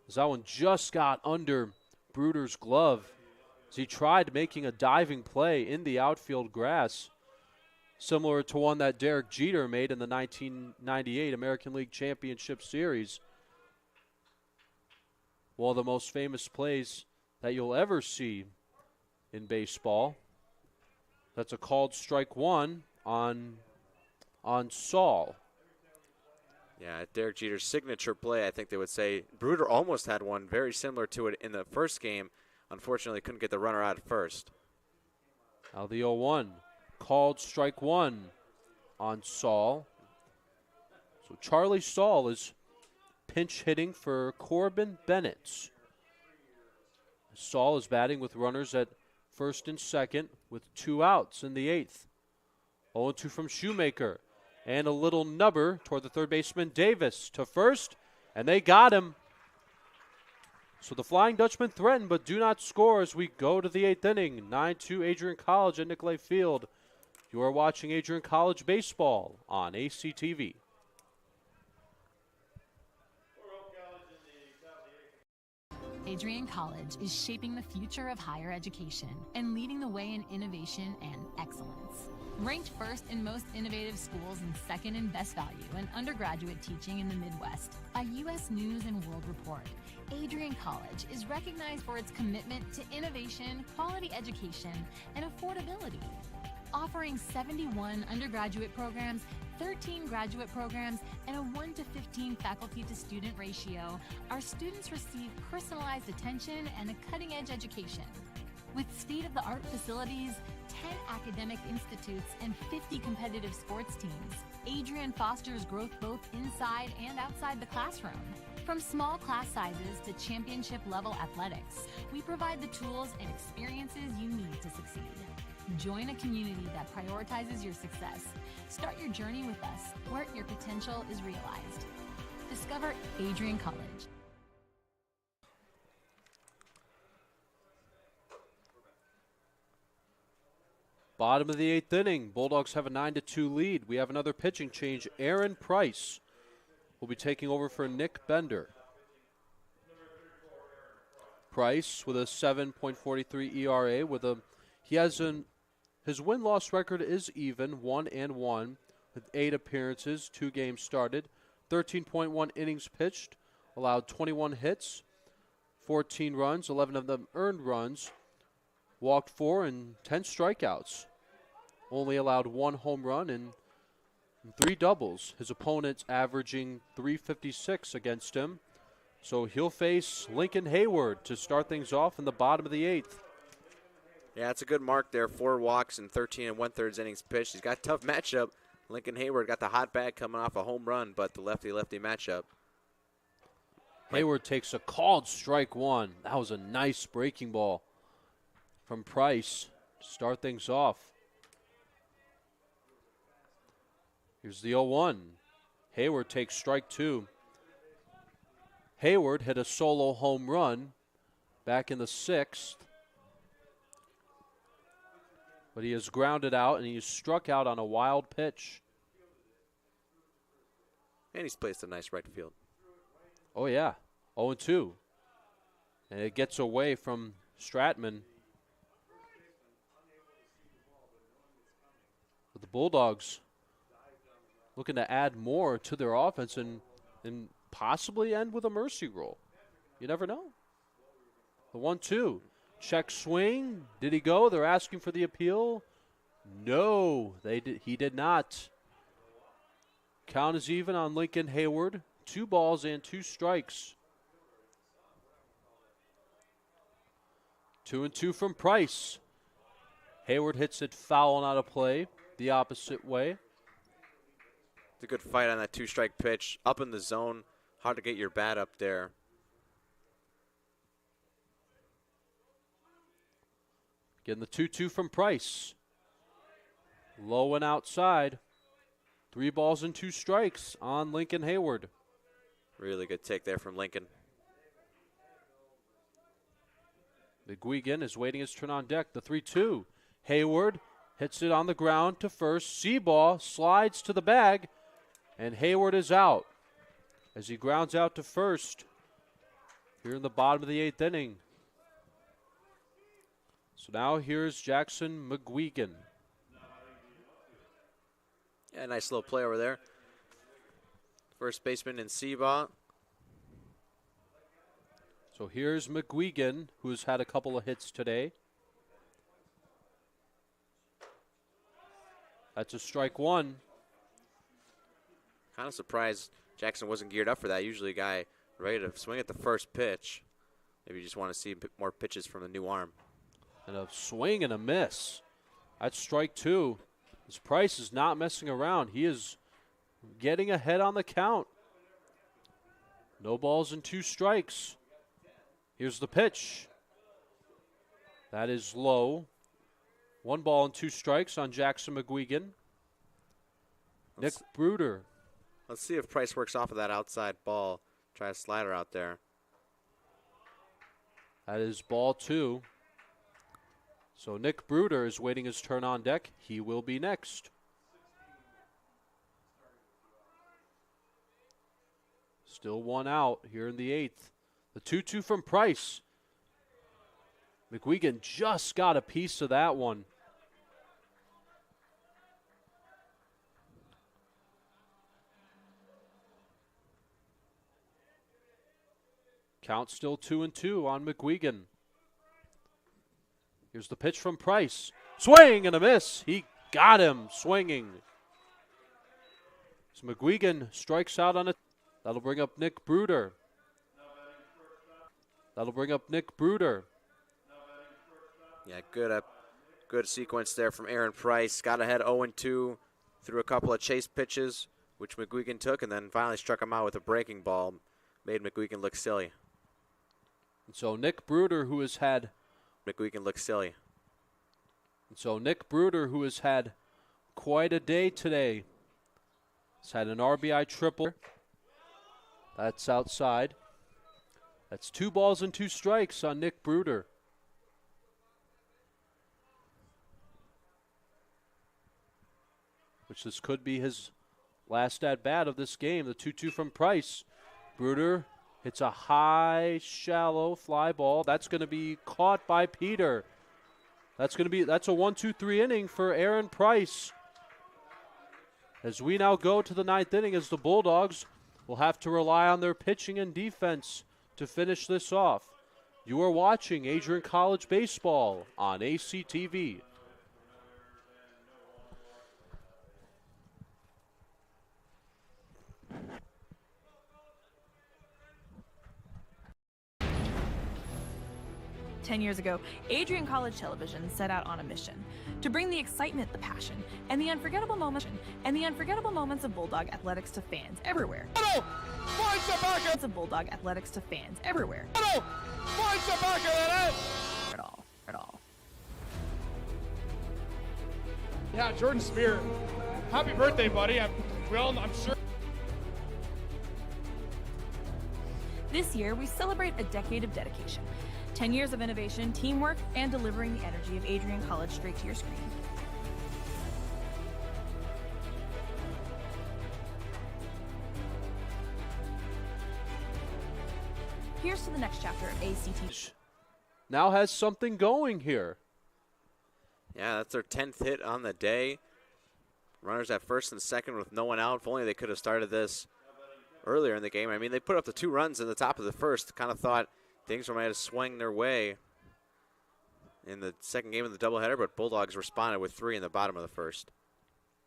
As that one just got under Bruder's glove as he tried making a diving play in the outfield grass, similar to one that Derek Jeter made in the 1998 American League Championship Series. One of the most famous plays that you'll ever see in baseball. That's a called strike 1 on Saul. Yeah, Derek Jeter's signature play, I think they would say. Bruder almost had one very similar to it in the first game. Unfortunately, couldn't get the runner out at first. Now the 0-1. Called strike 1 on Saul. So Charlie Saul is pinch hitting for Corbin Bennett. Saul is batting with runners at first and second with 2 outs in the 8th. 0-2 from Shoemaker. And a little nubber toward the third baseman Davis to first, and they got him. So the Flying Dutchman threaten but do not score as we go to the 8th inning. 9-2 Adrian College at Nicolay Field. You are watching Adrian College baseball on ACTV. Adrian College is shaping the future of higher education and leading the way in innovation and excellence. Ranked first in most innovative schools and second in best value in undergraduate teaching in the Midwest by U.S. News and World Report, Adrian College is recognized for its commitment to innovation, quality education, and affordability. Offering 71 undergraduate programs, 13 graduate programs, and a 1 to 15 faculty to student ratio, our students receive personalized attention and a cutting-edge education. With state-of-the-art facilities, 10 academic institutes, and 50 competitive sports teams, Adrian fosters growth both inside and outside the classroom. From small class sizes to championship-level athletics, we provide the tools and experiences you need to succeed. Join a community that prioritizes your success. Start your journey with us, where your potential is realized. Discover Adrian College. Bottom of the 8th inning. Bulldogs have a 9-2 lead. We have another pitching change. Aaron Price will be taking over for Nick Bender. Price with a 7.43 ERA. His win-loss record is even, 1-1, with 8 appearances, 2 games started, 13.1 innings pitched, allowed 21 hits, 14 runs, 11 of them earned runs, walked 4 and 10 strikeouts. Only allowed 1 home run and 3 doubles. His opponent's averaging .356 against him. So he'll face Lincoln Hayward to start things off in the bottom of the 8th. Yeah, it's a good mark there. 4 walks and 13 1/3 innings pitched. He's got a tough matchup. Lincoln Hayward got the hot bat coming off a home run, but the lefty-lefty matchup. Hayward takes a called strike 1. That was a nice breaking ball from Price to start things off. Here's the 0-1. Hayward takes strike 2. Hayward hit a solo home run back in the 6th. But he is grounded out, and he is struck out on a wild pitch. And he's placed a nice right field. Oh, yeah. 0-2. And it gets away from Stratman. But the Bulldogs looking to add more to their offense and possibly end with a mercy rule. You never know. The 1-2. Check swing. Did he go? They're asking for the appeal. No, he did not. Count is even on Lincoln Hayward. 2 balls and 2 strikes. 2-2 from Price. Hayward hits it foul and out of play the opposite way. It's a good fight on that 2-strike pitch. Up in the zone. Hard to get your bat up there. Getting the 2-2 from Price. Low and outside. 3 balls and 2 strikes on Lincoln Hayward. Really good take there from Lincoln. McGuigan is waiting his turn on deck. The 3-2. Hayward hits it on the ground to first. Seaball slides to the bag, and Hayward is out as he grounds out to first here in the bottom of the 8th inning. So now here's Jackson McGuigan. Yeah, nice little play over there. First baseman in Seabaugh. So here's McGuigan, who's had a couple of hits today. That's a strike 1. Kind of surprised Jackson wasn't geared up for that. Usually a guy ready to swing at the first pitch. Maybe you just want to see more pitches from the new arm. And a swing and a miss. That's strike 2. This Price is not messing around. He is getting ahead on the count. No balls and 2 strikes. Here's the pitch. That is low. 1 ball and 2 strikes on Jackson McGuigan. Nick Bruder. Let's see if Price works off of that outside ball. Try a slider out there. That is ball 2. So Nick Bruder is waiting his turn on deck. He will be next. Still 1 out here in the 8th. The 2-2 from Price. McGuigan just got a piece of that one. Count still 2-2 on McGuigan. Here's the pitch from Price. Swing and a miss. He got him swinging. So McGuigan strikes out on it. That'll bring up Nick Bruder. Yeah, good sequence there from Aaron Price. Got ahead 0-2 through a couple of chase pitches, which McGuigan took, and then finally struck him out with a breaking ball. Made McGuigan look silly. And so Nick Bruder, who has had quite a day today. He's had an RBI triple. That's outside. That's 2 balls and 2 strikes on Nick Bruder. Which this could be his last at-bat of this game. The 2-2 from Price. Bruder hits a high, shallow fly ball. That's going to be caught by Peter. That's a 1-2-3 inning for Aaron Price. As we now go to the 9th inning, as the Bulldogs will have to rely on their pitching and defense to finish this off. You are watching Adrian College Baseball on ACTV. Ten years ago, Adrian College Television set out on a mission to bring the excitement, the passion, and the unforgettable moments of Bulldog athletics to fans everywhere. At all. Yeah, Jordan Spear. Happy birthday, buddy. I'm sure. This year, we celebrate a decade of dedication. 10 years of innovation, teamwork, and delivering the energy of Adrian College straight to your screen. Here's to the next chapter of ACT. Now has something going here. Yeah, that's their 10th hit on the day. Runners at first and second with no one out. If only they could have started this earlier in the game. I mean, they put up the 2 runs in the top of the first. Kind of thought things might have swung their way in the second game of the doubleheader, but Bulldogs responded with 3 in the bottom of the first.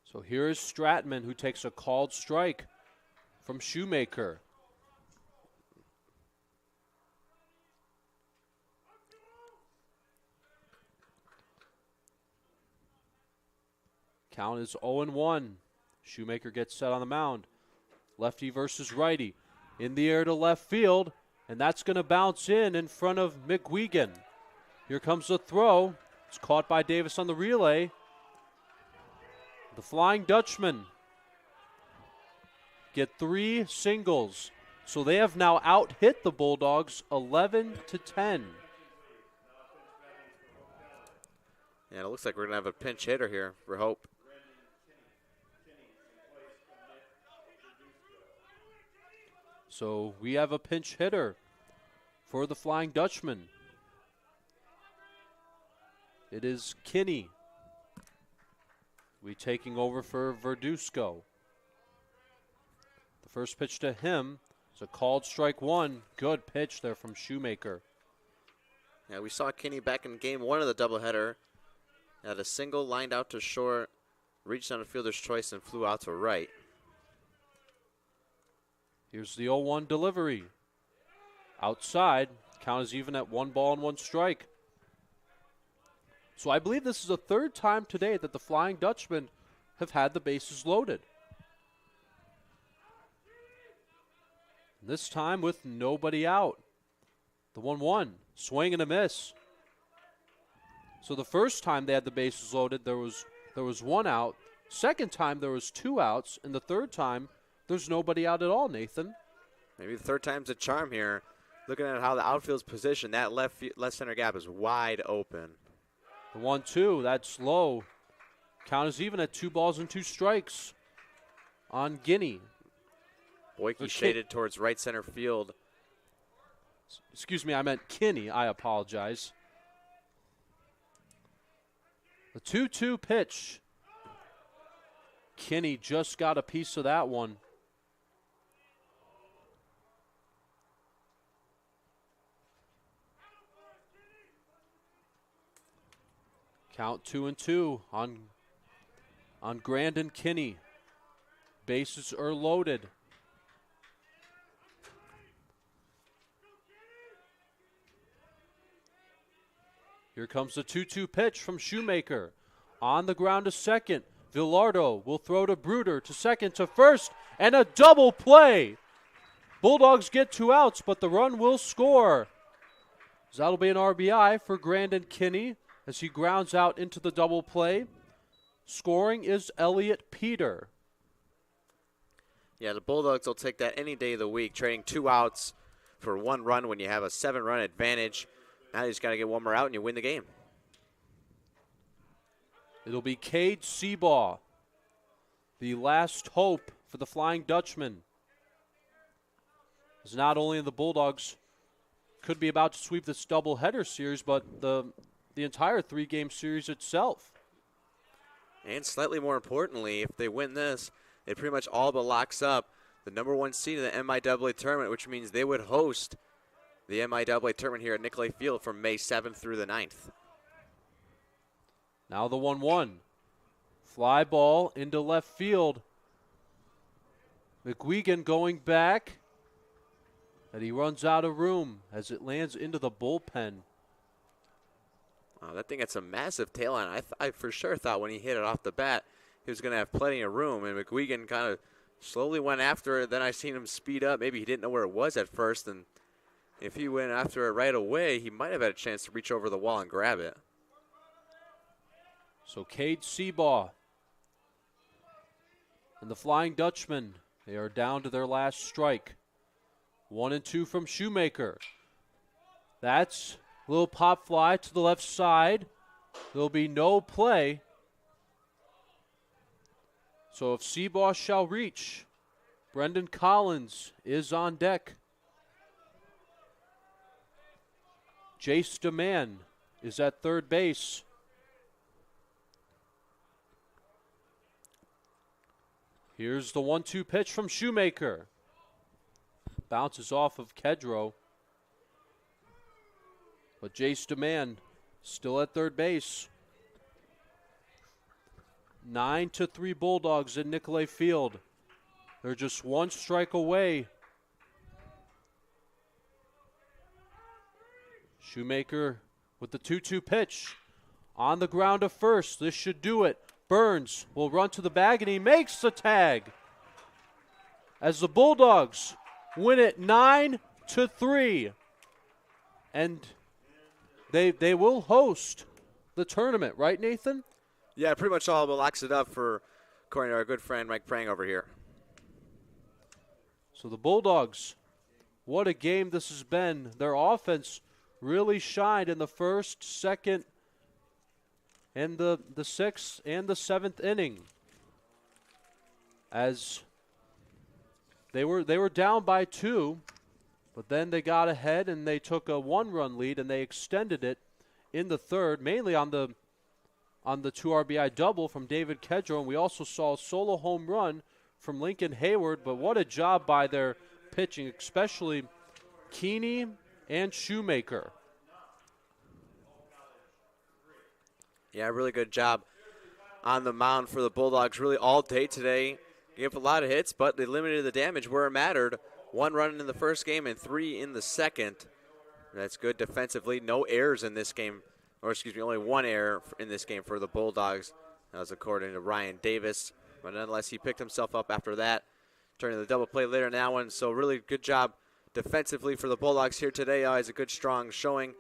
So here is Stratman, who takes a called strike from Shoemaker. Count is 0-1. Shoemaker gets set on the mound. Lefty versus righty. In the air to left field. And that's going to bounce in front of McGuigan. Here comes the throw. It's caught by Davis on the relay. The Flying Dutchman get 3 singles. So they have now out-hit the Bulldogs 11-10. Yeah, it looks like we're going to have a pinch hitter here for Hope. So we have a pinch hitter for the Flying Dutchman. It is Kinney. We taking over for Verduzco. The first pitch to him is a called strike 1. Good pitch there from Shoemaker. Yeah, we saw Kinney back in game 1 of the doubleheader. Had a single lined out to short, reached on a fielder's choice and flew out to right. Here's the 0-1 delivery. Outside, count is even at 1 ball and 1 strike. So I believe this is the 3rd time today that the Flying Dutchmen have had the bases loaded. This time with nobody out. The 1-1, swing and a miss. So the first time they had the bases loaded, there was 1 out. Second time there was 2 outs, and the third time there's nobody out at all, Nathan. Maybe the 3rd time's a charm here. Looking at how the outfield's positioned, that left center gap is wide open. The 1-2, that's low. Count is even at 2 balls and 2 strikes on Guinea. Boyke shaded towards right center field. Excuse me, I meant Kinney. I apologize. The 2-2 pitch. Kinney just got a piece of that one. Count 2-2 on Grandin Kinney. Bases are loaded. Here comes the 2-2 pitch from Shoemaker. On the ground to second. Villardo will throw to Bruder, to second, to first, and a double play. Bulldogs get 2 outs, but the run will score. So that'll be an RBI for Grandin Kinney as he grounds out into the double play. Scoring is Elliot Peter. Yeah, the Bulldogs will take that any day of the week, trading 2 outs for 1 run when you have a 7-run advantage. Now you just got to get 1 more out and you win the game. It'll be Cade Seabaugh, the last hope for the Flying Dutchman. As not only the Bulldogs could be about to sweep this doubleheader series, but the entire 3-game series itself. And slightly more importantly, if they win this, it pretty much all but locks up the #1 seed in the MIAA tournament, which means they would host the MIAA tournament here at Nicolay Field from May 7th through the 9th. Now the 1-1. Fly ball into left field. McGuigan going back. And he runs out of room as it lands into the bullpen. Oh, that thing had some massive tail on it. I for sure thought when he hit it off the bat, he was going to have plenty of room. And McGuigan kind of slowly went after it. Then I seen him speed up. Maybe he didn't know where it was at first. And if he went after it right away, he might have had a chance to reach over the wall and grab it. So Cade Seabaugh and the Flying Dutchman, they are down to their last strike. 1-2 from Shoemaker. That's a little pop fly to the left side. There'll be no play. So if Seabaugh shall reach, Brendan Collins is on deck. Jace DeMann is at third base. Here's the 1-2 pitch from Shoemaker. Bounces off of Kedro. But Jace DeMann still at third base. 9-3 Bulldogs in Nicolay Field. They're just 1 strike away. Shoemaker with the 2-2 pitch. On the ground to first. This should do it. Burns will run to the bag, and he makes the tag. As the Bulldogs win it 9-3. And they will host the tournament, right, Nathan? Yeah, pretty much all but locks it up for, according to our good friend Mike Prang over here. So the Bulldogs, what a game this has been. Their offense really shined in the first, second, and the 6th and the 7th inning. As they were down by 2, but then they got ahead and they took a 1-run lead and they extended it in the 3rd, mainly on the 2 RBI double from David Kedro, and we also saw a solo home run from Lincoln Hayward. But what a job by their pitching, especially Keeney and Shoemaker. Yeah, really good job on the mound for the Bulldogs really all day today. Gave a lot of hits, but they limited the damage where it mattered. 1 run in the first game and 3 in the second. That's good defensively. No errors in this game. Or excuse me, only 1 error in this game for the Bulldogs. That was according to Ryan Davis. But nonetheless, he picked himself up after that. Turning the double play later in that one. So really good job defensively for the Bulldogs here today. Always a good, strong showing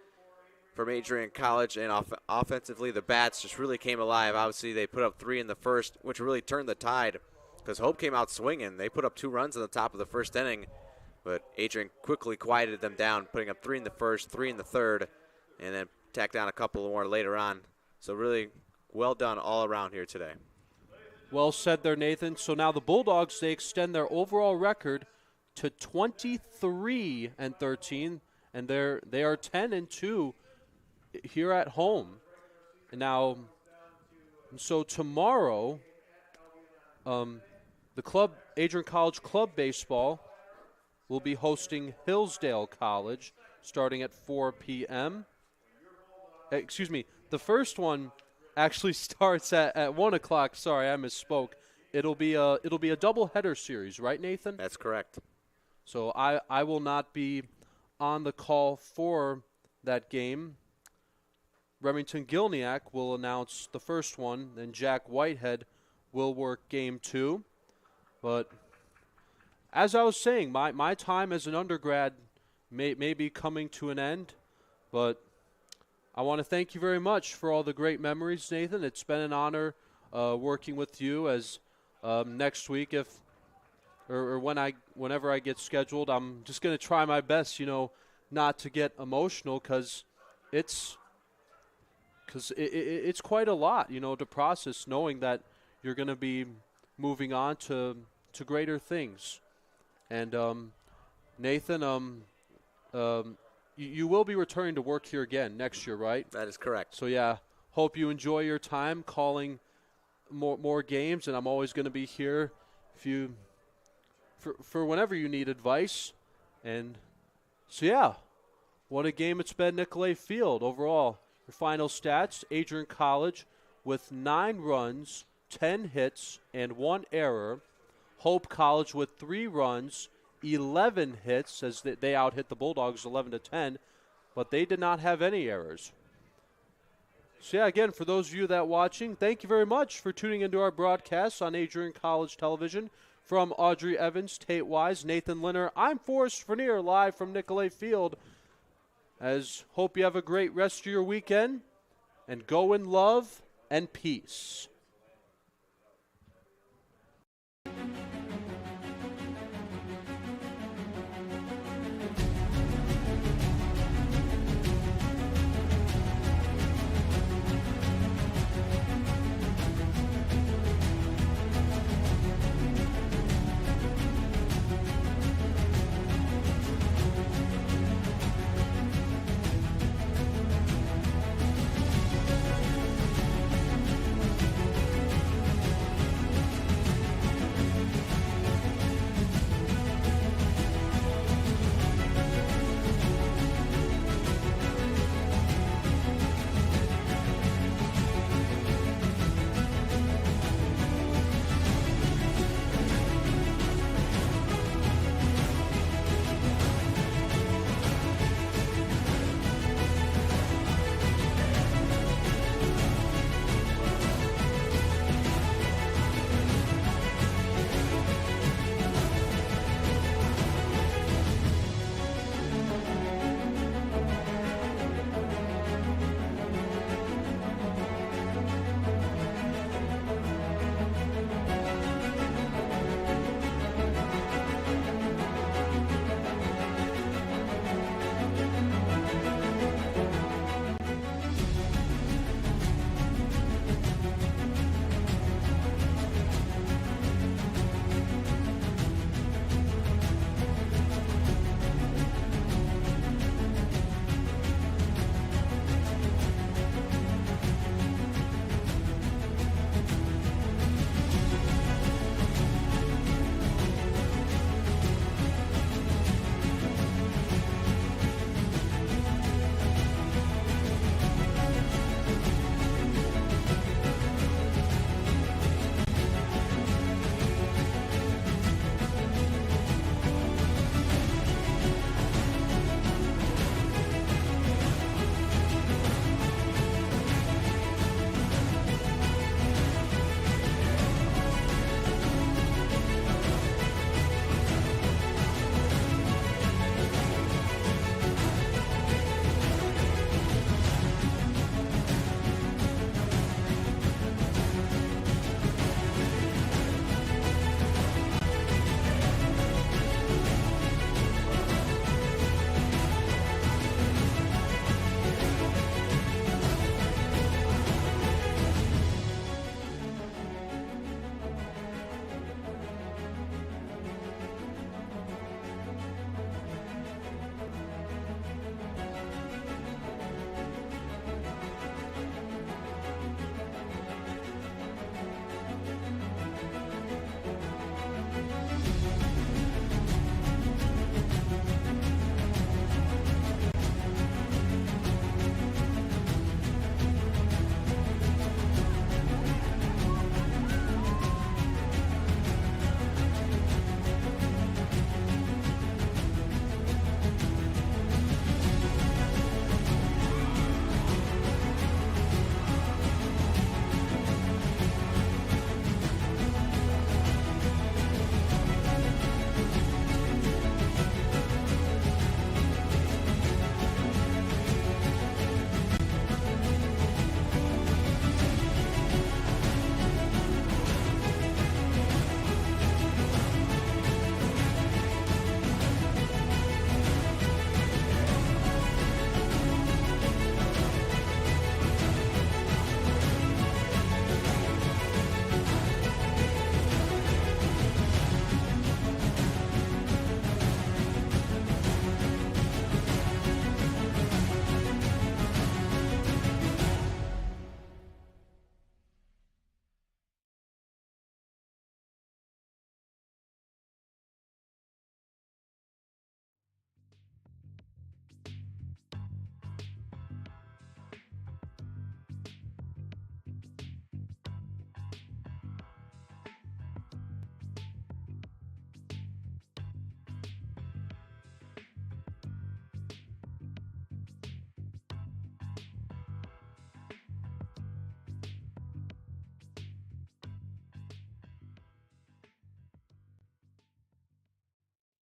from Adrian College. And offensively, the bats just really came alive. Obviously, they put up 3 in the first, which really turned the tide because Hope came out swinging. They put up 2 runs in the top of the first inning. But Adrian quickly quieted them down, putting up 3 in the first, 3 in the third, and then tacked down a couple more later on. So really well done all around here today. Well said there, Nathan. So now the Bulldogs, they extend their overall record to 23-13, and they are 10-2 here at home. And now, so tomorrow, the club, Adrian College Club Baseball, will be hosting Hillsdale College starting at 4 p.m. Excuse me, the first one actually starts at 1 o'clock. Sorry, I misspoke. it'll be a double-header series, right, Nathan? That's correct. So I will not be on the call for that game. Remington Gilniak will announce the first one, and Jack Whitehead will work game 2. But as I was saying, my time as an undergrad may be coming to an end, but I want to thank you very much for all the great memories, Nathan. It's been an honor working with you. As next week, whenever I get scheduled, I'm just going to try my best, not to get emotional, because it's quite a lot, to process, knowing that you're going to be moving on to greater things. And Nathan, you will be returning to work here again next year, right? That is correct. So yeah, hope you enjoy your time calling more games, and I'm always going to be here for whenever you need advice. And so yeah, what a game it's been, Nicolay Field overall. Your final stats: Adrian College with 9 runs, 10 hits, and 1 error. Hope College with 3 runs, 11 hits, as they out-hit the Bulldogs 11-10, but they did not have any errors. So yeah, again, for those of you that watching, thank you very much for tuning into our broadcast on Adrian College Television. From Audrey Evans, Tate Wise, Nathan Linner, I'm Forrest Vernier, live from Nicolay Field. Hope you have a great rest of your weekend, and go in love and peace.